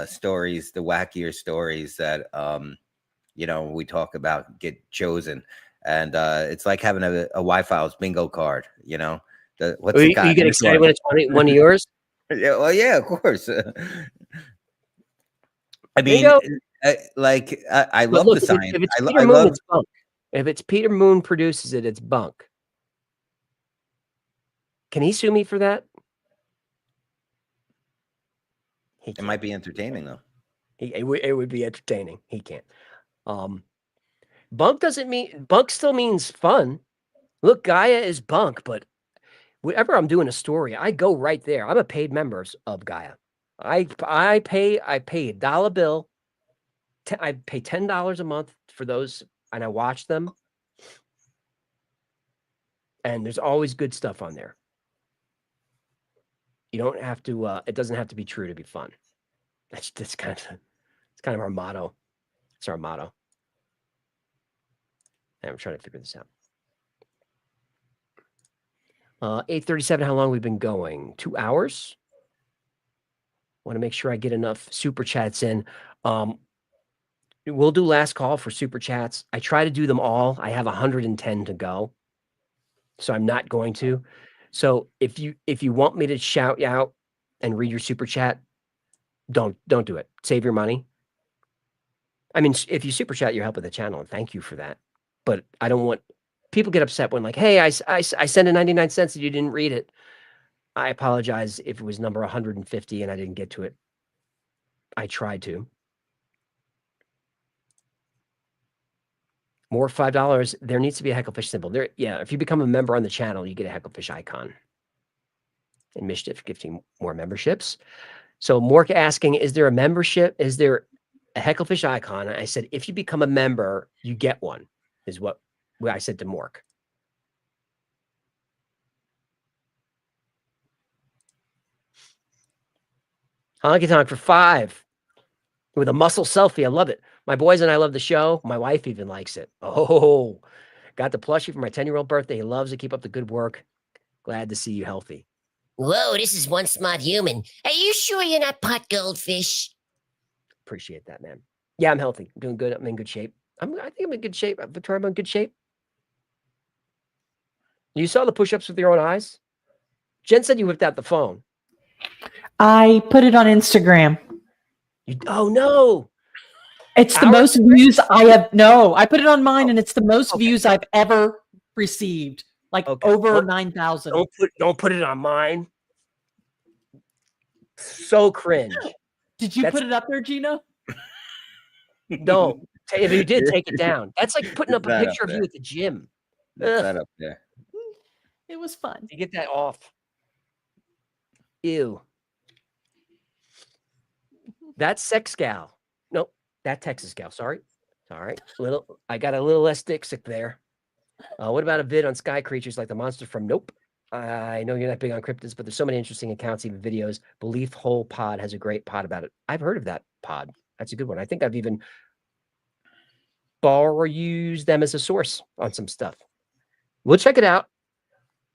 stories, the wackier stories that you know, we talk about get chosen. And it's like having a Wi-Fi's bingo card, you know. What's you get excited when it's one of yours? Yeah, well, yeah, of course. I mean, I love the science. If it's Peter Moon, it's bunk. If it's Peter Moon produces it, it's bunk. Can he sue me for that? It might be entertaining, though. It would be entertaining. He can't. Bunk still means fun. Look, Gaia is bunk, but whenever I'm doing a story, I go right there. I'm a paid member of Gaia. I pay $1 bill. I pay $10 a month for those, and I watch them. And there's always good stuff on there. You don't have to. It doesn't have to be true to be fun. It's kind of our motto. It's our motto. And I'm trying to figure this out. 8:37. How long we've been going? 2 hours. Want to make sure I get enough super chats in. We'll do last call for super chats. I try to do them all. I have 110 to go, so I'm not going to. So if you want me to shout out and read your super chat, don't do it. Save your money. I mean, if you super chat, you're helping the channel, and thank you for that. But I don't want people get upset when, like, hey, I sent a 99 cents and you didn't read it. I apologize if it was number 150 and I didn't get to it. I tried to. More $5. There needs to be a Hecklefish symbol. There, yeah. If you become a member on the channel, you get a Hecklefish icon. And Mischief gifting more memberships. So Mork asking, is there a membership? Is there a Hecklefish icon? I said, if you become a member, you get one. Is what I said to Mork. Honky Tonk for 5 with a muscle selfie. I love it. My boys and I love the show. My wife even likes it. Oh, got the plushie for my 10-year-old birthday. He loves it. Keep up the good work. Glad to see you healthy. Whoa, this is one smart human. Are you sure you're not pot goldfish? Appreciate that, man. Yeah, I'm healthy. I'm doing good. I'm in good shape. I think I'm in good shape. Victoria, I'm in good shape. You saw the push-ups with your own eyes? Jen said you whipped out the phone. I put it on Instagram. Oh, no. It's the most views I have. No, I put it on mine, and it's the most views I've ever received. Like over 9,000. Don't put it on mine. So cringe. Did you put it up there, Gino? No. If you did, take it down. That's like putting up a picture of you at the gym. That up there. It was fun. You get that off. Ew. That sex gal. Nope. That Texas gal. Sorry. I got a little less dick sick there. What about a vid on sky creatures like the monster from Nope? I know you're not big on cryptids, but there's so many interesting accounts, even videos. Belief Hole Pod has a great pod about it. I've heard of that pod. That's a good one. I think I've even... borrow or use them as a source on some stuff. We'll check it out.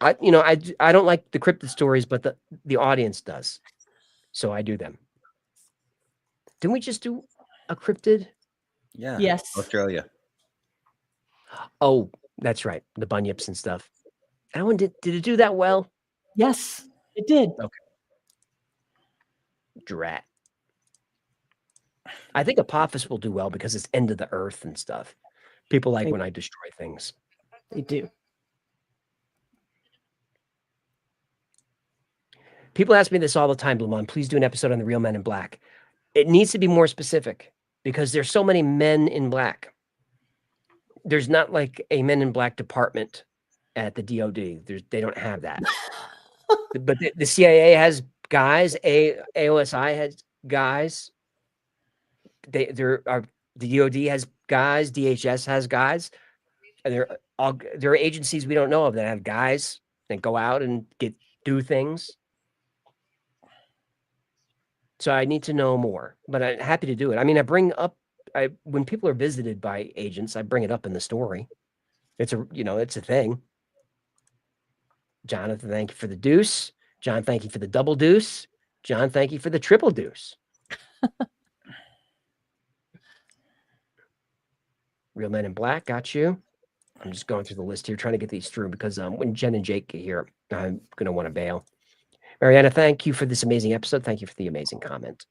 I don't like the cryptid stories, but the audience does. So I do them. Didn't we just do a cryptid? Yeah. Yes. Australia. Oh, that's right. The bunyips and stuff. That one did it do that well? Yes, it did. Okay. Drat. I think Apophis will do well because it's end of the earth and stuff. People like when I destroy things. They do. People ask me this all the time, Blamon. Please do an episode on the real Men in Black. It needs to be more specific because there's so many men in black. There's not like a Men in Black department at the DOD. They don't have that. But the CIA has guys. AOSI has guys. The DOD has guys. DHS has guys. And there are agencies we don't know of that have guys that go out and do things. So I need to know more, but I'm happy to do it. I mean, when people are visited by agents, I bring it up in the story. It's a thing. Jonathan, thank you for the deuce. John, thank you for the double deuce. John, thank you for the triple deuce. Real Men in Black, got you. I'm just going through the list here, trying to get these through because when Jen and Jake get here, I'm going to want to bail. Mariana, thank you for this amazing episode. Thank you for the amazing comment.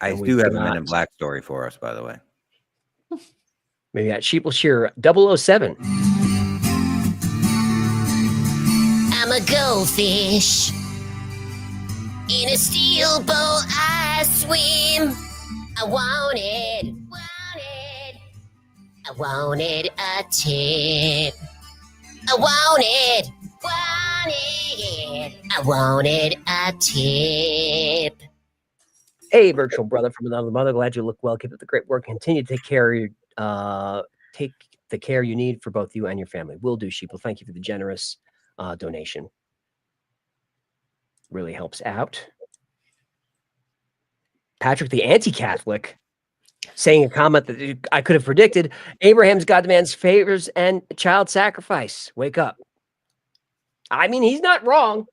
I do have a Men in Black story for us, by the way. Maybe that sheep will share 007. I'm a goldfish. In a steel bowl I swim. I wanted a tip. I wanted a tip. Hey, virtual brother from another mother. Glad you look well. Keep up the great work. Continue to take care take the care you need for both you and your family. Will do, Sheeple. Thank you for the generous donation. Really helps out. Patrick, the anti-Catholic, saying a comment that I could have predicted. Abraham's God demands favors and child sacrifice. Wake up. I mean, he's not wrong.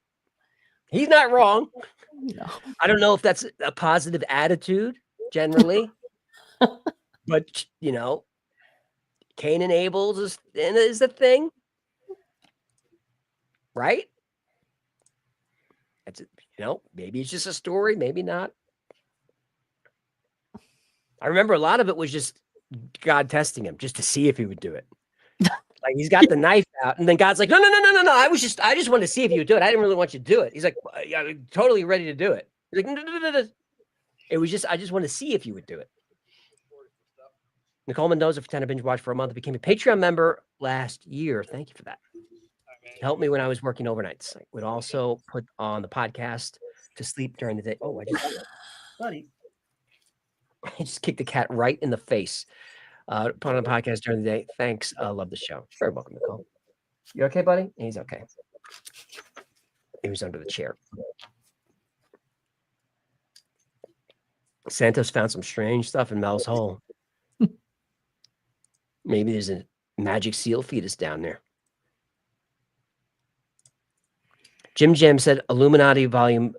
He's not wrong. No. I don't know if that's a positive attitude generally, but Cain and Abel is the thing, right? That's maybe it's just a story, maybe not. I remember a lot of it was just God testing him just to see if he would do it. Like he's got the knife out, and then God's like, no. I just wanted to see if you would do it. I didn't really want you to do it. He's like, I'm totally ready to do it. He's like, no. It was just, I just wanted to see if you would do it. Nicole Mendoza for 10 binge watch for a month became a Patreon member last year. Thank you for that. Helped me when I was working overnights. I would also put on the podcast to sleep during the day. Oh, buddy. I just kicked the cat right in the face. Put on a podcast during the day. Thanks. Love the show. Very welcome, Nicole. You okay, buddy? He's okay. He was under the chair. Santos found some strange stuff in Mel's hole. Maybe there's a magic seal fetus down there. Jim Jam said Illuminati Volume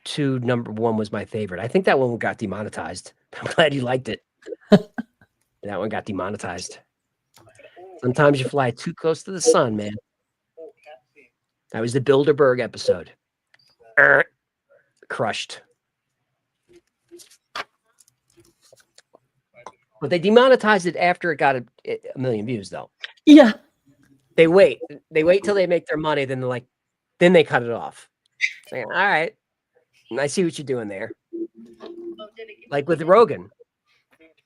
2, number 1 was my favorite. I think that one got demonetized. I'm glad you liked it. That one got demonetized. Sometimes you fly too close to the sun, man. That was the Bilderberg episode. Crushed. But they demonetized it after it got a million views, though. Yeah. They wait till they make their money, then they're like, then they cut it off. Saying, all right, I see what you're doing there. Like with Rogan,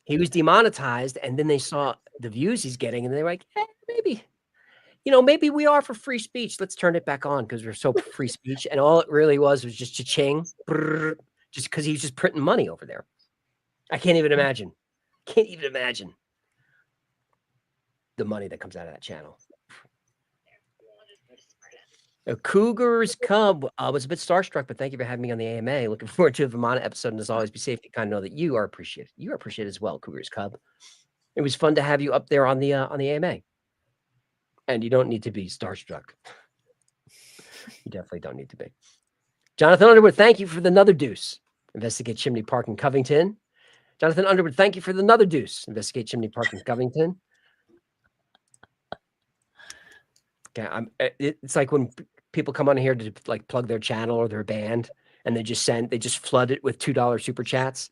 he was demonetized, and then they saw the views he's getting, and they're like, maybe we are for free speech. Let's turn it back on because we're so free speech. And all it really was just cha-ching, just because he was just printing money over there. I can't even imagine. The money that comes out of that channel. A Cougars Cub was a bit starstruck, but thank you for having me on the AMA. Looking forward to a Vermont episode, and as always, be safe. Kind of know that you are appreciated. You are appreciated as well, Cougars Cub. It was fun to have you up there on the AMA, and you don't need to be starstruck. You definitely don't need to be. Jonathan Underwood, thank you for the another deuce. Investigate Chimney Park in Covington. Jonathan Underwood, thank you for the another deuce. Investigate Chimney Park in Covington. Okay, it's like when people come on here to like plug their channel or their band, and they just flood it with $2 super chats.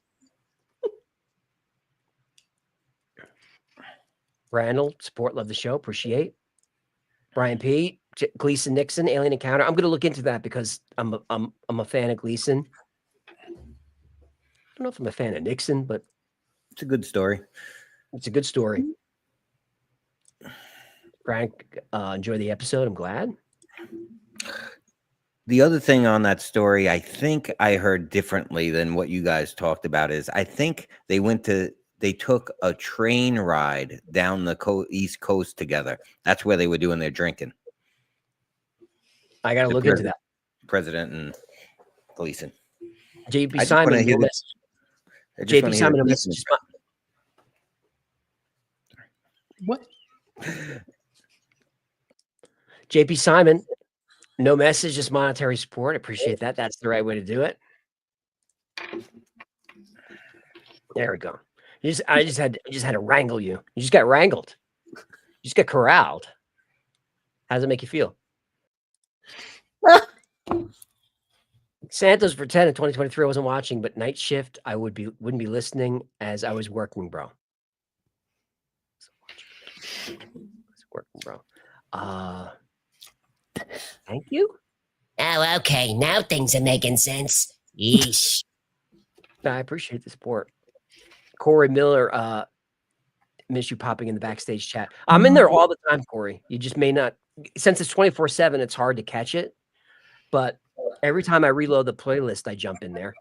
Randall, support, love the show, appreciate. Brian P, Gleason Nixon, Alien Encounter. I'm going to look into that because I'm a fan of Gleason. I don't know if I'm a fan of Nixon, but it's a good story. It's a good story. Frank, enjoy the episode. I'm glad. The other thing on that story, I think I heard differently than what you guys talked about is I think they took a train ride down the East Coast together. That's where they were doing their drinking. I got to look into that. President and Gleason. JP Simon. JP Simon. What? JP Simon, no message, just monetary support. Appreciate that. That's the right way to do it. There we go. I just had to wrangle you. You just got wrangled. You just got corralled. How does it make you feel? Santos for 10 in 2023. I wasn't watching, but night shift, I wouldn't be listening as I was working, bro. Thank you. Oh, okay. Now things are making sense. Yeesh. I appreciate the support. Corey Miller, miss you popping in the backstage chat. I'm in there all the time, Corey. You just may not, since it's 24/7, it's hard to catch it. But every time I reload the playlist, I jump in there,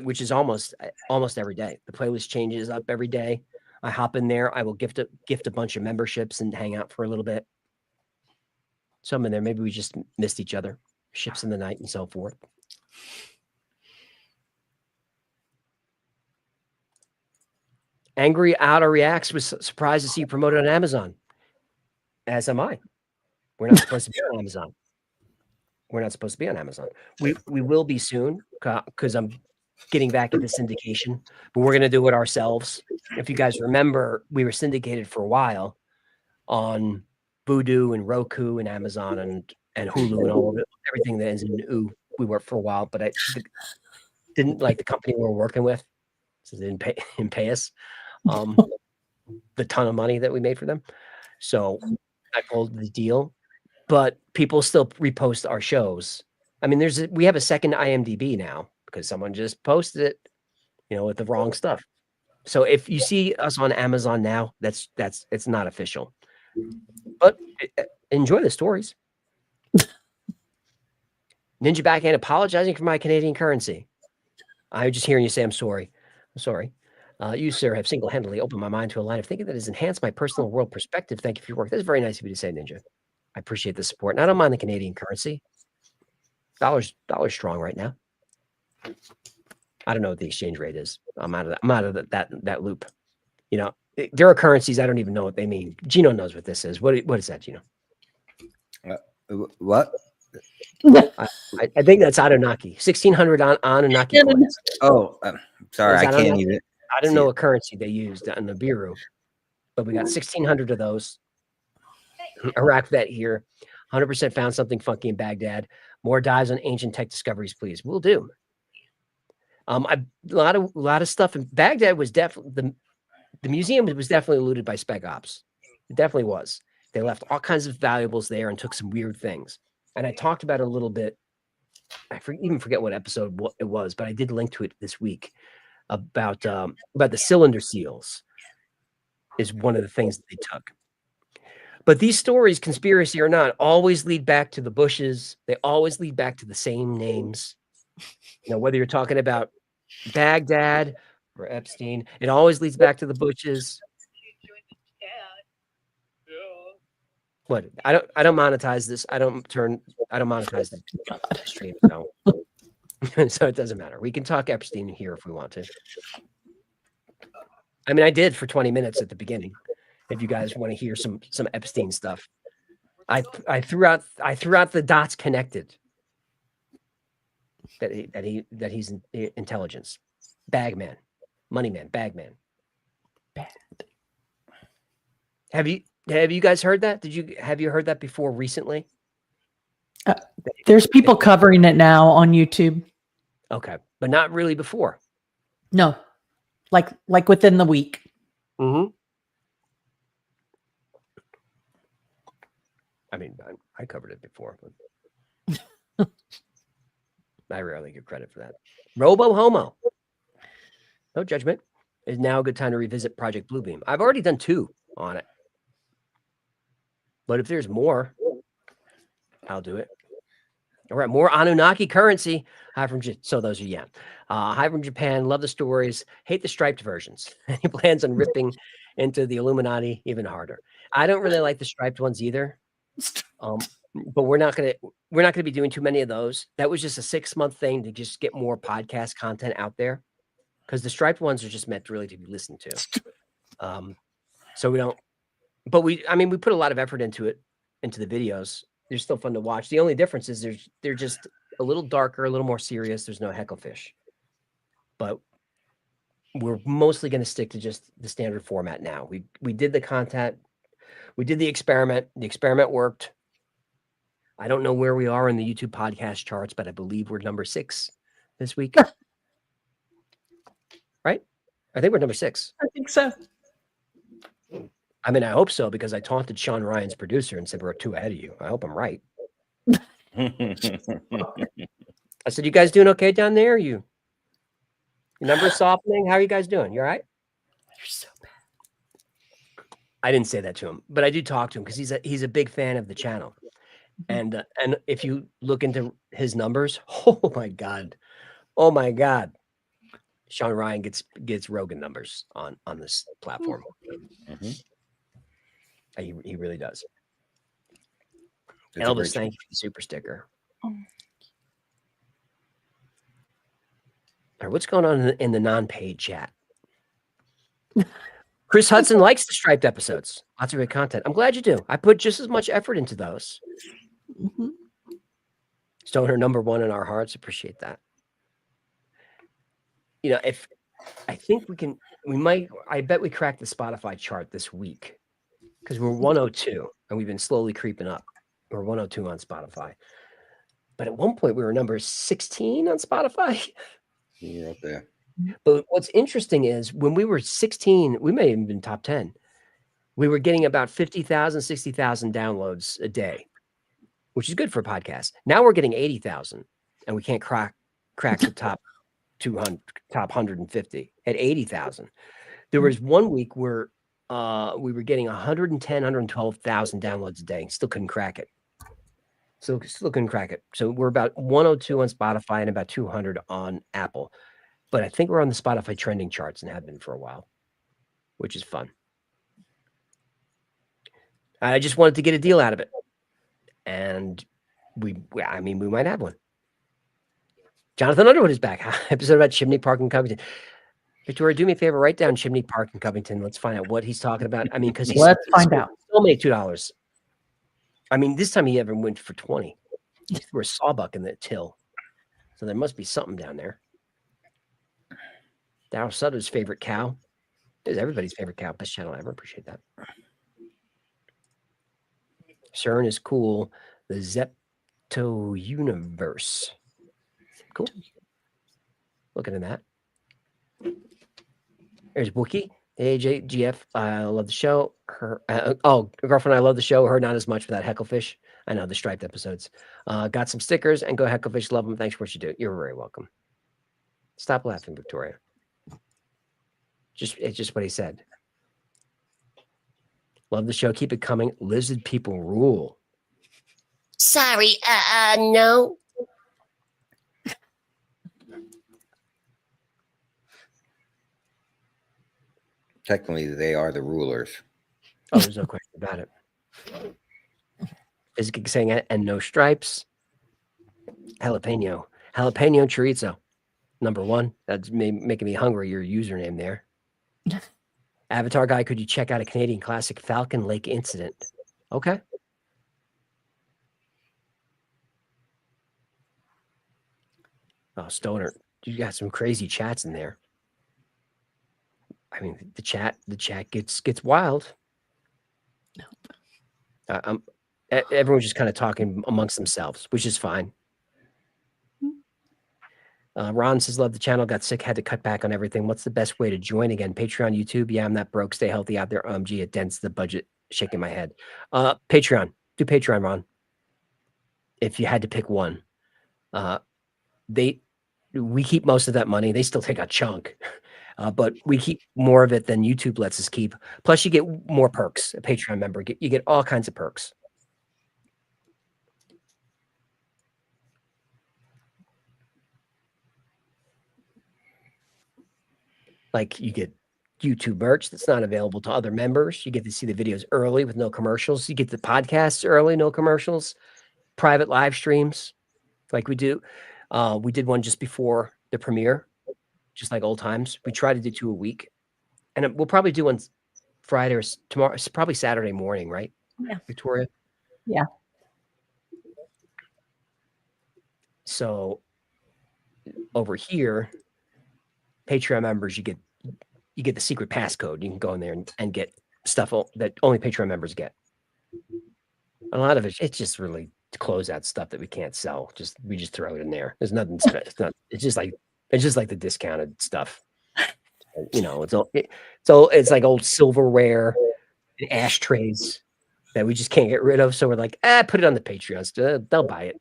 which is almost every day. The playlist changes up every day. I hop in there. I will gift a bunch of memberships and hang out for a little bit. So I'm in there. Maybe we just missed each other. Ships in the night and so forth. Angry Outer Reacts was surprised to see you promoted on Amazon. As am I. We're not supposed to be on Amazon. We're not supposed to be on Amazon. We will be soon because I'm getting back into syndication, but we're going to do it ourselves. If you guys remember, we were syndicated for a while on Vudu and Roku and Amazon and Hulu and all of it, everything that ends in "oo." We worked for a while, but I didn't like the company we were working with, so they didn't pay us the ton of money that we made for them. So I pulled the deal, but people still repost our shows. I mean, we have a second IMDb now because someone just posted it, with the wrong stuff. So if you see us on Amazon now, it's not official. But enjoy the stories. Ninja Backhand apologizing for my Canadian currency. I'm just hearing you say I'm sorry. I'm sorry. You, sir, have single-handedly opened my mind to a line of thinking that has enhanced my personal world perspective. Thank you for your work. That's very nice of you to say, Ninja. I appreciate the support. And I don't mind the Canadian currency. Dollar's strong right now. I don't know what the exchange rate is. I'm out of that loop. There are currencies I don't even know what they mean. Gino knows what this is. What is that, Gino? What? I think that's Anunnaki. 1600 Anunnaki coins. Oh, sorry, I can't even. I don't know what currency they used on the Nibiru, but we got 1600 of those. Iraq vet here. 100% found something funky in Baghdad. More dives on ancient tech discoveries, please. We'll do. A lot of stuff in Baghdad was definitely the museum was definitely looted by Spec Ops. It definitely was. They left all kinds of valuables there and took some weird things. And I talked about it a little bit. I even forget what episode it was, but I did link to it this week about the cylinder seals is one of the things that they took. But these stories, conspiracy or not, always lead back to the Bushes. They always lead back to the same names. Whether you're talking about Baghdad or Epstein, it always leads back to the Bushes. What? I don't monetize this. I don't monetize the stream. So, so it doesn't matter. We can talk Epstein here if we want to. I mean, I did for 20 minutes at the beginning. If you guys want to hear some Epstein stuff, I threw out the dots connected. That he's intelligence, bagman, money man, bagman. Bad. Have you guys heard that? Have you heard that before recently? There's people covering it now on YouTube. Okay, but not really before. No, like within the week. Mm-hmm. I mean, I covered it before, but I rarely give credit for that. Robo Homo, no judgment, is now a good time to revisit Project Bluebeam. I've already done 2 on it, but if there's more, I'll do it. All right, more Anunnaki currency. Hi from so those are hi from Japan. Love the stories. Hate the striped versions. He plans on ripping into the Illuminati even harder. I don't really like the striped ones either. But we're not gonna be doing too many of those. That was just a 6-month thing to just get more podcast content out there, because the striped ones are just meant really to be listened to. So we don't. But we put a lot of effort into the videos. They're still fun to watch. The only difference is they're just a little darker, a little more serious. There's no hecklefish. But we're mostly going to stick to just the standard format now. We did the content. We did the experiment. The experiment worked. I don't know where we are in the YouTube podcast charts, but I believe we're number 6 this week. Right? I think we're number 6. I think so. I mean, I hope so, because I taunted Sean Ryan's producer and said we're 2 ahead of you. I hope I'm right. I said, "You guys doing okay down there? Your numbers softening? How are you guys doing? You all right?" You're so bad. I didn't say that to him, but I do talk to him because he's a big fan of the channel. And if you look into his numbers, oh my god, Sean Ryan gets Rogan numbers on this platform. Mm-hmm. He really does. It's a Elvis, great thank you for the super sticker. Oh. All right, what's going on in the non-paid chat? Chris Hudson likes the striped episodes. Lots of great content. I'm glad you do. I put just as much effort into those. Mm-hmm. Stoner number 1 in our hearts. Appreciate that. You know, if I think I bet we cracked the Spotify chart this week, because we're 102 and we've been slowly creeping up. We're 102 on Spotify. But at one point we were number 16 on Spotify. You're up there. But what's interesting is when we were 16, we may have even been top 10. We were getting about 50,000, 60,000 downloads a day, which is good for a podcast. Now we're getting 80,000 and we can't crack the top 200, top 150 at 80,000. There was one week where we were getting 110, 112,000 downloads a day. Still couldn't crack it. Still couldn't crack it. So we're about 102 on Spotify and about 200 on Apple. But I think we're on the Spotify trending charts and have been for a while, which is fun. I just wanted to get a deal out of it. And we might have one. Jonathan Underwood is back. Episode about Chimney Park in Covington. Victoria, do me a favor, write down Chimney Park in Covington. Let's find out what he's talking about. I mean, because let's find out. Still made $2. I mean, this time he ever went for 20. He threw a sawbuck in the till. So there must be something down there. Darryl Sutter's favorite cow. Is everybody's favorite cow. Best channel ever. Appreciate that. CERN is cool. The Zepto universe. Cool. Looking at that. There's Wookie. Hey, GF. I love the show. Girlfriend, I love the show. Her, not as much without Hecklefish. I know the striped episodes. Got some stickers and go Hecklefish. Love them. Thanks for what you do. You're very welcome. Stop laughing, Victoria. It's just what he said. Love the show. Keep it coming. Lizard people rule. Sorry, no. Technically, they are the rulers. Oh, there's no question about it. Physics saying and no stripes. Jalapeno chorizo. Number 1. That's making me hungry. Your username there. Avatar guy, could you check out a Canadian classic, Falcon Lake Incident? Okay. Oh, Stoner, you got some crazy chats in there. I mean, the chat gets wild. Everyone's just kind of talking amongst themselves, which is fine. Ron says, love the channel, got sick, had to cut back on everything. What's the best way to join again? Patreon, YouTube? Yeah, I'm not broke. Stay healthy out there. Gee, it dents the budget. Shaking my head. Patreon. Do Patreon, Ron. If you had to pick one. We keep most of that money. They still take a chunk. But we keep more of it than YouTube lets us keep. Plus, you get more perks. A Patreon member, you get all kinds of perks. Like you get YouTube merch that's not available to other members. You get to see the videos early with no commercials. You get the podcasts early, no commercials. Private live streams, like we do. We did one just before the premiere, just like old times. We try to do 2 a week, and we'll probably do one Friday or tomorrow. It's probably Saturday morning, right? Yeah, Victoria. Yeah. So over here, Patreon members, you get the secret passcode. You can go in there and get stuff that only Patreon members get. A lot of it's just really closeout stuff that we can't sell. We just throw it in there. There's nothing. It's just like the discounted stuff. You know, it's like old silverware and ashtrays that we just can't get rid of. So we're like, put it on the Patreons. They'll buy it.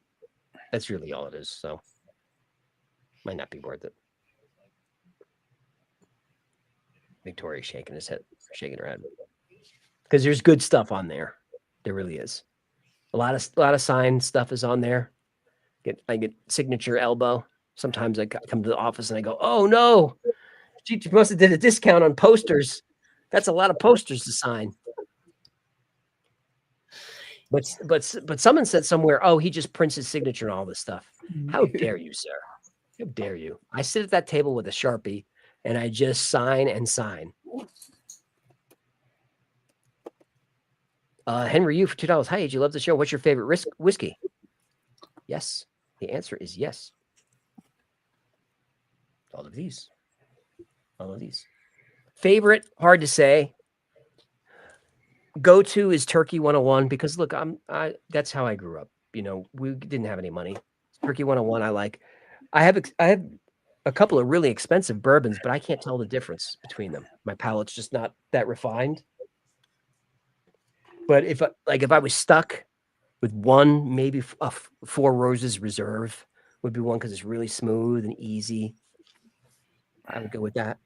That's really all it is. So might not be worth it. Victoria's shaking her head because there's good stuff on there. There really is. A lot of signed stuff is on there. I get signature elbow. Sometimes I come to the office and I go, oh no, you must have did a discount on posters. That's a lot of posters to sign. But someone said somewhere, oh, he just prints his signature and all this stuff. How dare you, sir? How dare you? I sit at that table with a Sharpie and I just sign and sign. Henry, you for $2. Hi, you love the show. What's your favorite whiskey? Yes. The answer is yes. All of these. Favorite, hard to say. Go-to is Turkey 101 because look, that's how I grew up. You know, we didn't have any money. Turkey 101 I like. I have a couple of really expensive bourbons, but I can't tell the difference between them. My palate's just not that refined. But if I was stuck with one, maybe a Four Roses Reserve would be one because it's really smooth and easy. I would go with that.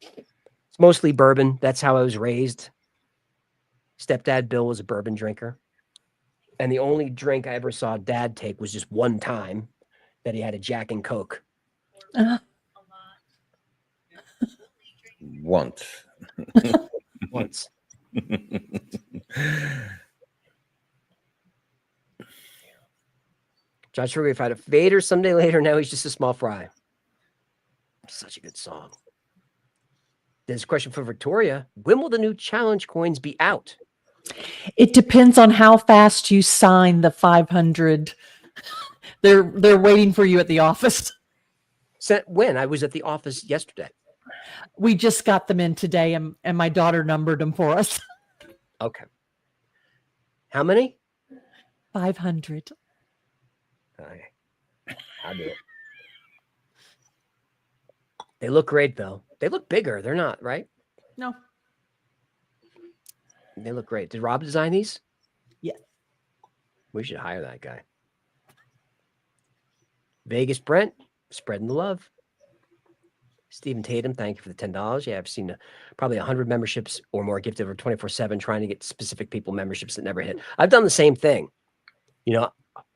It's mostly bourbon. That's how I was raised. Stepdad Bill was a bourbon drinker. And the only drink I ever saw Dad take was just one time that he had a Jack and Coke. Once. Once. Josh Ruby, if I had a Vader someday later, now he's just a small fry. Such a good song. There's a question for Victoria. When will the new challenge coins be out? It depends on how fast you sign the 500. They're waiting for you at the office. When? I was at the office yesterday. We just got them in today, and my daughter numbered them for us. Okay. How many? 500. Okay. I'll do it. They look great, though. They look bigger. They're not, right? No. They look great. Did Rob design these? Yeah. We should hire that guy. Vegas Brent, spreading the love. Stephen Tatum, thank you for the $10. Yeah, I've seen probably 100 memberships or more gifted over 24/7, trying to get specific people memberships that never hit. I've done the same thing. You know,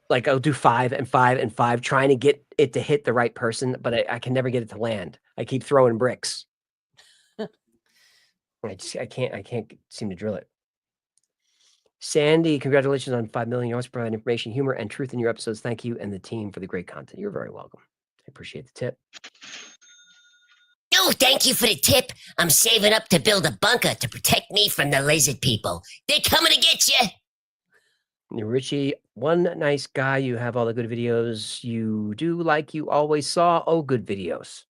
like I'll do 5 and 5 and 5, trying to get it to hit the right person, but I can never get it to land. I keep throwing bricks. I can't seem to drill it. Sandy, congratulations on 5 million. You always provide information, humor, and truth in your episodes. Thank you and the team for the great content. You're very welcome. I appreciate the tip. Oh, thank you for the tip. I'm saving up to build a bunker to protect me from the lizard people. They're coming to get you. Richie, one nice guy. You have all the good videos you do, like you always saw. Oh, good videos.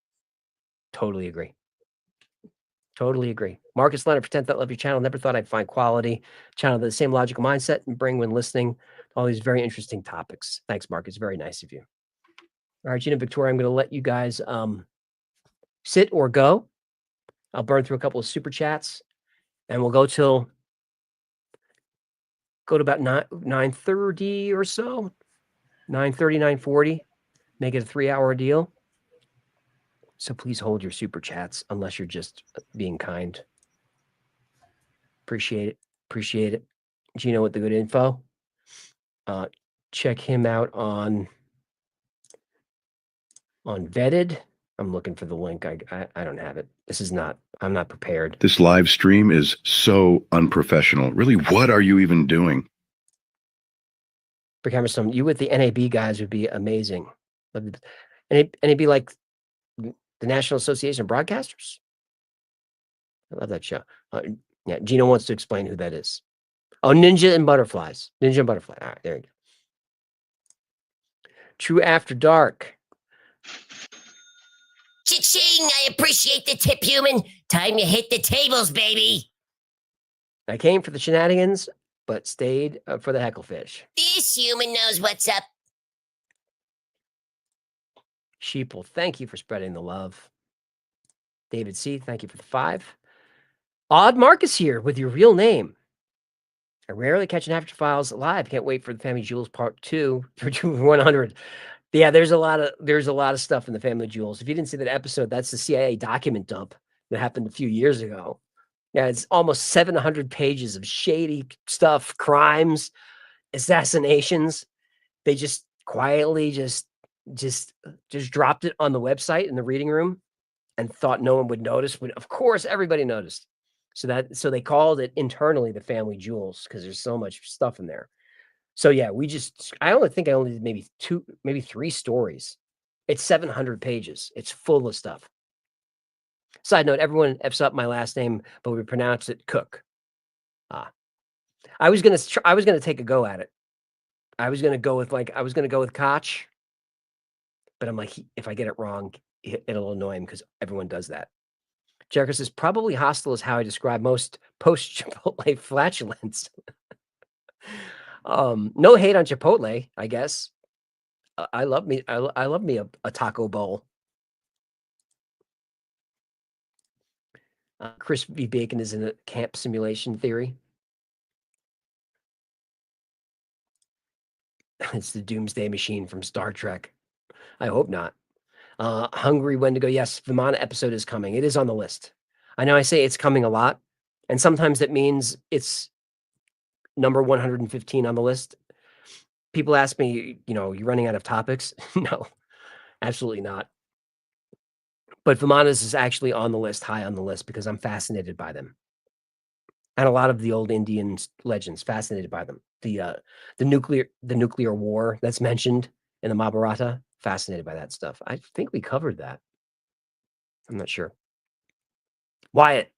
Totally agree. Totally agree. Marcus Leonard, pretend that love your channel. Never thought I'd find quality channel with the same logical mindset and bring when listening to all these very interesting topics. Thanks, Marcus. Very nice of you. All right, Gina, Victoria, I'm going to let you guys sit or go. I'll burn through a couple of super chats, and we'll go to about 9:30 or so, 9:30, 9:40. Make it a 3-hour deal. So please hold your super chats unless you're just being kind. Appreciate it. Appreciate it. Gino with the good info. Check him out on Vetted. I'm looking for the link. I don't have it. I'm not prepared. This live stream is so unprofessional. Really, what are you even doing? For Camerstone, you with the NAB guys would be amazing. NAB like the National Association of Broadcasters. I love that show. Yeah, Gino wants to explain who that is. Oh, Ninja and Butterflies. Ninja and Butterfly. All right, there you go. True After Dark. Cha-ching! I appreciate the tip, human. Time to hit the tables, baby. I came for the shenanigans, but stayed for the hecklefish. This human knows what's up. Sheeple, thank you for spreading the love. David C., thank you for the 5. Odd Marcus here with your real name. I rarely catch an After Files live. Can't wait for the Family Jewels Part 2 for 100. Yeah, there's a lot of stuff in the Family Jewels. If you didn't see that episode, that's the CIA document dump that happened a few years ago. Yeah, it's almost 700 pages of shady stuff, crimes, assassinations. They just quietly just dropped it on the website in the reading room and thought no one would notice. When of course everybody noticed. So they called it internally the Family Jewels because there's so much stuff in there. So yeah, I only did maybe 2, maybe 3 stories. It's 700 pages. It's full of stuff. Side note, everyone F's up my last name, but we pronounce it Cook. I was gonna take a go at it. I was gonna go with Koch, but I'm like, if I get it wrong, it'll annoy him because everyone does that. Jericho says, probably hostile is how I describe most post-Chipotle flatulence. No hate on Chipotle, I guess. I love me a taco bowl. Chris V. Bacon is in a camp simulation theory. It's the Doomsday Machine from Star Trek. I hope not. Hungry Wendigo. Yes, Vimana episode is coming. It is on the list. I know I say it's coming a lot, and sometimes that means it's number 115 on the list. People ask me, you're running out of topics. No, absolutely not. But Vimanas is actually on the list, high on the list, because I'm fascinated by them. And a lot of the old Indian legends, fascinated by them. The nuclear war that's mentioned in the Mahabharata, fascinated by that stuff. I think we covered that. I'm not sure. Wyatt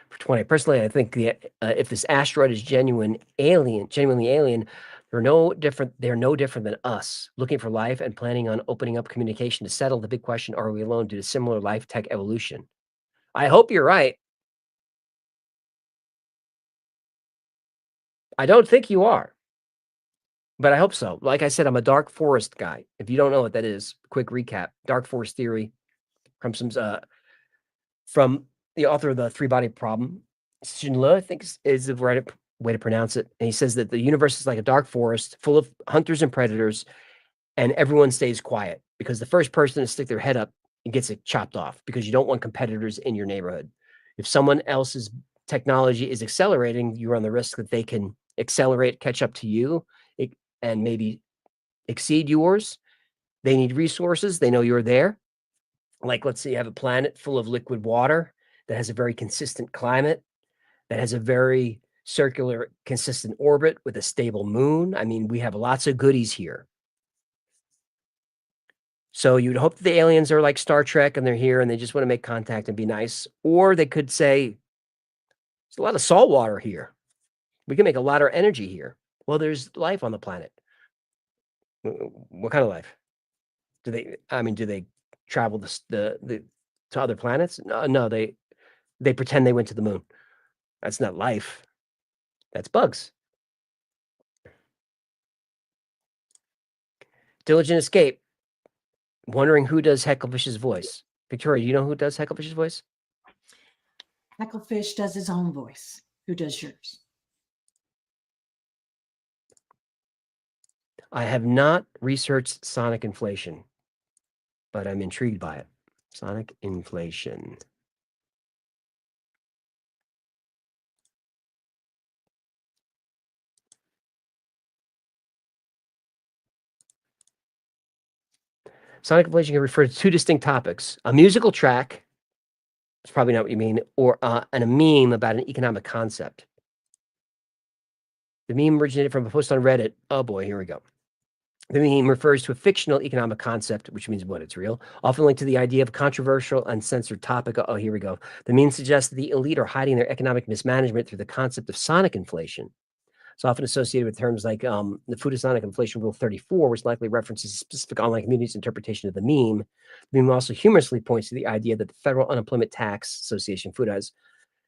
for 20. Personally, I think if this asteroid is genuinely alien, they're no different than us, looking for life and planning on opening up communication to settle the big question: are we alone due to similar life tech evolution? I hope you're right. I don't think you are, but I hope so. Like I said, I'm a dark forest guy. If you don't know what that is, quick recap: dark forest theory from the author of the 3-Body Problem. Xinle, I think is the right way to pronounce it. And he says that the universe is like a dark forest full of hunters and predators, and everyone stays quiet because the first person to stick their head up gets it chopped off, because you don't want competitors in your neighborhood. If someone else's technology is accelerating, you run the risk that they can accelerate, catch up to you, and maybe exceed yours. They need resources. They know you're there. Like, let's say you have a planet full of liquid water that has a very consistent climate, that has a very circular, consistent orbit with a stable moon. I mean, we have lots of goodies here. So you'd hope that the aliens are like Star Trek and they're here and they just want to make contact and be nice. Or they could say, there's a lot of salt water here. We can make a lot of energy here. Well, there's life on the planet. What kind of life? Do they travel to other planets? No, they pretend they went to the moon. That's not life. That's bugs. Diligent Escape. Wondering who does Hecklefish's voice. Victoria, do you know who does Hecklefish's voice? Hecklefish does his own voice. Who does yours? I have not researched sonic inflation, but I'm intrigued by it. Sonic inflation. Sonic inflation can refer to two distinct topics: a musical track, it's probably not what you mean, or and a meme about an economic concept. The meme originated from a post on Reddit. Oh boy, here we go. The meme refers to a fictional economic concept, which means what? It's real, often linked to the idea of a controversial, uncensored topic. Oh, here we go. The meme suggests that the elite are hiding their economic mismanagement through the concept of sonic inflation. It's often associated with terms like the Foodasonic Inflation Rule 34, which likely references a specific online community's interpretation of the meme. The meme also humorously points to the idea that the Federal Unemployment Tax Association, FUTA, has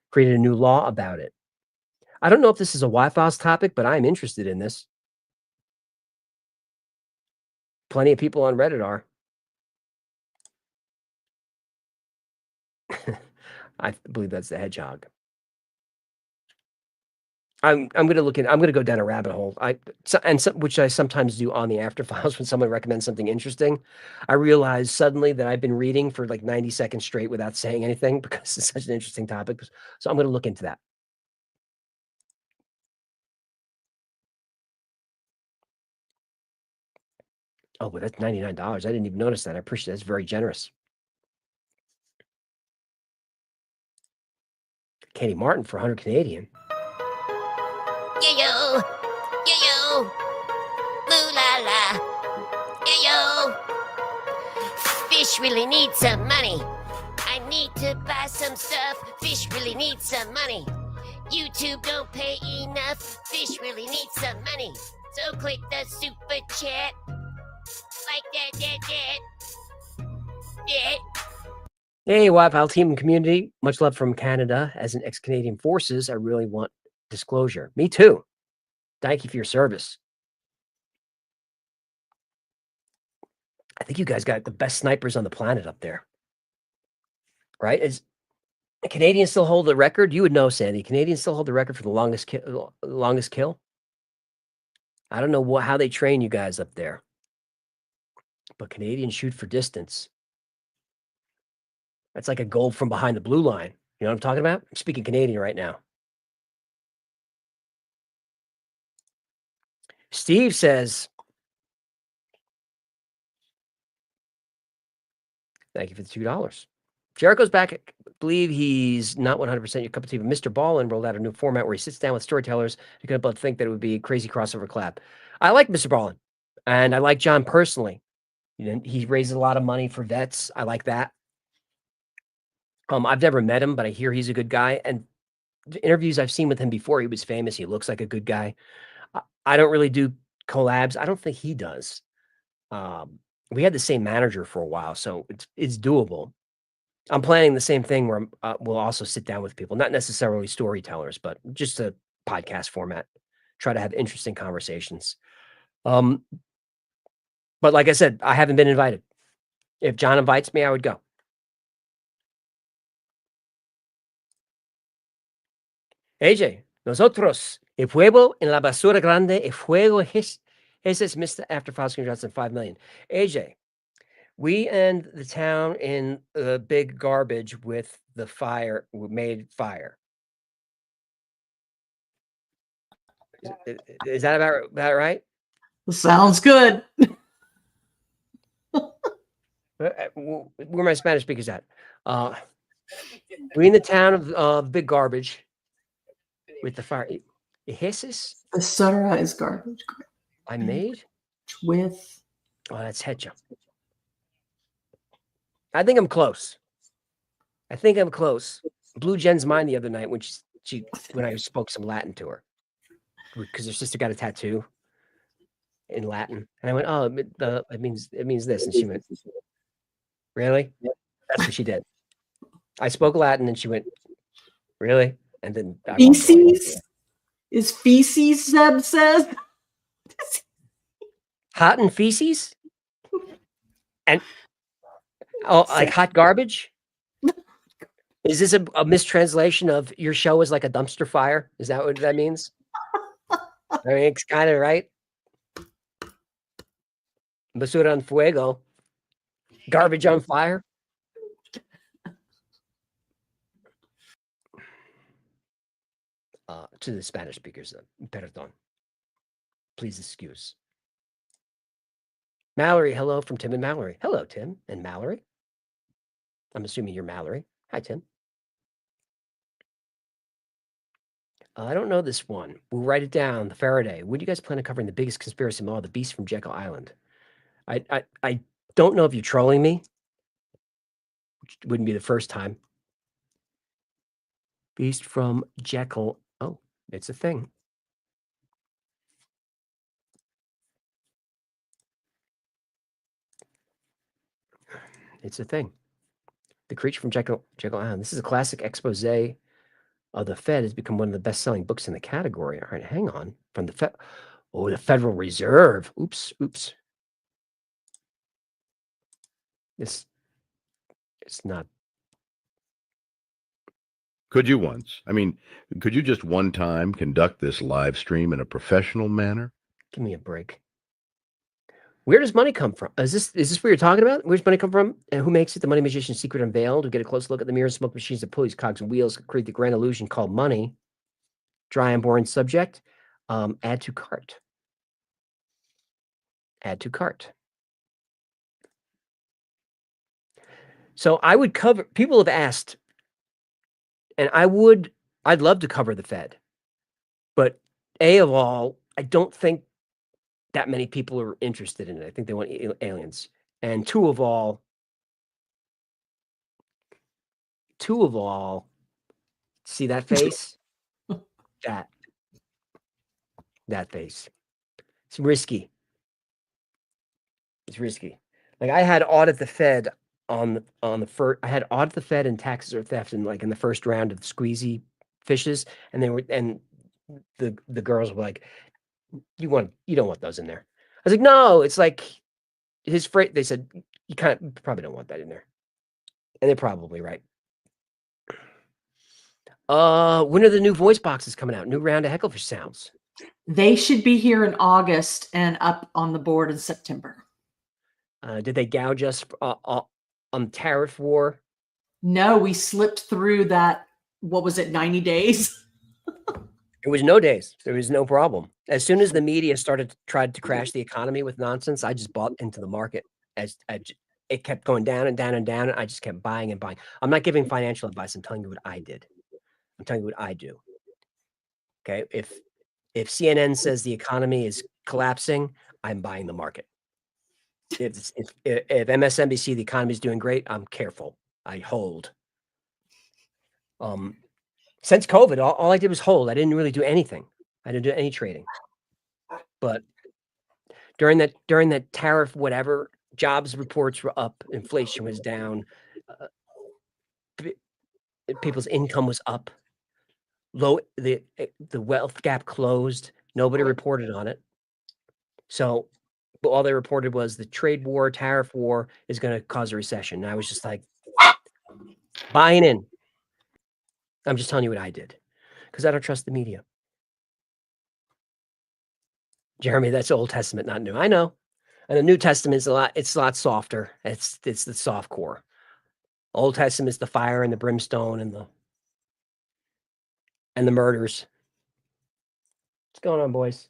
created a new law about it. I don't know if this is a Y-Files topic, but I'm interested in this. Plenty of people on Reddit are. I believe that's the hedgehog. I'm going to go down a rabbit hole. Which I sometimes do on the After Files when someone recommends something interesting. I realize suddenly that I've been reading for like 90 seconds straight without saying anything because it's such an interesting topic. So I'm going to look into that. Oh, but that's $99. I didn't even notice that. I appreciate it. That's very generous. Katie Martin for 100 Canadian. Yo, yo, moo la la, yo. Fish really need some money. I need to buy some stuff. Fish really need some money. YouTube don't pay enough. Fish really need some money. So click the super chat. Like that. Hey, Wi-Fi team and community. Much love from Canada. As an ex-Canadian forces, I really want disclosure. Me too. Thank you for your service. I think you guys got the best snipers on the planet up there. Right? Is Canadians still hold the record? You would know, Sandy. Canadians still hold the record for the longest kill. I don't know how they train you guys up there. But Canadians shoot for distance. That's like a goal from behind the blue line. You know what I'm talking about? I'm speaking Canadian right now. Steve says, thank you for the $2. Jericho's back. I believe he's not 100% your cup of tea, but Mr. Ballin rolled out a new format where he sits down with storytellers. You could think that it would be a crazy crossover collab. I like Mr. Ballin, and I like John personally. He raises a lot of money for vets. I like that. I've never met him, but I hear he's a good guy. And the interviews I've seen with him before, he was famous. He looks like a good guy. I don't really do collabs. I don't think he does. We had the same manager for a while, so it's doable. I'm planning the same thing where we'll also sit down with people, not necessarily storytellers, but just a podcast format. Try to have interesting conversations. But like I said, I haven't been invited. If John invites me, I would go. AJ, nosotros, el fuego en la basura grande, el fuego es Mr. After Files. Congrats on 5 million. AJ, we end the town in the big garbage with the fire. We made fire. Is that about right? Sounds good. Where my Spanish speakers at? We in the town of big garbage. with the fire. It hisses. The sunrise garbage I made with. Oh, that's Hetcha. I think I'm close. Blew Jen's mind the other night when when I spoke some Latin to her because her sister got a tattoo in Latin, and I went, "Oh, it means this," and she went, "Really?" That's what she did. I spoke Latin, and she went, "Really?" And then Feces is feces. Zeb says. Hot and feces, and like hot garbage. Is this a mistranslation of your show is like a dumpster fire? Is that what that means? I mean, it's kind of right. Basura en fuego. Garbage on fire. To the Spanish speakers, perdón. Please excuse. Mallory, hello from Tim and Mallory. Hello, Tim and Mallory. I'm assuming you're Mallory. Hi, Tim. I don't know this one. We'll write it down. The Faraday. When do you guys plan on covering the biggest conspiracy of all, the beast from Jekyll Island? I don't know if you're trolling me, which wouldn't be the first time. Beast from Jekyll. Oh, it's a thing. It's a thing. The Creature from Jekyll Island. This is a classic expose of the Fed. Has become one of the best-selling books in the category. All right, hang on. From the Fed. Oh, the Federal Reserve. Oops. It's not. Could you could you just one time conduct this live stream in a professional manner? Give me a break. Where does money come from? Is this what you're talking about? Where's money come from? And who makes it? The Money Magician's Secret Unveiled. We get a close look at the mirror smoke machines that pulleys, cogs, and wheels create the grand illusion called money. Dry and boring subject. Add to cart. Add to cart. So I would cover. People have asked, and I'd love to cover the Fed, but of all, I don't think that many people are interested in it. I think they want aliens. And two of all, see that face? that face. It's risky. Like I had audit the Fed on the first. I had audit the Fed and taxes or theft in the first round of squeezy fishes, and the girls were like, you don't want those in there. I was like, no, it's like his freight. They said you probably don't want that in there, and they're probably right. When are the new voice boxes coming out? New round of Hecklefish sounds. They should be here in August and up on the board in September. Did they gouge us on tariff war? No, we slipped through that. What was it? 90 days. It was no days. There was no problem. As soon as the media tried to crash the economy with nonsense, I just bought into the market. It kept going down and down and down, and I just kept buying and buying. I'm not giving financial advice. I'm telling you what I did. I'm telling you what I do. Okay, if CNN says the economy is collapsing, I'm buying the market. If MSNBC the economy is doing great, I'm careful. I hold. Since COVID, all I did was hold. I didn't really do anything. I didn't do any trading. But during that tariff, whatever, jobs reports were up, inflation was down, people's income was up. The wealth gap closed. Nobody reported on it. So, but all they reported was the trade war, tariff war is going to cause a recession. And I was just like buying in. I'm just telling you what I did because I don't trust the media. Jeremy, that's Old Testament, not New. I know. And the New Testament is it's a lot softer. It's the soft core. Old Testament is the fire and the brimstone and the murders. What's going on, boys?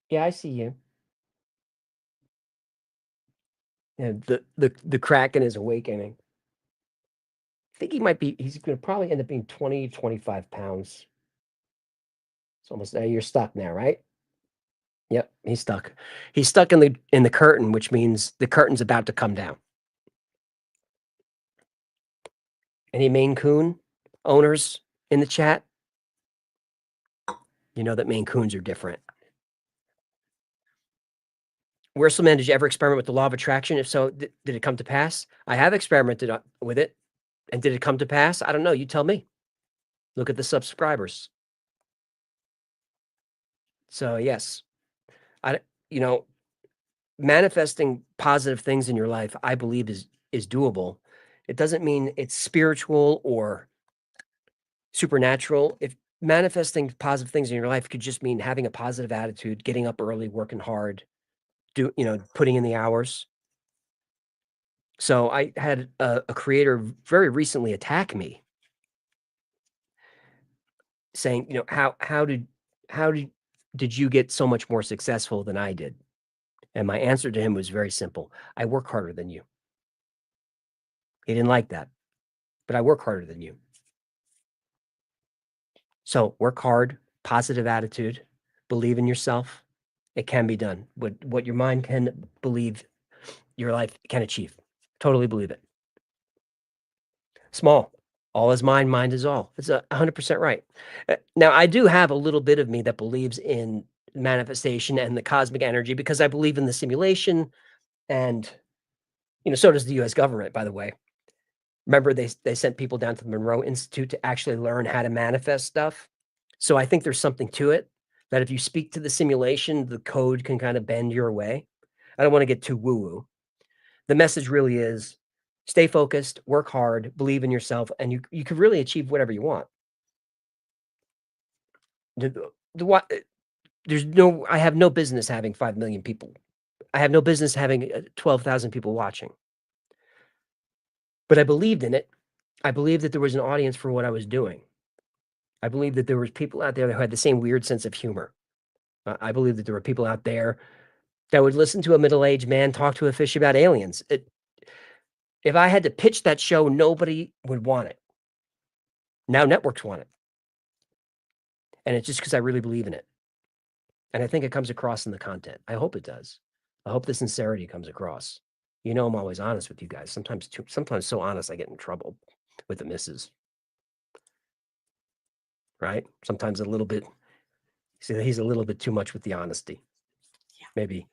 Yeah, I see you. And the Kraken is awakening. I think he's going to probably end up being 20, 25 pounds. It's almost, you're stuck now, right? Yep, he's stuck. He's stuck in the curtain, which means the curtain's about to come down. Any Maine Coon owners in the chat? You know that Maine Coons are different. Worselman, did you ever experiment with the law of attraction? If so, did it come to pass? I have experimented with it. And did it come to pass? I don't know. You tell me. Look at the subscribers. So yes, manifesting positive things in your life, I believe is doable. It doesn't mean it's spiritual or supernatural. If manifesting positive things in your life could just mean having a positive attitude, getting up early, working hard, putting in the hours. So I had a creator very recently attack me, saying, how did you get so much more successful than I did? And my answer to him was very simple. I work harder than you. He didn't like that, but I work harder than you. So work hard, positive attitude, believe in yourself. It can be done. What your mind can believe, your life can achieve. Totally believe it. Small. All is mind, mind is all. It's 100% right. Now, I do have a little bit of me that believes in manifestation and the cosmic energy because I believe in the simulation, and so does the U.S. government, by the way. Remember, they sent people down to the Monroe Institute to actually learn how to manifest stuff. So I think there's something to it, that if you speak to the simulation, the code can kind of bend your way. I don't want to get too woo-woo. The message really is stay focused, work hard, believe in yourself, and you can really achieve whatever you want. I have no business having 5 million people. I have no business having 12,000 people watching. But I believed in it. I believed that there was an audience for what I was doing. I believe that there was people out there that had the same weird sense of humor. I believe that there were people out there that would listen to a middle-aged man talk to a fish about aliens. If I had to pitch that show, nobody would want it. Now networks want it. And it's just because I really believe in it. And I think it comes across in the content. I hope it does. I hope the sincerity comes across. I'm always honest with you guys. Sometimes so honest I get in trouble with the missus. Right? Sometimes a little bit. See, he's a little bit too much with the honesty. Yeah. Maybe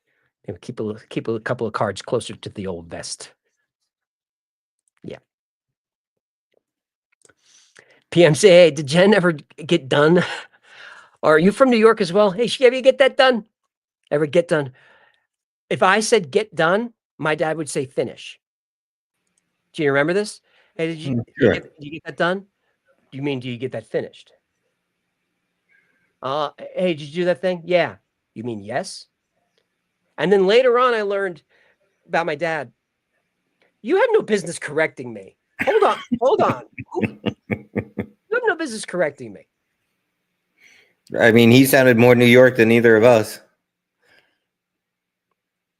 keep a couple of cards closer to the old vest. Yeah. PM say, hey, did Jen ever get done? Are you from New York as well? Hey, Chevy, you get that done? Ever get done? If I said get done, my dad would say finish. Do you remember this? Hey, did you get that done? Do you get that finished? Hey, did you do that thing? Yeah. You mean yes? And then later on, I learned about my dad. You have no business correcting me. Hold on. You have no business correcting me. I mean, he sounded more New York than either of us.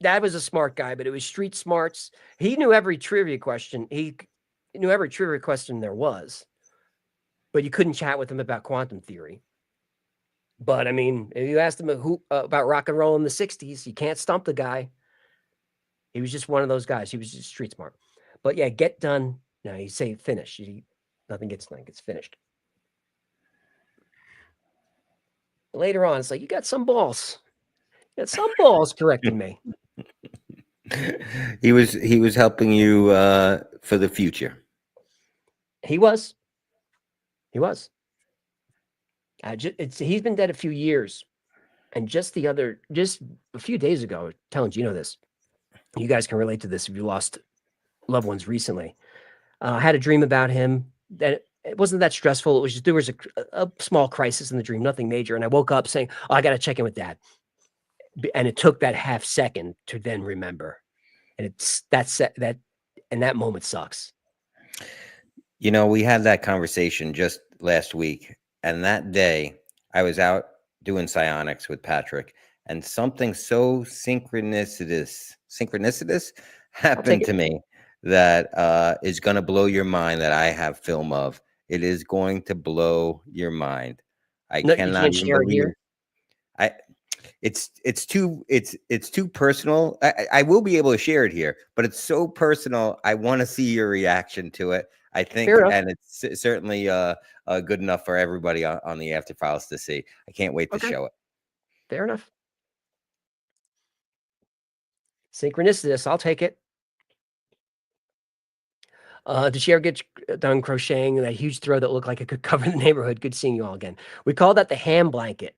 Dad was a smart guy, but it was street smarts. He knew every trivia question. He knew every trivia question there was, but you couldn't chat with him about quantum theory. But I mean, if you asked him about rock and roll in the 60s, you can't stump the guy. He was just one of those guys. He was just street smart. But yeah, get done. No, you say finish. Nothing gets done. Gets finished. Later on, it's like, you got some balls. You got some balls correcting me. He was helping you for the future. He was. He's been dead a few years. And just a few days ago, telling Gino this, you guys can relate to this if you lost loved ones recently. I had a dream about him that it wasn't that stressful. It was just, there was a small crisis in the dream, nothing major. And I woke up saying, oh, I got to check in with Dad. And it took that half second to then remember. And that moment sucks. We had that conversation just last week. And that day I was out doing psionics with Patrick, and something so synchronicitous happened to me that is going to blow your mind that I have film of. It is going to blow your mind. I No, you cannot can't even share it believe here. it's too personal. I will be able to share it here, but it's so personal. I want to see your reaction to it. I think, Fair enough. and it's certainly good enough for everybody on the After Files to see. I can't wait to show it. Fair enough. Synchronicitous, I'll take it. Did she ever get done crocheting that huge throw that looked like it could cover the neighborhood? Good seeing you all again. We call that the ham blanket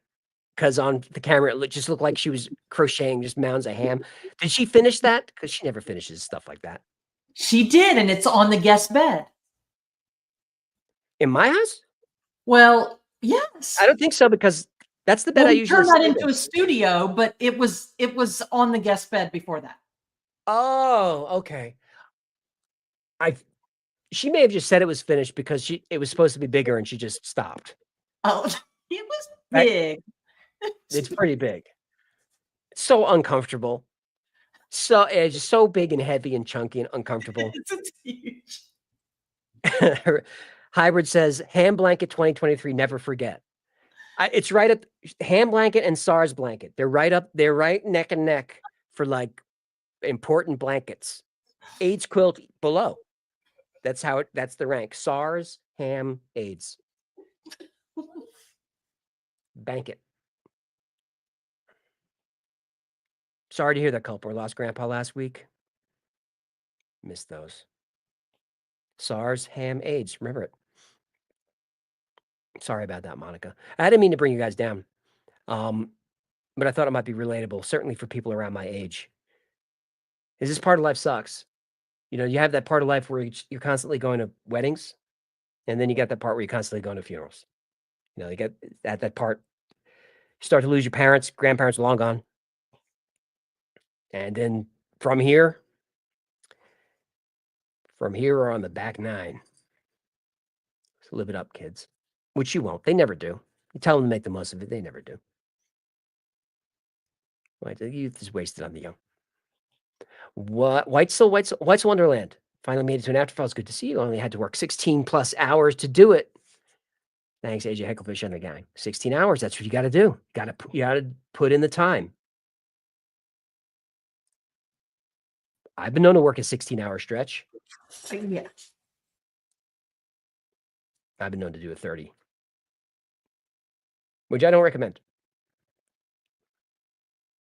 because on the camera it just looked like she was crocheting just mounds of ham. Did she finish that? Because she never finishes stuff like that. She did, and it's on the guest bed. In my house? Well, yes. I don't think so because that's the bed I we usually turned that sleep into in. a studio, but it was on the guest bed before that. Oh, okay. She may have just said it was finished because it was supposed to be bigger and she just stopped. Oh, it was big. It's pretty big. So uncomfortable. So it's just so big and heavy and chunky and uncomfortable. It's huge. Hybrid says ham blanket 2023. Never forget. It's right up ham blanket and SARS blanket. They're right neck and neck for like important blankets. AIDS quilt below. That's the rank. SARS, ham, AIDS. Bank it. Sorry to hear that, Culper. Lost Grandpa last week. Missed those. SARS, ham, AIDS. Remember it. Sorry about that, Monica. I didn't mean to bring you guys down. But I thought it might be relatable, certainly for people around my age. Is this part of life sucks? You know, you have that part of life where you're constantly going to weddings, and then you got that part where you're constantly going to funerals. You know, you get at that part, you start to lose your parents, grandparents are long gone. And then from here or on the back nine. So live it up, kids. Which you won't. They never do. You tell them to make the most of it. They never do. Right? The youth is wasted on the young. What? White's Wonderland. Finally made it to an after. It's good to see you. Only had to work 16 plus hours to do it. Thanks, AJ Hecklefish and the gang. 16 hours. That's what you got to do. You got to put in the time. I've been known to work a 16-hour stretch. Yeah. I've been known to do a 30, which I don't recommend.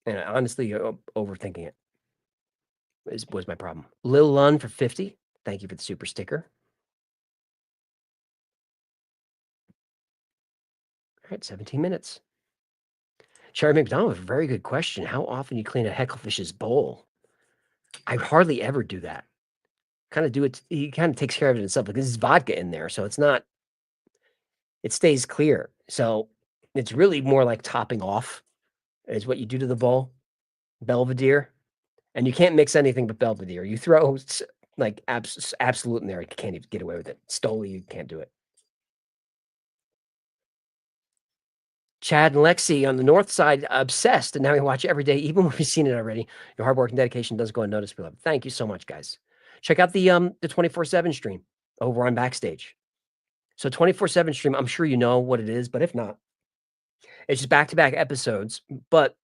And honestly, overthinking it was my problem. Lil Lun for 50. Thank you for the super sticker. All right, 17 minutes. Sherry McDonald, a very good question. How often you clean a Hecklefish's bowl? I hardly ever do that. Kind of do it. He kind of takes care of it himself. Like, this is vodka in there, so it's not. It stays clear. So it's really more like topping off is what you do to the bowl. Belvedere. And you can't mix anything but Belvedere. You throw like absolute in there, you can't even get away with it. Stoli, you can't do it. Chad and Lexi on the north side, obsessed, and now we watch every day, even when we've seen it already. Your hard work and dedication doesn't go unnoticed. We love it. Thank you so much, guys. Check out the 24/7 stream over on Backstage. So 24/7 stream, I'm sure you know what it is, but if not, it's just back-to-back episodes. But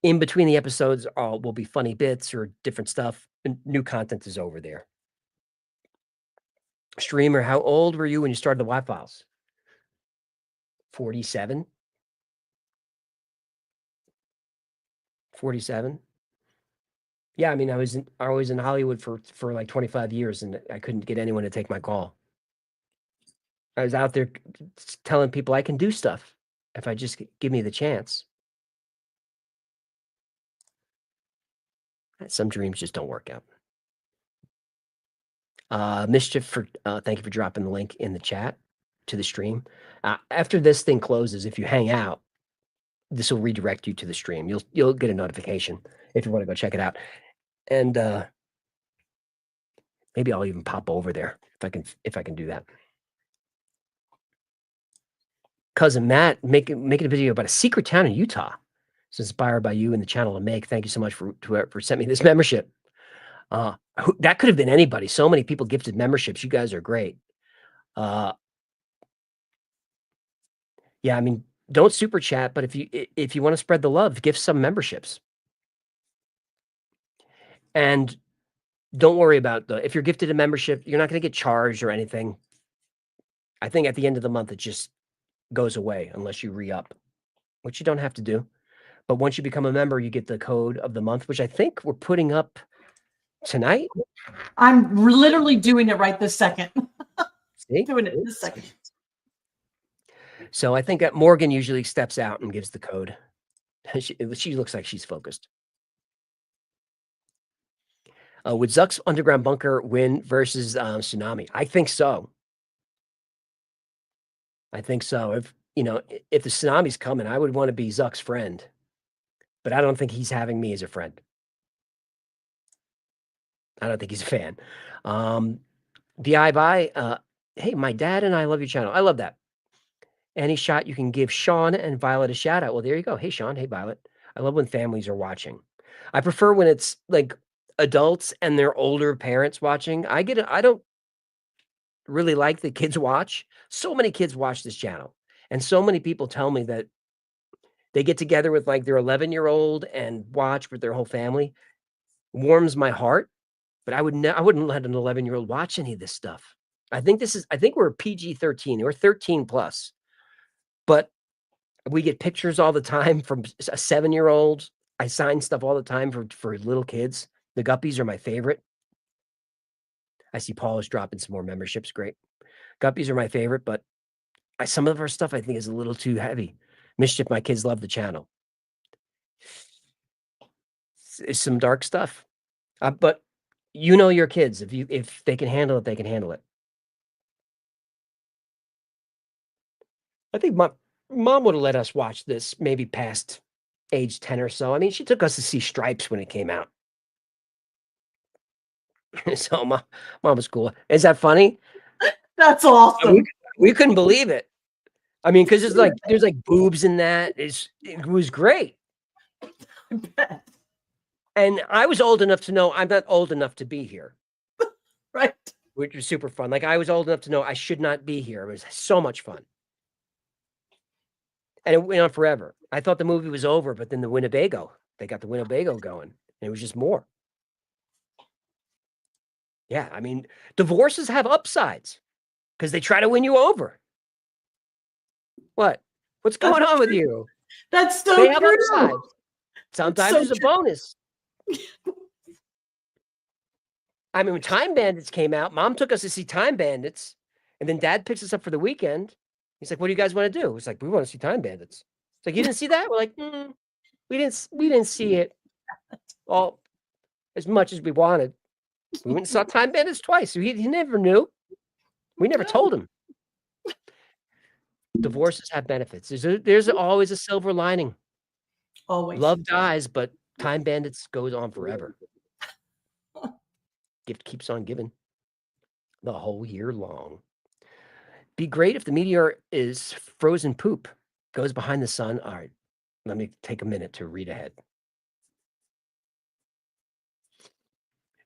in between the episodes will be funny bits or different stuff. And new content is over there. Streamer, how old were you when you started the Y-Files? 47? 47? Yeah, I mean, I was in Hollywood for like 25 years, and I couldn't get anyone to take my call. I was out there telling people I can do stuff if I just give me the chance. Some dreams just don't work out. Mischief, thank you for dropping the link in the chat to the stream. After this thing closes, if you hang out, this will redirect you to the stream. You'll get a notification if you want to go check it out. And maybe I'll even pop over there if I can do that. Cousin Matt making a video about a secret town in Utah. It's inspired by you and the channel to make. Thank you so much for sending me this membership. That could have been anybody. So many people gifted memberships. You guys are great. Yeah, I mean, don't super chat, but if you want to spread the love, gift some memberships. And don't worry about if you're gifted a membership, you're not going to get charged or anything. I think at the end of the month, it just goes away unless you re-up, which you don't have to do. But once you become a member, you get the code of the month, which I think we're putting up tonight. I'm literally doing it right this second. See? Doing it this second. So I think that Morgan usually steps out and gives the code. She looks like she's focused. Would Zuck's underground bunker win versus Tsunami? I think so. I think so. If the Tsunami's coming, I would want to be Zuck's friend. But I don't think he's having me as a friend. I don't think he's a fan. Hey, my dad and I love your channel. I love that. Any shot you can give Sean and Violet a shout out. Well, there you go. Hey, Sean. Hey, Violet. I love when families are watching. I prefer when it's like adults and their older parents watching. I don't really like the kids watch. So many kids watch this channel. And so many people tell me that they get together with like their 11-year-old and watch with their whole family. Warms my heart. But I wouldn't let an 11-year-old watch any of this stuff. I think we're PG-13 or 13 plus. But we get pictures all the time from a 7-year-old. I sign stuff all the time for little kids. The Guppies are my favorite. I see Paul is dropping some more memberships. Great. Guppies are my favorite, but some of our stuff I think is a little too heavy. Mischief, my kids love the channel. It's some dark stuff. But you know your kids. If they can handle it, they can handle it. I think my mom would have let us watch this maybe past age 10 or so. I mean, she took us to see Stripes when it came out. So mom was cool. Is that funny? That's awesome. We couldn't believe it. I mean, because there's like boobs in that. It was great. And I was old enough to know I'm not old enough to be here. Right. Which was super fun. Like I was old enough to know I should not be here. It was so much fun. And it went on forever. I thought the movie was over, but then they got the Winnebago going. And it was just more. Yeah, I mean, divorces have upsides because they try to win you over. What? What's going on with you? That's so they have true. upsides. Sometimes there's a bonus. I mean, when Time Bandits came out, Mom took us to see Time Bandits, and then Dad picks us up for the weekend. He's like, "What do you guys want to do?" It's like, "We want to see Time Bandits." It's like, "You didn't see that?" We're like, "We didn't see it all as much as we wanted." We went and saw Time Bandits twice. So he never knew. We never told him. Divorces have benefits. There's always a silver lining. Always. Love dies, but Time Bandits goes on forever. Gift keeps on giving the whole year long. Be great if the meteor is frozen poop, goes behind the sun. All right, let me take a minute to read ahead.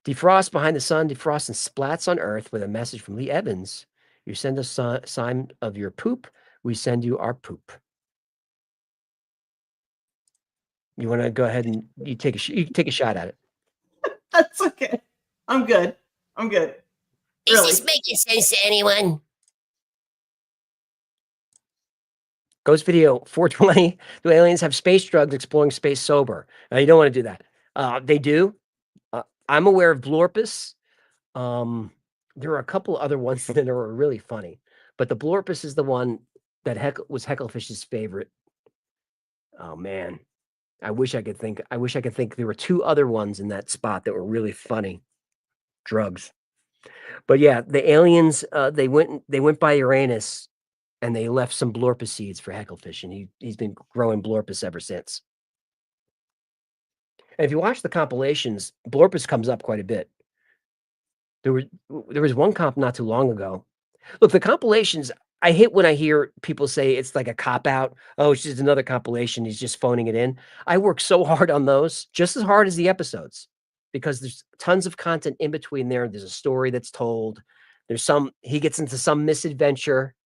Defrost behind the sun, defrost and splats on Earth with a message from Lee Evans. You send us a sign of your poop, we send you our poop. You want to go ahead and you take a shot at it. That's okay. I'm good. Is this making sense to anyone? Ghost video 420. Do aliens have space drugs exploring space sober? Now, you don't want to do that. They do. I'm aware of Blorpus. There are a couple other ones that are really funny, but the Blorpus is the one that was Hecklefish's favorite. Oh man, I wish I could think. There were two other ones in that spot that were really funny. Drugs, but yeah, the aliens. They went by Uranus, and they left some Blorpus seeds for Hecklefish, and he's been growing Blorpus ever since. And if you watch the compilations, Blorpus comes up quite a bit. There was one comp not too long ago. Look, the compilations, I hate when I hear people say it's like a cop out. Oh, it's just another compilation. He's just phoning it in. I work so hard on those, just as hard as the episodes, because there's tons of content in between there. There's a story that's told. He gets into some misadventure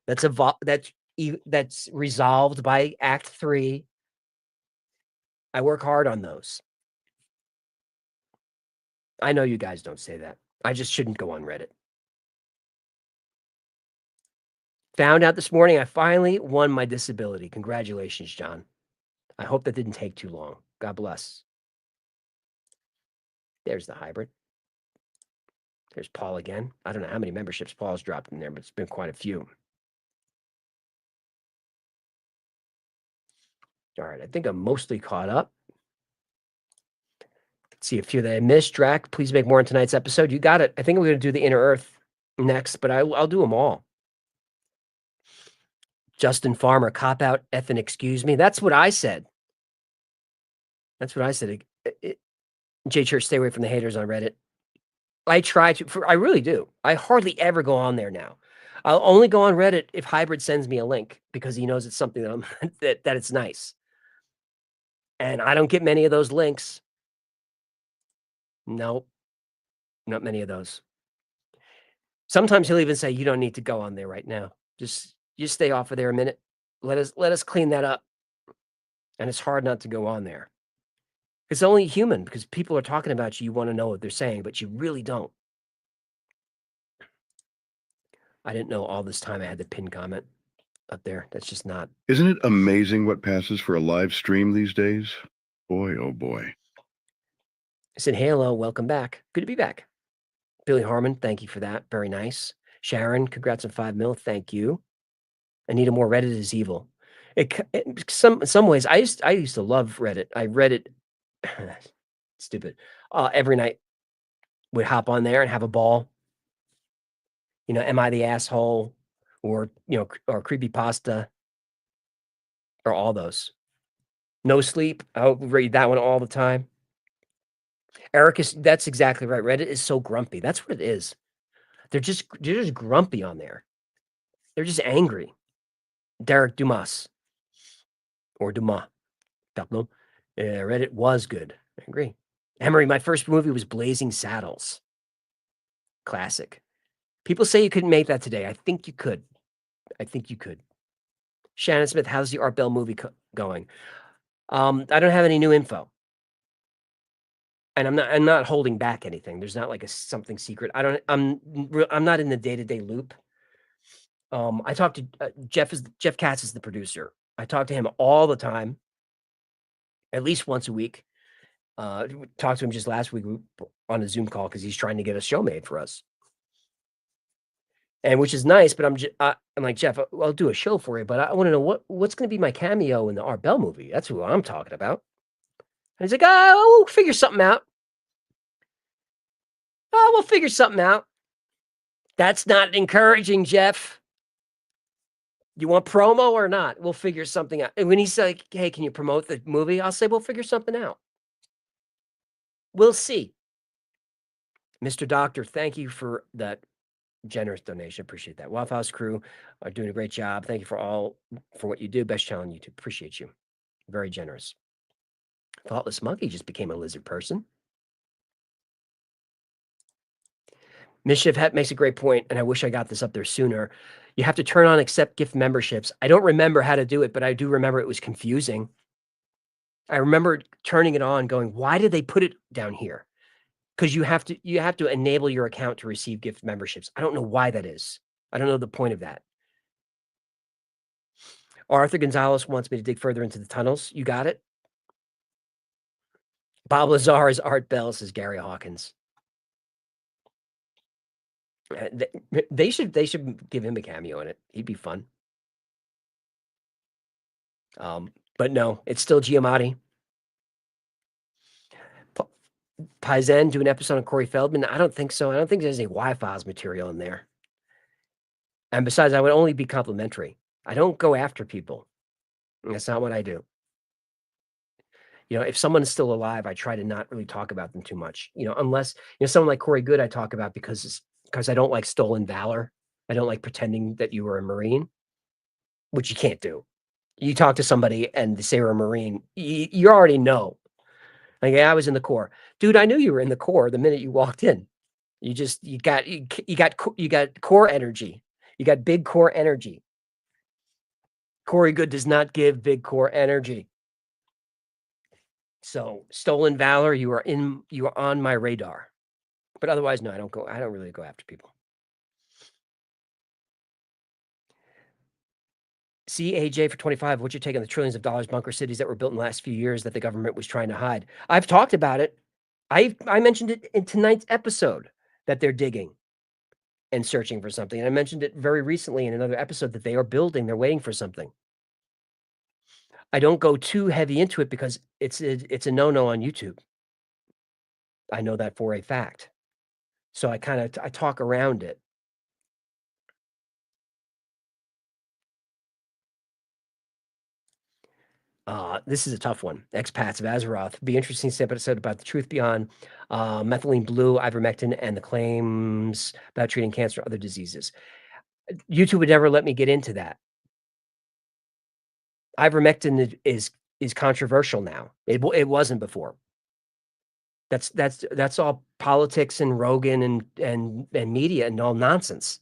that's resolved by Act 3. I work hard on those. I know you guys don't say that. I just shouldn't go on Reddit. Found out this morning I finally won my disability. Congratulations, John. I hope that didn't take too long. God bless. There's the hybrid. There's Paul again. I don't know how many memberships Paul's dropped in there, but it's been quite a few. All right, I think I'm mostly caught up. Let's see a few that I missed. Drac, please make more in tonight's episode. You got it. I think we're going to do the Inner Earth next, but I'll do them all. Justin Farmer, cop out, effing excuse me. That's what I said. That's what I said. J Church, stay away from the haters on Reddit. I try to, I really do. I hardly ever go on there now. I'll only go on Reddit if Hybrid sends me a link because he knows it's something that that it's nice. And I don't get many of those links. Nope. Not many of those. Sometimes he'll even say, you don't need to go on there right now. Just stay off of there a minute. Let us clean that up. And it's hard not to go on there. It's only human because people are talking about you. You want to know what they're saying, but you really don't. I didn't know all this time I had the pin comment up there. That's just not. Isn't it amazing what passes for a live stream these days? Boy, oh boy. I said, hey, hello, welcome back. Good to be back. Billy Harmon, thank you for that. Very nice. Sharon, congrats on 5 mil. Thank you. Anita Moore, Reddit is evil. In some ways, I used to love Reddit. I read it stupid. Every night would hop on there and have a ball. You know, am I the asshole? Or, you know, or creepypasta. Or all those. No sleep. I would read that one all the time. Eric that's exactly right. Reddit is so grumpy. That's what it is. They're just grumpy on there. They're just angry. Derek Dumas. Or Dumas. Pardon. Reddit was good. I agree. Emery, my first movie was Blazing Saddles. Classic. People say you couldn't make that today. I think you could. Shannon Smith, how's the Art Bell movie going? I don't have any new info. And I'm not holding back anything. There's not like something secret. I'm not in the day-to-day loop. I talked to Jeff Katz is the producer. I talk to him all the time, at least once a week. Talked to him just last week on a Zoom call because he's trying to get a show made for us, and which is nice. But I'm like, Jeff, I'll do a show for you, but I want to know what's going to be my cameo in the Art Bell movie. That's who I'm talking about. And he's like, oh, we'll figure something out. Oh, we'll figure something out. That's not encouraging, Jeff. You want promo or not? We'll figure something out. And when he's like, hey, can you promote the movie? I'll say, we'll figure something out. We'll see. Mr. Doctor, thank you for that generous donation. Appreciate that. Waffle House crew are doing a great job. Thank you for what you do. Best channel on YouTube. Appreciate you. Very generous. Thoughtless Monkey just became a lizard person. Mischief Hat makes a great point, and I wish I got this up there sooner. You have to turn on accept gift memberships. I don't remember how to do it, but I do remember it was confusing. I remember turning it on going, why did they put it down here? Because you have to enable your account to receive gift memberships. I don't know why that is. I don't know the point of that. Arthur Gonzalez wants me to dig further into the tunnels. You got it. Bob Lazar is Art Bell, says Gary Hawkins. They should give him a cameo in it. He'd be fun. But no, it's still Giamatti. Paizen do an episode on Corey Feldman. I don't think so. I don't think there's any Y-Files material in there. And besides, I would only be complimentary. I don't go after people. That's not what I do. You know, if someone is still alive, I try to not really talk about them too much. You know, unless, you know, someone like Corey Good I talk about because I don't like stolen valor. I don't like pretending that you were a Marine, which you can't do. You talk to somebody and they say you're a Marine, you already know. Like, yeah, I was in the Corps. Dude, I knew you were in the Corps the minute you walked in. You got core energy. You got big core energy. Corey Good does not give big core energy. So, stolen valor, you are on my radar. But otherwise, no, I don't really go after people. CAJ for 25, what's your take on the trillions of dollars bunker cities that were built in the last few years that the government was trying to hide? I've talked about it. I mentioned it in tonight's episode that they're digging and searching for something. And I mentioned it very recently in another episode that they are building, they're waiting for something. I don't go too heavy into it because it's a no-no on YouTube. I know that for a fact. So I talk around it. This is a tough one. Expats of Azeroth. Be interesting episode about the truth beyond methylene blue, ivermectin, and the claims about treating cancer and other diseases. YouTube would never let me get into that. Ivermectin is controversial now. It wasn't before. That's all politics and Rogan and media and all nonsense.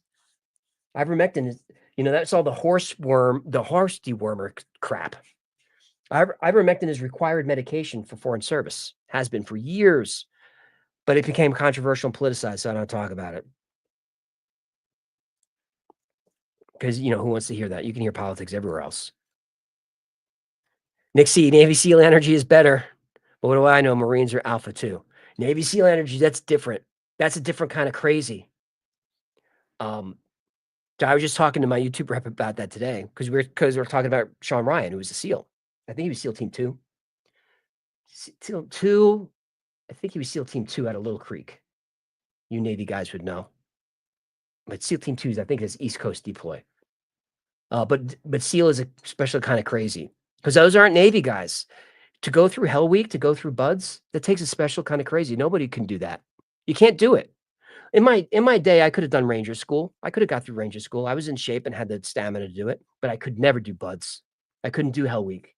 Ivermectin is, that's all the horse dewormer crap. Ivermectin is required medication for foreign service, has been for years, but it became controversial and politicized, so I don't talk about it. Because, who wants to hear that? You can hear politics everywhere else. Nick C, Navy SEAL energy is better. But what do I know? Marines are alpha too. Navy SEAL energy, that's different. That's a different kind of crazy. I was just talking to my YouTube rep about that today because we're talking about Sean Ryan, who was a SEAL. I think he was SEAL Team 2. SEAL 2, I think he was SEAL Team 2 out of Little Creek. You Navy guys would know. But SEAL Team 2 is, I think, is East Coast deploy. But SEAL is a special kind of crazy because those aren't Navy guys. To go through Hell Week, to go through Buds, that takes a special kind of crazy. Nobody can do that. You can't do it. In my day, I could have done Ranger School. I could have got through Ranger School. I was in shape and had the stamina to do it, but I could never do Buds. I couldn't do Hell Week.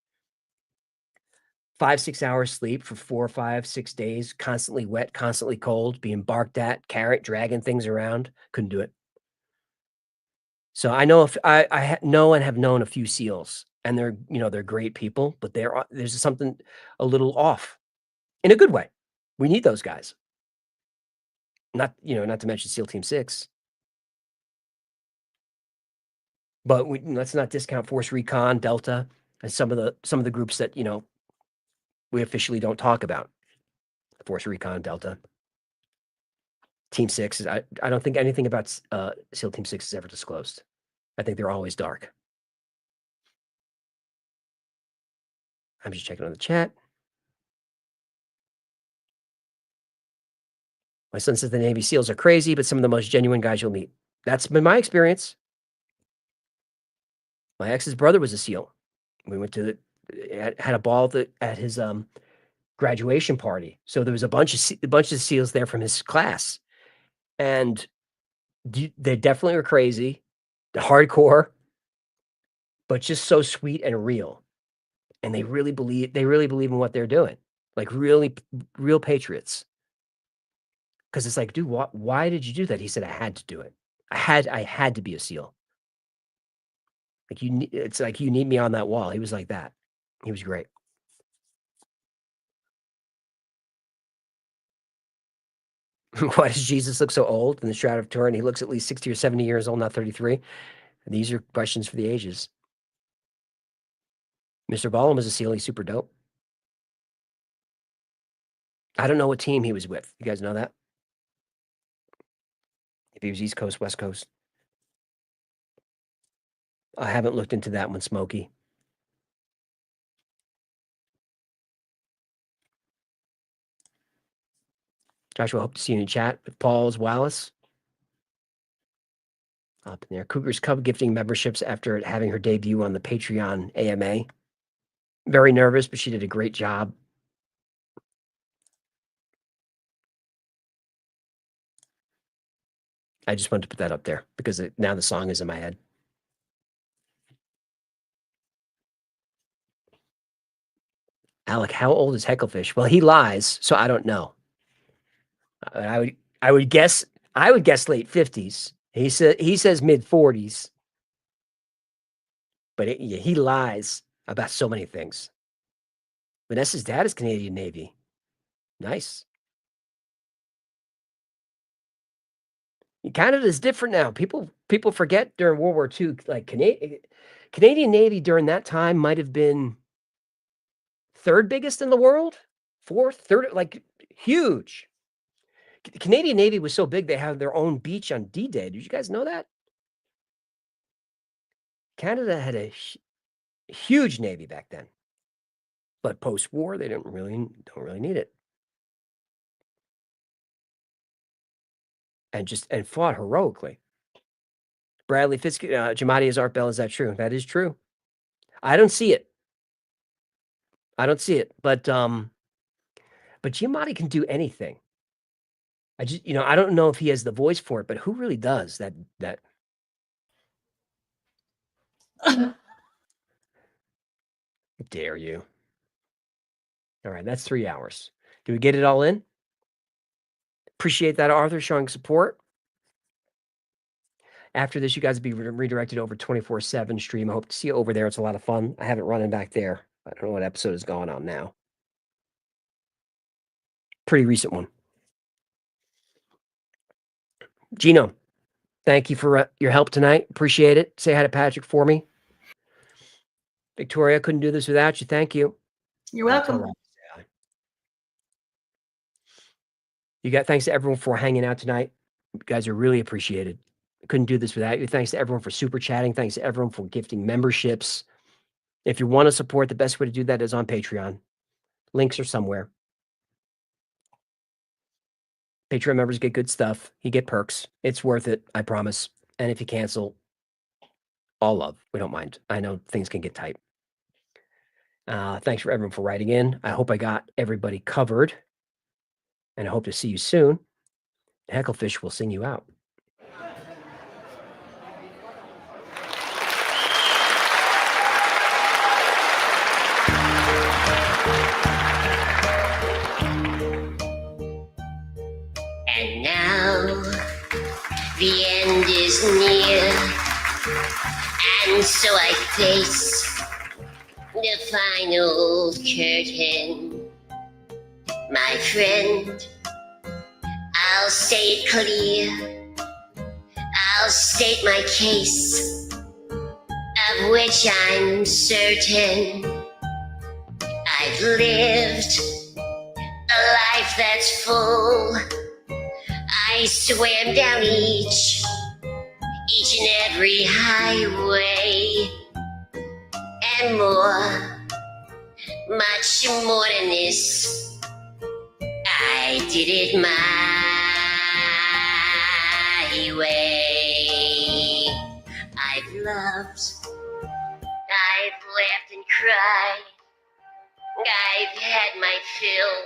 5-6 hours sleep for 4, 5, 6 days, constantly wet, constantly cold, being barked at, dragging things around. Couldn't do it. So I know I know and have known a few SEALs, and they're great people, but there's something a little off in a good way. We need those guys. Not to mention SEAL Team 6. But let's not discount Force Recon, Delta, and some of the groups that we officially don't talk about. Force Recon, Delta, Team 6. I don't think anything about SEAL Team 6 is ever disclosed. I think they're always dark. I'm just checking on the chat. My son says the Navy SEALs are crazy, but some of the most genuine guys you'll meet. That's been my experience. My ex's brother was a SEAL. We went to had a ball at his graduation party. So there was a bunch of SEALs there from his class, and they definitely were crazy, hardcore, but just so sweet and real. And they really believe in what they're doing, like really real patriots. Because it's like, dude, why did you do that? He said, I had to do it. I had to be a SEAL. Like it's like you need me on that wall. He was like that. He was great. Why does Jesus look so old in the Shroud of Turin? He looks at least 60 or 70 years old, not 33. These are questions for the ages. Mr. Ballum was a SEAL. He's super dope. I don't know what team he was with. You guys know that? If he was East Coast, West Coast. I haven't looked into that one, Smokey. Joshua, hope to see you in chat with Paul's Wallace. Up in there. Cougar's Cub gifting memberships after having her debut on the Patreon AMA. Very nervous, but she did a great job. I just wanted to put that up there because now the song is in my head. Alec, how old is Hecklefish? Well, he lies, so I don't know. I would guess late 50s. He says mid 40s. But he lies about so many things. Vanessa's dad is Canadian Navy. Nice. Canada is different now. People forget during World War II, like Canadian Navy during that time might have been third biggest in the world, fourth, third, like huge. The Canadian Navy was so big they had their own beach on D-Day. Did you guys know that? Canada had a huge navy back then, but post-war they don't really need it, and fought heroically. Bradley Fisk, Jamadi is Art Bell. Is that true? That is true. I don't see it. But Giamatti can do anything. I just, I don't know if he has the voice for it, but who really does that? Dare you? All right, that's 3 hours. Did we get it all in? Appreciate that, Arthur, showing support. After this, you guys will be redirected over 24/7 stream. I hope to see you over there. It's a lot of fun. I have it running back there. I don't know what episode is going on now. Pretty recent one. Gino, thank you for your help tonight. Appreciate it. Say hi to Patrick for me. Victoria, couldn't do this without you. Thank you. You're welcome. Thanks to everyone for hanging out tonight. You guys are really appreciated. Couldn't do this without you. Thanks to everyone for super chatting. Thanks to everyone for gifting memberships. If you want to support, the best way to do that is on Patreon. Links are somewhere. Patreon members get good stuff. You get perks. It's worth it, I promise. And if you cancel, all love. We don't mind. I know things can get tight. Thanks for everyone for writing in. I hope I got everybody covered. And I hope to see you soon. Hecklefish will sing you out. And now the end is near, and so I face the final curtain. My friend, I'll say it clear. I'll state my case, of which I'm certain. I've lived a life that's full. I swam down each and every highway, and more, much more than this. I did it my way. I've loved, I've laughed and cried. I've had my fill,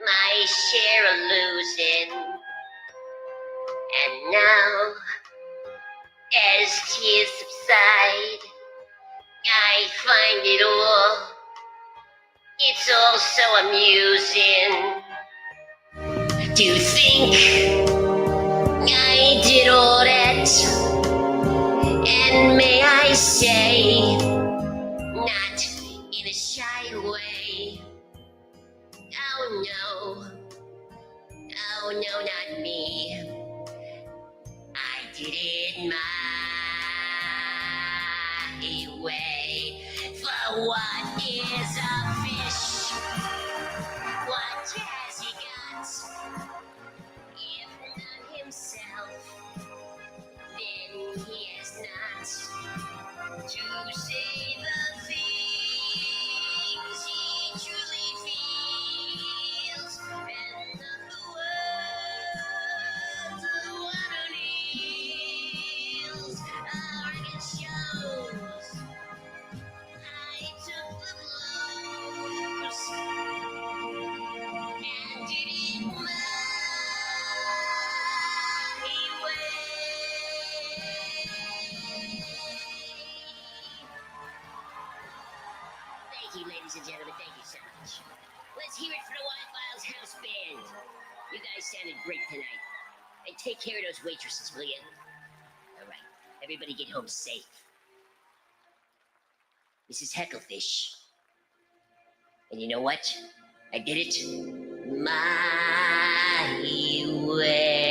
my share of losing. And now, as tears subside, I find it all, it's all so amusing to think I did all that, and may I say, not in a shy way. Oh no, not me. I did it my way. For what is a fish? What has he got? If not himself, then he has not to say the things he truly feels, and not the words of one who kneels. Our record shows I took the blows. ladies and gentlemen. Thank you so much. Let's hear it for the Wild Files House Band. You guys sounded great tonight. And take care of those waitresses, will you? All right. Everybody get home safe. This is Hecklefish. And you know what? I did it my way.